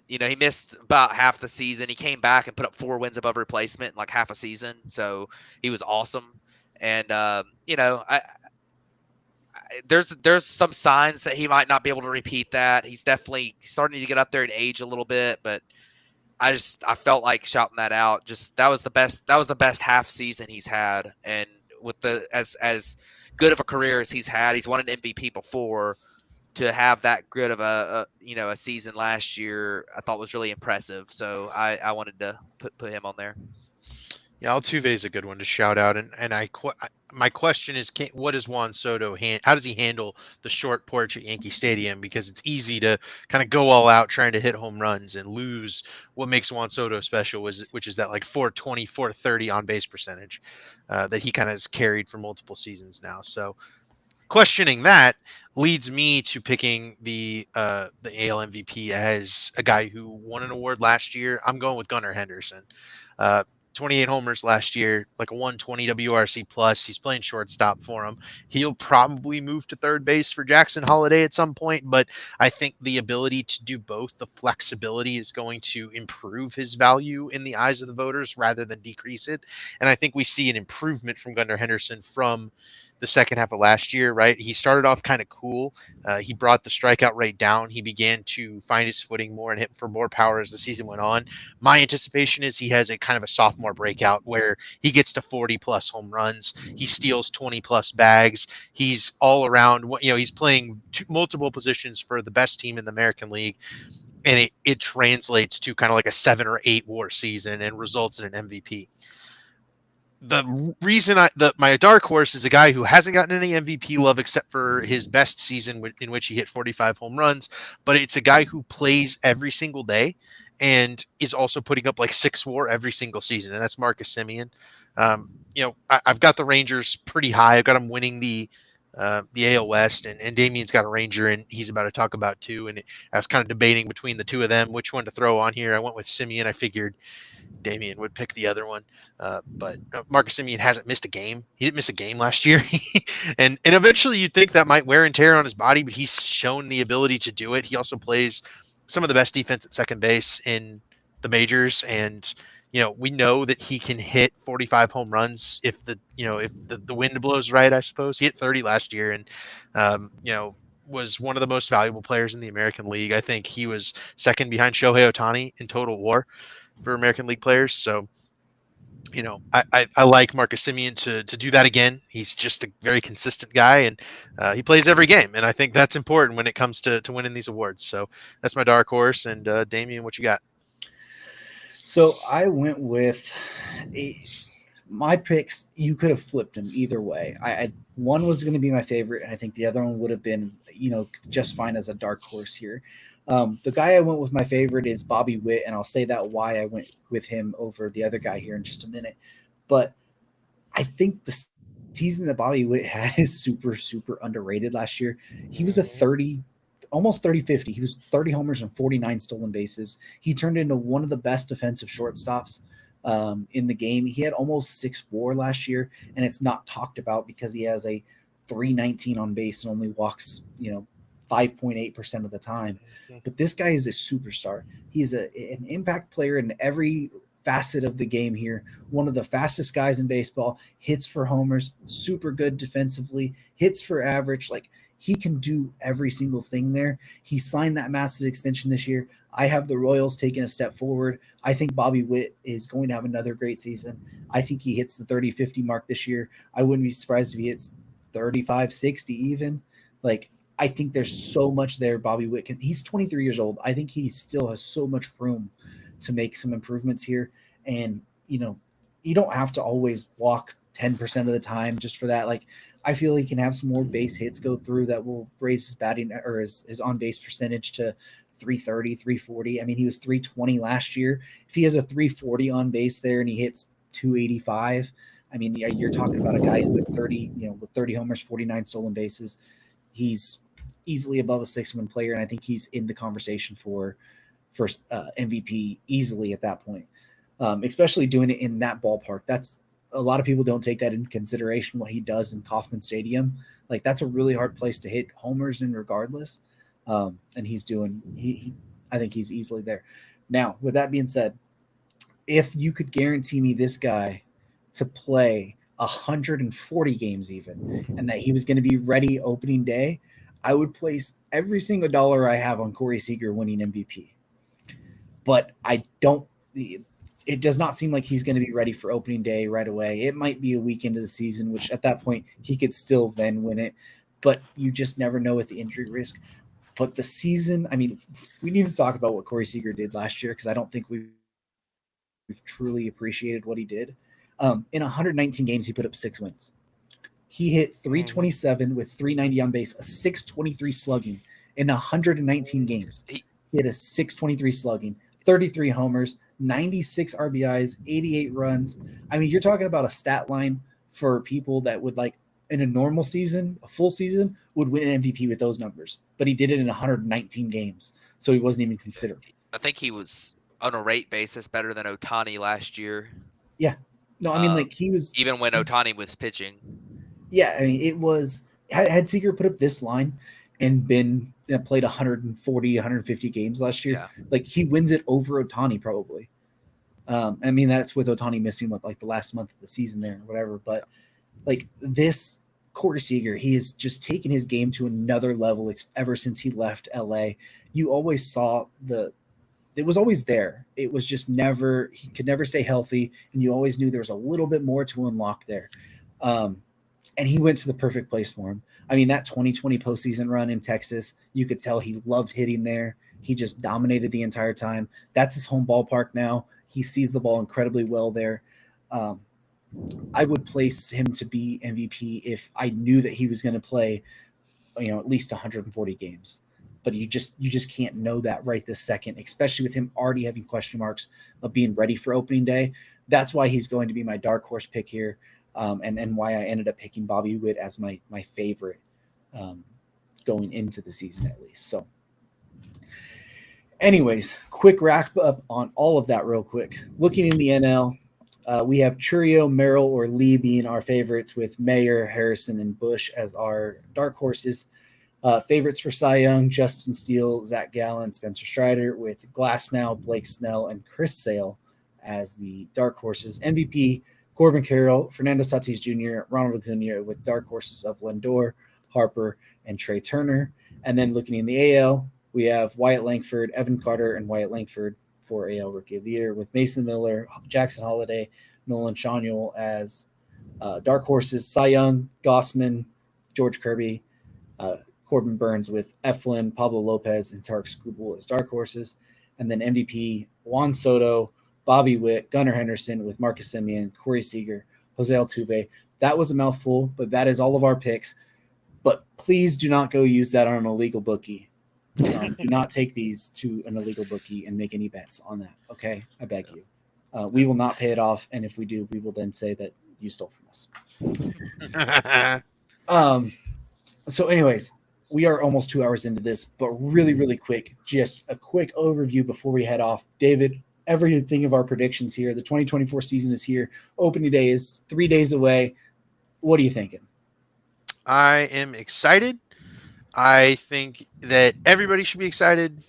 he missed about half the season. He came back and put up 4 wins above replacement in like half a season. So he was awesome. And there's some signs that he might not be able to repeat that. He's definitely starting to get up there in age a little bit, but I felt like shouting that out. Just that was the best half season he's had, and with the as good of a career as he's had, he's won an MVP before. To have that good of a season last year, I thought was really impressive. So I wanted to put him on there. Yeah, Altuve is a good one to shout out, and my question is, what does Juan Soto how does he handle the short porch at Yankee Stadium? Because it's easy to kind of go all out trying to hit home runs and lose what makes Juan Soto special, which is that like 420, 430 on base percentage that he kind of has carried for multiple seasons now. So questioning that leads me to picking the AL MVP as a guy who won an award last year. I'm going with Gunnar Henderson. 28 homers last year, like a 120 WRC plus. He's playing shortstop for him. He'll probably move to third base for Jackson Holiday at some point, but I think the ability to do both, the flexibility is going to improve his value in the eyes of the voters rather than decrease it. And I think we see an improvement from Gunnar Henderson from the second half of last year, right? He started off kind of cool. He brought the strikeout rate down. He began to find his footing more and hit for more power as the season went on. My anticipation is he has a kind of a sophomore breakout where he gets to 40 plus home runs. He steals 20 plus bags. He's all around, he's playing multiple positions for the best team in the American League. And it translates to kind of like a 7 or 8 WAR season and results in an MVP. The reason my dark horse is a guy who hasn't gotten any MVP love except for his best season in which he hit 45 home runs, but it's a guy who plays every single day and is also putting up like 6 WAR every single season, and that's Marcus Semien. I've got the Rangers pretty high. I've got them winning the AL West, and Damien's got a Ranger, and he's about to talk about too. And I was kind of debating between the two of them, which one to throw on here. I went with Semien. I figured Damien would pick the other one. But Marcus Semien hasn't missed a game. He didn't miss a game last year. and eventually you'd think that might wear and tear on his body, but he's shown the ability to do it. He also plays some of the best defense at second base in the majors. And, we know that he can hit 45 home runs if the wind blows right, I suppose. He hit 30 last year and, was one of the most valuable players in the American League. I think he was second behind Shohei Ohtani in total WAR for American League players. So, I like Marcus Semien to do that again. He's just a very consistent guy, and he plays every game. And I think that's important when it comes to winning these awards. So that's my dark horse. And Damien, what you got? So I went with my picks. You could have flipped them either way. One was going to be my favorite, and I think the other one would have been, just fine as a dark horse here. The guy I went with my favorite is Bobby Witt, and I'll say that why I went with him over the other guy here in just a minute. But I think the season that Bobby Witt had is super, super underrated last year. He was almost 30-50. He was 30 homers and 49 stolen bases. He turned into one of the best defensive shortstops in the game. He had almost 6 WAR last year, and it's not talked about because he has a 319 on base and only walks, 5.8% of the time. But this guy is a superstar. He's an impact player in every facet of the game here. One of the fastest guys in baseball, hits for homers, super good defensively, hits for average. Like, he can do every single thing there. He signed that massive extension this year. I have the Royals taking a step forward. I think Bobby Witt is going to have another great season. I think he hits the 30-50 mark this year. I wouldn't be surprised if he hits 35-60 even. Like, I think there's so much there Bobby Witt can. He's 23 years old. I think he still has so much room to make some improvements here. And, you don't have to always walk 10% of the time just for that. Like, I feel he can have some more base hits go through that will raise his batting or his on base percentage to 330, 340. I mean, he was 320 last year. If he has a 340 on base there and he hits 285, I mean, you're talking about a guy with 30, with 30 homers, 49 stolen bases. He's easily above a 6-win player, and I think he's in the conversation for MVP easily at that point. Especially doing it in that ballpark. That's a lot of people don't take that into consideration, what he does in Kauffman Stadium. Like, that's a really hard place to hit homers in regardless. And he's doing, I think he's easily there. Now, with that being said, if you could guarantee me this guy to play 140 games even, and that he was going to be ready opening day, I would place every single dollar I have on Corey Seager winning MVP. But I don't, it does not seem like he's going to be ready for opening day right away. It might be a week into the season, which at that point he could still then win it, but you just never know with the injury risk. But the season, I mean, we need to talk about what Corey Seager did last year, because I don't think we've truly appreciated what he did. In 119 games, he put up 6 wins. He hit 327 with 390 on base, a 623 slugging in 119 games. He had a 623 slugging, 33 homers, 96 RBIs, 88 runs. I mean, you're talking about a stat line for people that would, like, in a normal season, a full season, would win an MVP with those numbers. But he did it in 119 games, so he wasn't even considered. I think he was on a rate basis better than Ohtani last year. Yeah. No, I mean, like, he was... Even when Ohtani was pitching. Yeah, I mean, it was... Had Seager put up this line and been played 140, 150 games last year, like, he wins it over Ohtani probably. I mean, that's with Ohtani missing, the last month of the season there or whatever. But, like, this Corey Seager, he has just taken his game to another level ever since he left LA. You always saw it was always there. It was just he could never stay healthy, and you always knew there was a little bit more to unlock there. And he went to the perfect place for him. I mean, that 2020 postseason run in Texas, you could tell he loved hitting there. He just dominated the entire time. That's his home ballpark now. He sees the ball incredibly well there. I would place him to be MVP if I knew that he was going to play, at least 140 games. But you just can't know that right this second, especially with him already having question marks of being ready for opening day. That's why he's going to be my dark horse pick here, and why I ended up picking Bobby Witt as my favorite going into the season at least. So anyways, quick wrap up on all of that real quick. Looking in the NL, we have Churio, Merrill, or Lee being our favorites, with Mayer, Harrison, and Bush as our dark horses. Favorites for Cy Young: Justin Steele, Zach Gallen, Spencer Strider, with Glasnow, Blake Snell, and Chris Sale as the dark horses. MVP: Corbin Carroll, Fernando Tatis Jr., Ronald Acuna, with dark horses of Lindor, Harper, and Trey Turner. And then looking in the AL, we have Wyatt Langford, Evan Carter, and Wyatt Langford for AL Rookie of the Year, with Mason Miller, Jackson Holiday, Nolan Shaniel as dark horses. Cy Young, Gossman, George Kirby, Corbin Burns, with Eflin, Pablo Lopez, and Tarek Skubal as dark horses. And then MVP: Juan Soto, Bobby Witt, Gunnar Henderson, with Marcus Semien, Corey Seager, Jose Altuve. That was a mouthful, but that is all of our picks. But please do not go use that on an illegal bookie. Do not take these to an illegal bookie and make any bets on that, okay? I beg you. We will not pay it off, and if we do, we will then say that you stole from us. So anyways, we are almost 2 hours into this, but really, really quick, just a quick overview before we head off. David, everything of our predictions here. The 2024 season is here. Opening day is 3 days away. What are you thinking? I am excited. I think that everybody should be excited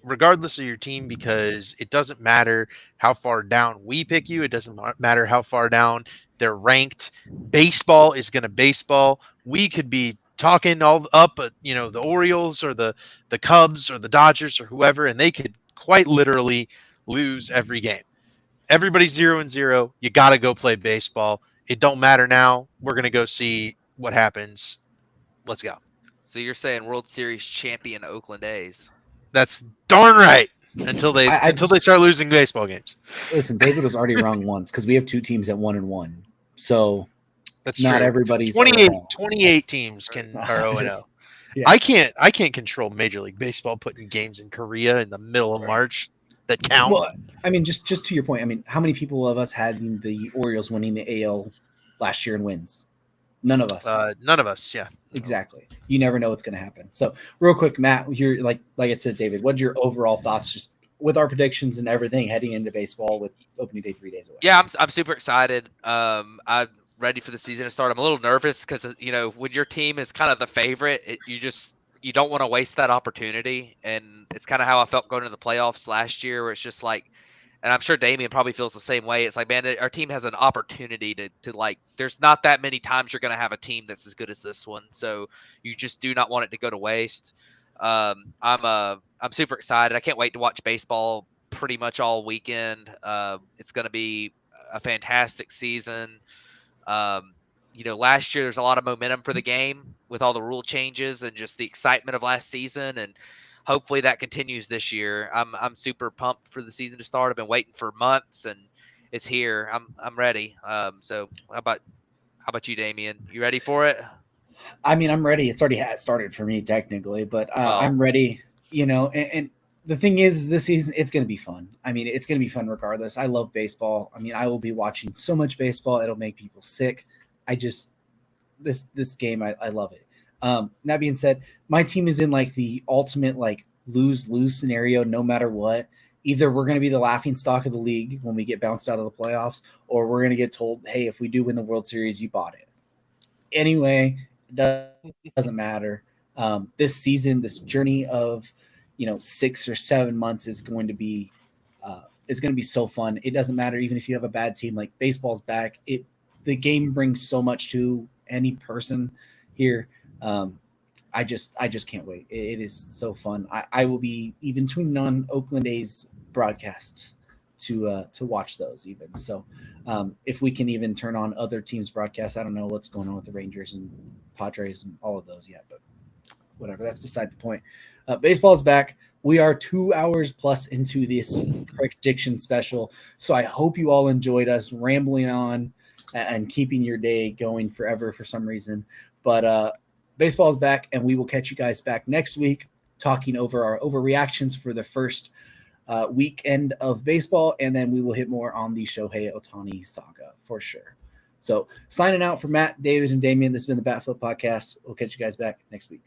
regardless of your team, because it doesn't matter how far down we pick you. It doesn't matter how far down they're ranked. Baseball is going to baseball. We could be talking all up at, the Orioles or the Cubs or the Dodgers or whoever, and they could quite literally lose every game. Everybody's 0-0. You got to go play baseball. It don't matter now. We're going to go see what happens. Let's go. So you're saying World Series champion Oakland A's? That's darn right. Until they start losing baseball games. Listen, David was already wrong once, because we have 2 teams at 1-1. So that's not true. everybody's 28 teams are 0-0. Yeah. I can't control Major League Baseball putting games in Korea in the middle of Right. March that count. Well, I mean, just to your point, I mean, how many people of us had the Orioles winning the AL last year in wins? None of us. None of us. Yeah. Exactly. You never know what's going to happen. So, real quick, Matt, you're like I said, David, what are your overall thoughts just with our predictions and everything heading into baseball with opening day 3 days away? Yeah, I'm super excited. I'm ready for the season to start. I'm a little nervous because when your team is kind of the favorite, you don't want to waste that opportunity, and it's kind of how I felt going to the playoffs last year, where it's just like, and I'm sure Damien probably feels the same way. It's like, man, our team has an opportunity to like. There's not that many times you're going to have a team that's as good as this one, so you just do not want it to go to waste. I'm super excited. I can't wait to watch baseball pretty much all weekend. It's going to be a fantastic season. Um, last year there's a lot of momentum for the game with all the rule changes and just the excitement of last season, and hopefully that continues this year. I'm super pumped for the season to start. I've been waiting for months, and it's here. I'm ready. So how about you, Damien? You ready for it? I mean, I'm ready. It's already started for me technically, but Well, I'm ready. And the thing is, this season it's going to be fun. I mean, it's going to be fun regardless. I love baseball. I mean, I will be watching so much baseball it'll make people sick. I just this game, I love it. That being said, my team is in like the ultimate like lose scenario. No matter what, either we're going to be the laughing stock of the league when we get bounced out of the playoffs, or we're going to get told, "Hey, if we do win the World Series, you bought it." Anyway, it doesn't matter. This season, this journey of 6 or 7 months is going to be so fun. It doesn't matter even if you have a bad team. Like baseball's back. The game brings so much to any person here. I just can't wait. It is so fun. I will be even tuning on Oakland A's broadcasts to watch those even. So if we can even turn on other teams' broadcasts, I don't know what's going on with the Rangers and Padres and all of those yet, but whatever. That's beside the point. Baseball is back. We are 2 hours plus into this prediction special, so I hope you all enjoyed us rambling on and keeping your day going forever for some reason. But baseball is back, and we will catch you guys back next week talking over our overreactions for the first weekend of baseball, and then we will hit more on the Shohei Ohtani saga for sure. So signing out for Matt, David, and Damien, this has been the Batfoot Podcast. We'll catch you guys back next week.